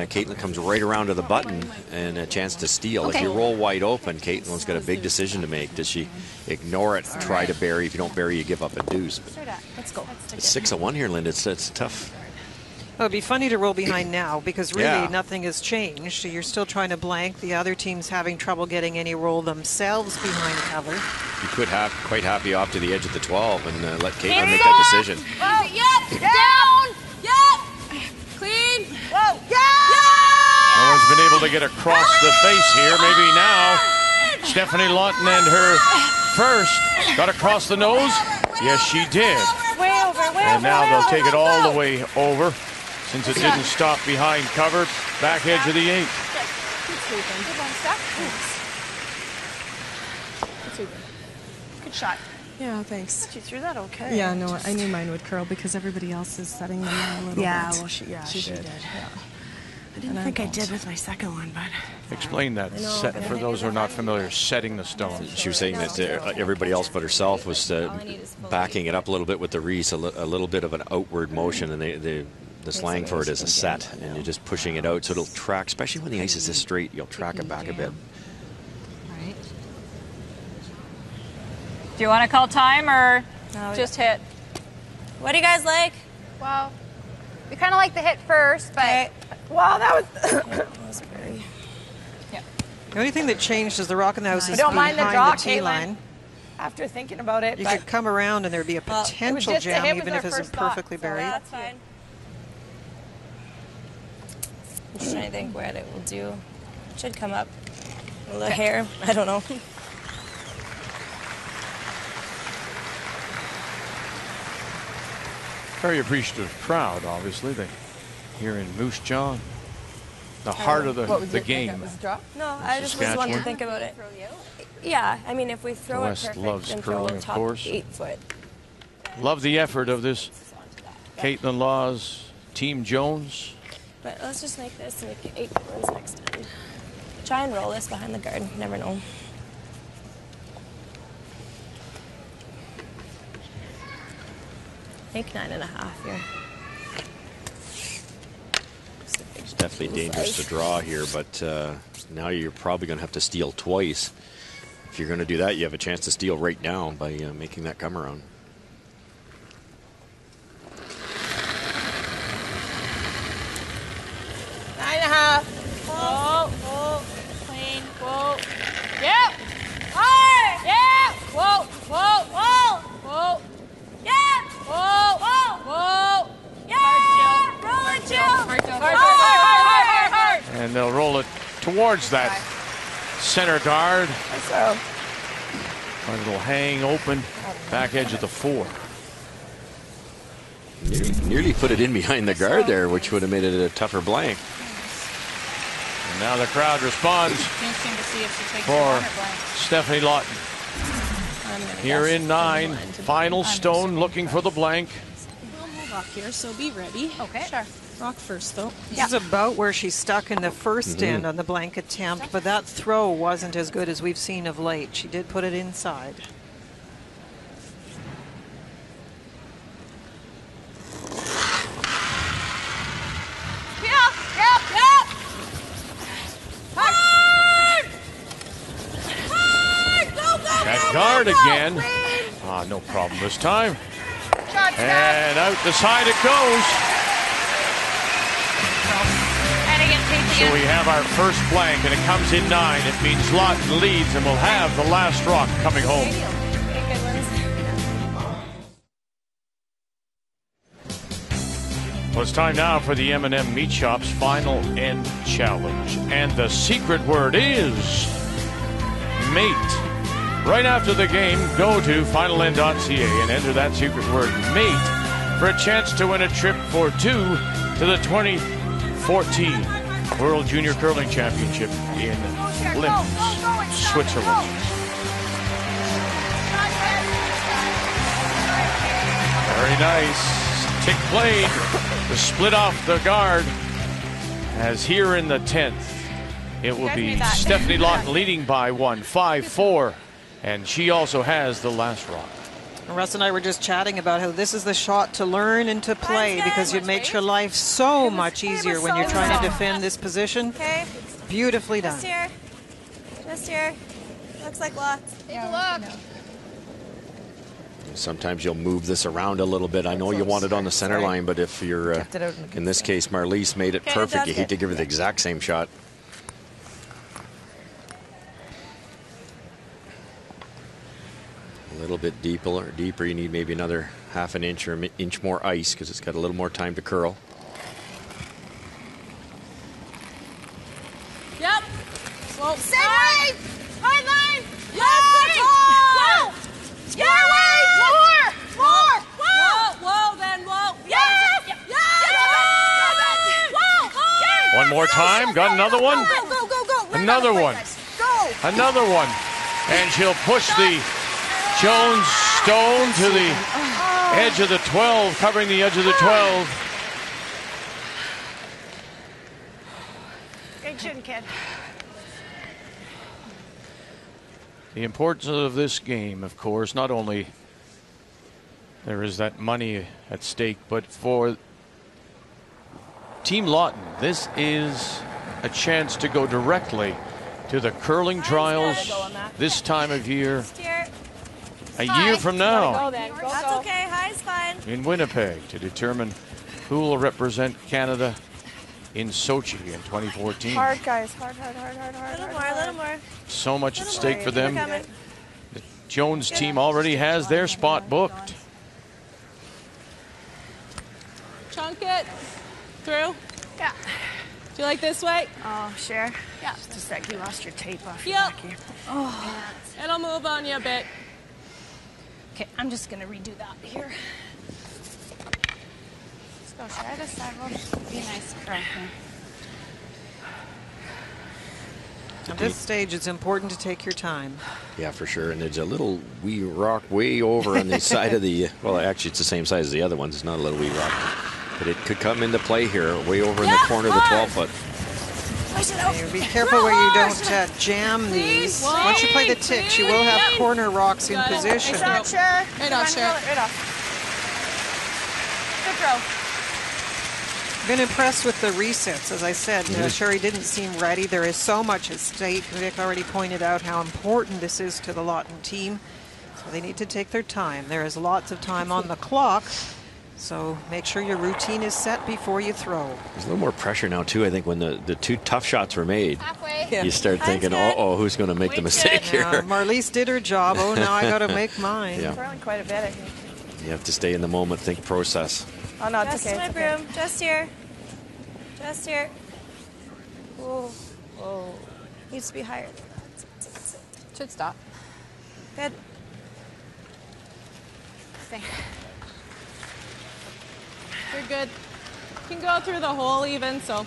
Kaitlyn comes right around to the button and a chance to steal. If you roll wide open, Kaitlyn's got a big decision to make. Does she ignore it, try to bury? If you don't bury, you give up a deuce. But Let's go. it's 6-1 here, Linda. It's tough. Well, it'd be funny to roll behind now because really Yeah. nothing has changed. So you're still trying to blank. The other team's having trouble getting any roll themselves behind cover. You could have quite happy off to the edge of the 12 and let Kaitlyn make that decision. Oh, yep! Down! Yep! Clean! Whoa! No one's been able to get across the face here. Maybe now. Stefanie Lawton and her first got across the nose. Yes, she did. Way over, way over. And now way they'll over. take it all the way over. Since it didn't stop behind cover, back edge of the 8. Good sweeping. Good one, Steph. Good sweeping. Good shot. Yeah, thanks. She threw that okay. Yeah, no, I knew mine would curl because everybody else is setting them a little Yeah, bit. well, she did. Yeah. I didn't think I did with my second one, but. Explain that set for those who are not familiar, setting the stone. She was saying that everybody else but herself was backing it up a little bit with the Reese, a little bit of an outward motion, and the slang for it is a set, and you're just pushing it out so it'll track, especially when the ice is this straight, you'll track it back a bit. Right. Do you want to call time or? Just hit. What do you guys like? Well, we kind of like the hit first, but Okay. wow, that was. The only thing that changed is the rock in the house is don't mind the behind draw, the tee Kaitlyn. line. After thinking about it, You but could come around and there'd be a potential just a jam, hit was even our if it's first thought, perfectly so buried. That's fine. I'm just trying to think what it will do. It should come up. A little hair. I don't know. Very appreciative crowd, obviously. They here in Moose Jaw, the heart of the game. No, I just was wanting to think about it. Yeah, I mean, if we throw it West perfect, loves then throw curling, a of top course. 8 foot. Love the effort of this Kaitlyn Lawes, Team Jones. But let's just make this and make it 8 foot next time. Try and roll this behind the guard. Never know. Make 9.5 here. It's definitely dangerous to draw here, but now you're probably going to have to steal twice. If you're going to do that, you have a chance to steal right now by making that come around. Whoa. Whoa. Clean. Whoa. Yep. Hard. Yeah. Whoa. Whoa. Whoa. Whoa. Yeah. Whoa. Whoa. Whoa. Yeah. Roll it, Jill. Hard. And they'll roll it towards that center guard. So. And it'll hang open, back edge of the 4. Nearly put it in behind the guard there, which would have made it a tougher blank. And now the crowd responds Interesting to see if she takes for the blank. Stephanie Lawton. Here in 9, final stone looking for the blank. We'll move up here, so be ready. Okay. Sure. Rock first, though. This is about where she stuck in the first end on the blank attempt, but that throw wasn't as good as we've seen of late. She did put it inside. Yep. Hard. Go. That guard again. No problem this time. And out the side it goes. So we have our first blank, and it comes in 9. It means Lawton leads, and we'll have the last rock coming home. Well, it's time now for the M&M Meat Shop's final end challenge. And the secret word is mate. Right after the game, go to finalend.ca and enter that secret word mate for a chance to win a trip for 2 to the 2014 World Junior Curling Championship in Linz, Switzerland. Very nice. Tick played to split off the guard. As here in the 10th, it will be Stefanie Lawton leading by 1, 5-4. And she also has the last rock. Russ and I were just chatting about how this is the shot to learn and to play, because it makes your life so much easier when you're trying to defend this position. Okay. Beautifully done. Just here. Looks like lots. Take a look. Sometimes you'll move this around a little bit. I know you want it on the center line, but if you're, in this case, Marlies made it perfect. You hate to give her the exact same shot. A little bit deeper. You need maybe another half an inch or an inch more ice, because it's got a little more time to curl. Yep. Whoa. Same way. Hard line. Whoa. Square way. More. Whoa, then whoa. Yeah. Whoa. One more time. Got another one. Go. Another one. Go. Another one. And she'll push the Jones stone to the edge of the 12, covering the edge of the 12. Great shooting, kid. The importance of this game, of course, not only there is that money at stake, but for Team Lawton, this is a chance to go directly to the curling trials this time of year a year from now That's okay. High's fine. in Winnipeg to determine who will represent Canada in Sochi in 2014. Hard, guys. Hard. A little more. So much at stake for them. Coming. The Jones team already has their spot booked. Chunk it. Through. Yeah. Do you like this way? Oh, sure. Yeah. Just a sec. You lost your tape off your Yep. back here. Oh. It'll move on you a bit. Okay, I'm just going to redo that here. Let's go try this side. Be nice girl here. At this stage, it's important to take your time. Yeah, for sure. And there's a little wee rock way over on the side of the, well, actually, it's the same size as the other ones. It's not a little wee rock. But it could come into play here, way over in the corner of the 12-foot. Be careful where you don't jam these. Once you play the ticks, you will have corner rocks in position. Right off. Right off. Good throw. Been impressed with the resets. As I said, Sherry didn't seem ready. There is so much at stake. Vic already pointed out how important this is to the Lawton team. So they need to take their time. There is lots of time on the clock. So make sure your routine is set before you throw. There's a little more pressure now, too, I think, when the two tough shots were made. Halfway. You start thinking, oh, who's going to make the mistake here? Marliese did her job. Oh, now I got to make mine. Yeah. Throwing quite a bit, I think. You have to stay in the moment, think process. Oh, no, it's Just okay. my broom. Just here. Just here. Whoa. Whoa. Needs to be higher. Should stop. Good. Stay. You're good. You can go through the hole even, so.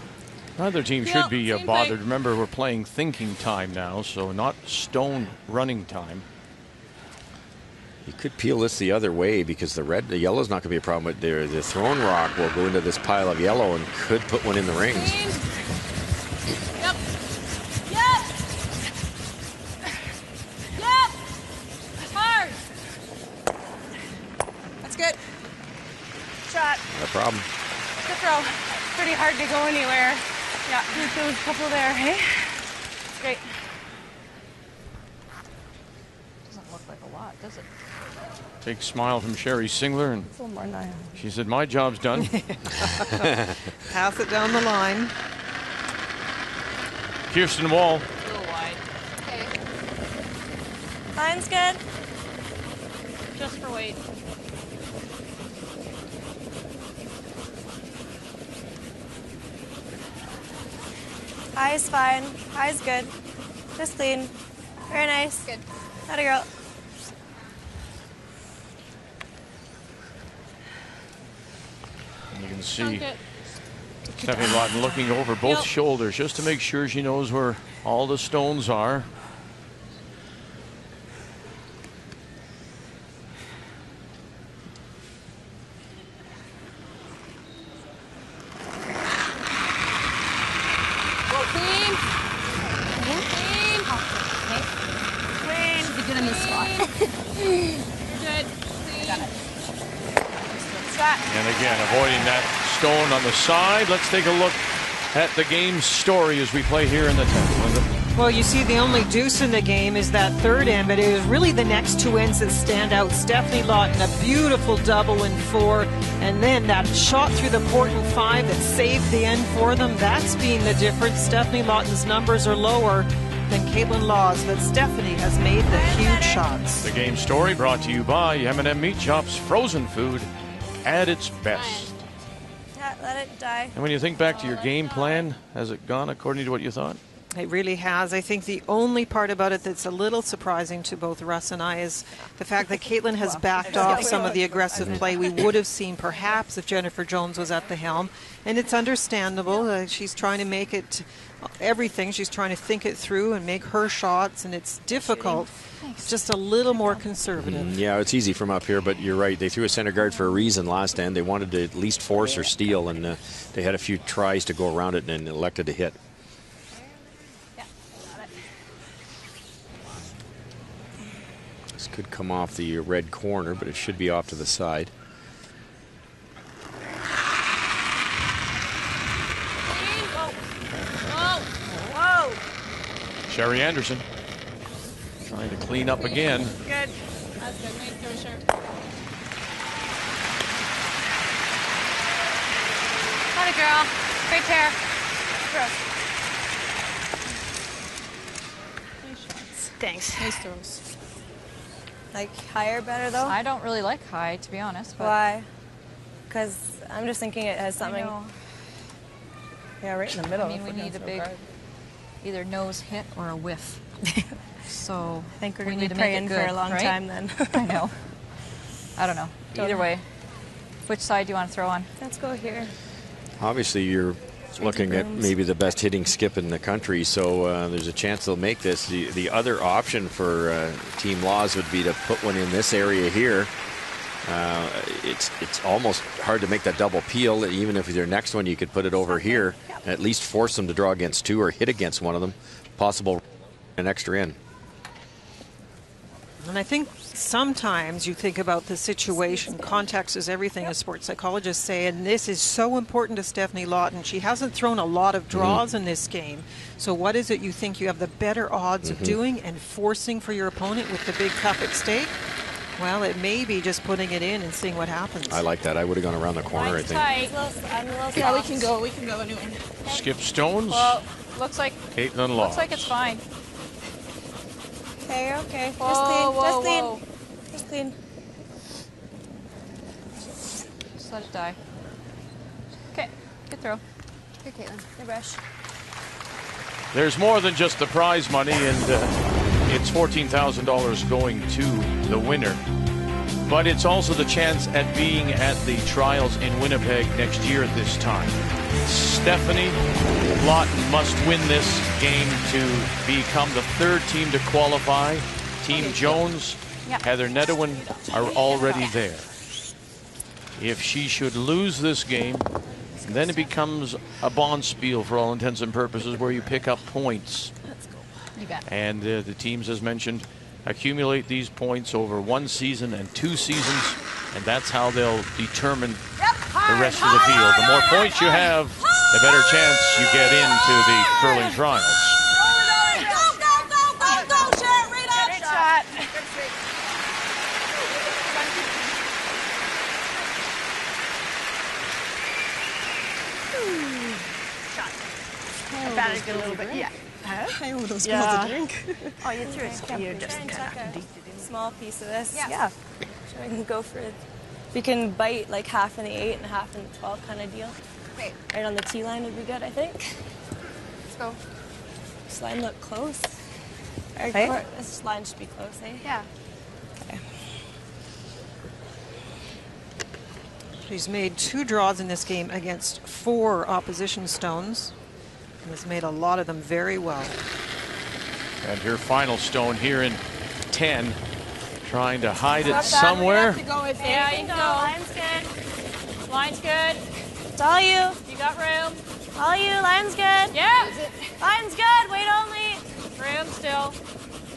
Neither team Yep, should be same bothered. thing. Remember, we're playing thinking time now, so not stone running time. You could peel this the other way because the yellow's not going to be a problem. But the thrown rock will go into this pile of yellow and could put one in the rings. Yep. Yep. Yep. Hard. That's good. Shot. Not a problem. Good throw. Pretty hard to go anywhere. Yeah, there's a couple there, hey? Great. Doesn't look like a lot, does it? Big smile from Sherry Singler, and It's a little more than I am. she said, my job's done. Pass it down the line. Kirsten Wall. A little wide. Okay. Line's good. Just for weight. High's fine. High's good. Just clean. Very nice. Good. Atta girl. And you can Chunk see it. Stefanie Lawton looking over both Yep. shoulders just to make sure she knows where all the stones are. Go clean. Clean. Clean. Should be good in this spot. Good. Clean. Shot. And again, avoiding that stone on the side. Let's take a look at the game story as we play here in the 10th. Well, you see, the only deuce in the game is that third end, but it is really the next two ends that stand out. Stefanie Lawton, a beautiful double in 4, and then that shot through the port in 5 that saved the end for them. That's been the difference. Stefanie Lawton's numbers are lower than Kaitlyn Lawes, but Stefanie has made the huge shots. The game story brought to you by M&M Meat Shop's frozen food at its best. Yeah, let it die. And when you think back to your game plan, has it gone according to what you thought? It really has. I think the only part about it that's a little surprising to both Russ and I is the fact that Kaitlyn has backed off some of the aggressive play we would have seen perhaps if Jennifer Jones was at the helm. And it's understandable. She's trying to make it everything. She's trying to think it through and make her shots, and it's difficult. It's just a little more conservative. Yeah, it's easy from up here, but you're right. They threw a center guard for a reason last end. They wanted to at least force or steal, and they had a few tries to go around it and elected to hit. This could come off the red corner, but it should be off to the side. Sherry Anderson trying to clean up again. Good. That's good. Nice throw, sure. Got it, girl. Great pair. Nice shots. Thanks. Nice throws. Like higher better though? I don't really like high, to be honest. But Why? Because I'm just thinking it has something. Yeah, right in the middle. I mean, we need a big either nose hit or a whiff. So I think we're we going need to to be make it praying good, for a long right? time then. I know. I don't know. Either way, which side do you want to throw on? Let's go here. Obviously, you're looking at maybe the best hitting skip in the country, so there's a chance they'll make this. The other option for Team Lawes would be to put one in this area here. It's almost hard to make that double peel. Even if your next one, you could put it over here and at least force them to draw against two or hit against one of them. Possible an extra in. And I think sometimes you think about the situation. Context is everything, as sports psychologists say, and this is so important to Stefanie Lawton. She hasn't thrown a lot of draws in this game. So what is it you think you have the better odds of doing and forcing for your opponent with the big cup at stake? Well, it may be just putting it in and seeing what happens. I like that. I would have gone around the corner, I think. Yeah, we can go. We can go anyway. Skip stones. Well, looks like Kaitlyn Lawes. looks like it's fine. Okay, okay. Whoa, Just clean. whoa, Just clean. whoa. Just clean. Just let it die. Okay, good throw. Here, Kaitlyn. Your brush. There's more than just the prize money, and it's $14,000 going to the winner. But it's also the chance at being at the trials in Winnipeg next year at this time. Stefanie Lawton must win this game to become the third team to qualify. Team Jones, Heather Nedewin are already there. If she should lose this game, then it becomes a bonspiel for all intents and purposes, where you pick up points. You bet. And the teams, as mentioned, accumulate these points over one season and 2 seasons, and that's how they'll determine the rest of the field. The more points you have, the better chance you get into the curling trials. Great shot. I batted it a little bit. Yeah. I owe those Yeah. girls a drink. Oh, you threw it. You just kind of a small piece of this. Yeah. So we can go for it. We can bite like half in the 8 and half in the 12 kind of deal. Great. Right on the tee line would be good, I think. Let's go. This line look close. Our Hey? court, this line should be close, eh? Yeah. She's made 2 draws in this game against 4 opposition stones and has made a lot of them very well. And her final stone here in 10, trying to hide it somewhere. Yeah, you can go. Line's good. Line's good. It's all you. You got room. All you. Line's good. Yeah. Line's good. Wait only. Room still.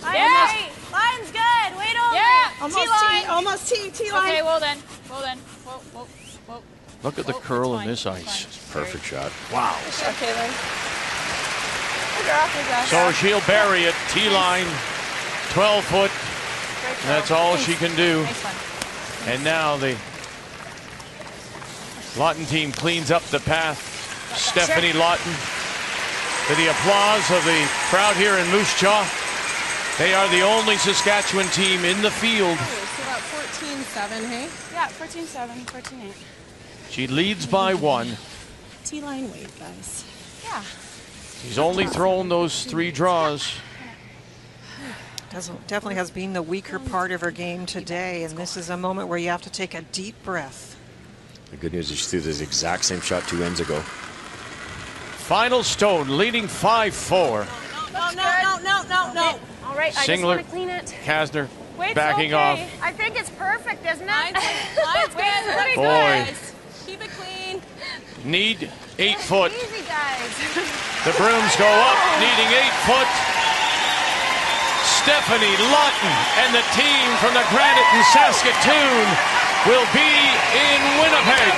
Line's Yeah. great. Line's good. Wait only. Yeah. T-line. Almost T-line. Okay, well then. Well then. Whoa, whoa, whoa. Look at the curl in this ice. Perfect shot. Wow. Okay, then. Good girl. Good girl. So she'll bury it, T-line, 12 foot. And that's all she can do. Nice one. And now the Lawton team cleans up the path. Stefanie Lawton, to the applause of the crowd here in Moose Jaw. They are the only Saskatchewan team in the field. So about 14-7, hey? Yeah, 14-7, 14-8. She leads by 1. T-line weight, guys. Yeah. She's only thrown those 3 draws. Definitely has been the weaker part of her game today, and this is a moment where you have to take a deep breath. The good news is she threw this exact same shot 2 ends ago. Final stone, leading 5-4. No. All right, I just Singler, want to clean it. Kasner Weight's backing okay. off. I think it's perfect, isn't it? Line's good. Pretty Boy. good. Keep it clean. Need 8 foot. Easy, guys. The brooms go up, needing 8 foot. Stefanie Lawton and the team from the Granite in Saskatoon will be in Winnipeg.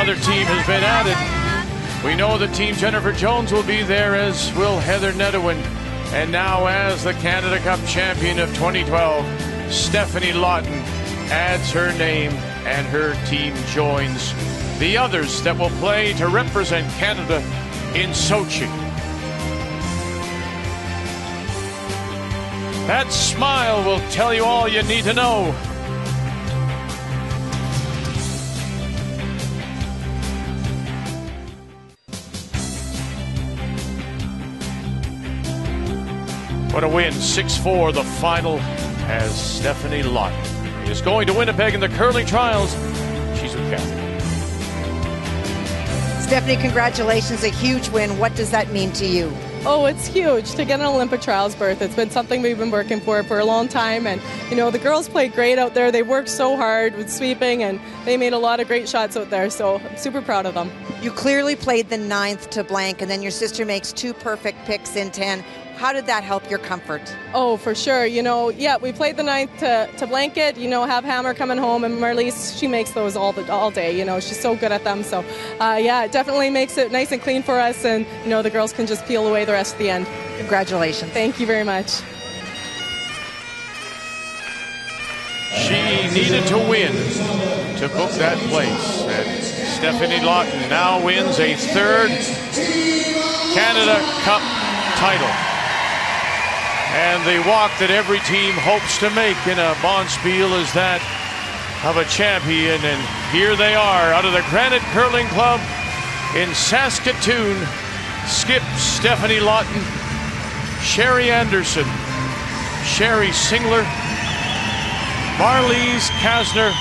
another team has been added. We know that Team Jennifer Jones will be there, as will Heather Nedewin. And now, as the Canada Cup champion of 2012, Stefanie Lawton adds her name, and her team joins the others that will play to represent Canada in Sochi. That smile will tell you all you need to know. What a win, 6-4 the final, as Stefanie Lawton is going to Winnipeg in the curling trials. She's with Kathy. Stephanie, congratulations, a huge win. What does that mean to you? Oh, it's huge to get an Olympic trials berth. It's been something we've been working for a long time. And, you know, the girls played great out there. They worked so hard with sweeping, and they made a lot of great shots out there. So I'm super proud of them. You clearly played the 9th to blank, and then your sister makes 2 perfect picks in 10. How did that help your comfort? Oh, for sure. You know, yeah, we played the 9th to blanket. You know, have Hammer coming home, and Marlies, she makes those all day. You know, she's so good at them. So, yeah, it definitely makes it nice and clean for us, and, you know, the girls can just peel away the rest of the end. Congratulations. Thank you very much. She needed to win to book that place. And Stefanie Lawton now wins a 3rd Canada Cup title. And the walk that every team hopes to make in a bonspiel is that of a champion. And here they are, out of the Granite Curling Club in Saskatoon. Skip Stefanie Lawton, Sherry Anderson, Sherry Singler, Marlies Kasner.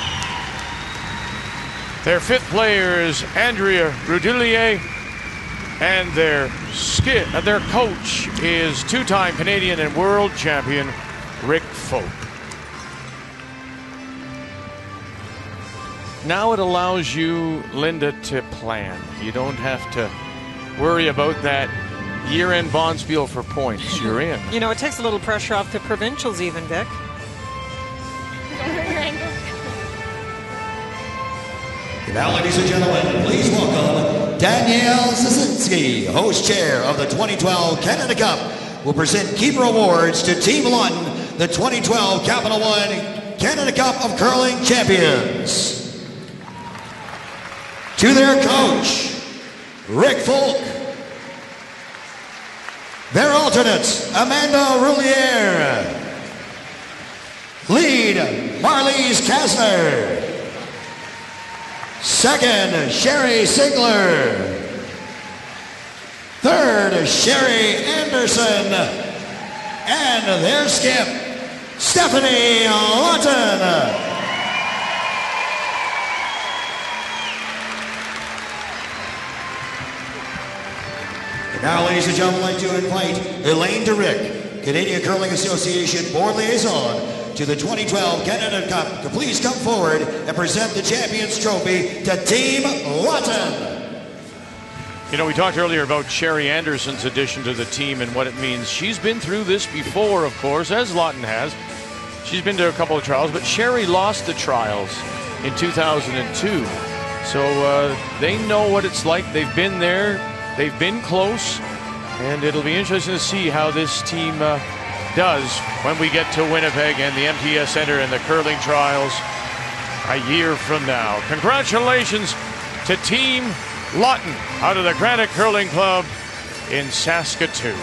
Their 5th player is Andrea Rudillier. And their coach is 2-time Canadian and world champion Rick Folk. Now it allows you, Linda, to plan. You don't have to worry about that year-end bonspiel for points. You're in. You know, it takes a little pressure off the provincials even, Vic. Now, ladies and gentlemen, please welcome Danielle Sasinski, host chair of the 2012 Canada Cup, will present Keeper Awards to Team Lawton, the 2012 Capital One Canada Cup of Curling Champions. To their coach, Rick Folk. Their alternates, Amanda Roulier. Lead, Marlies Kasner. Second, Sherry Singler. Third, Sherry Anderson. And their skip, Stefanie Lawton. Now, ladies and gentlemen, I'd like to invite Elaine DeRick, Canadian Curling Association Board Liaison, to the 2012 Canada Cup to please come forward and present the Champions Trophy to Team Lawton. You know, we talked earlier about Sherry Anderson's addition to the team and what it means. She's been through this before, of course, as Lawton has. She's been to a couple of trials, but Sherry lost the trials in 2002. So they know what it's like. They've been there. They've been close. And it'll be interesting to see how this team does when we get to Winnipeg and the MTS Center and the curling trials a year from now. Congratulations to Team Lawton out of the Granite Curling Club in Saskatoon.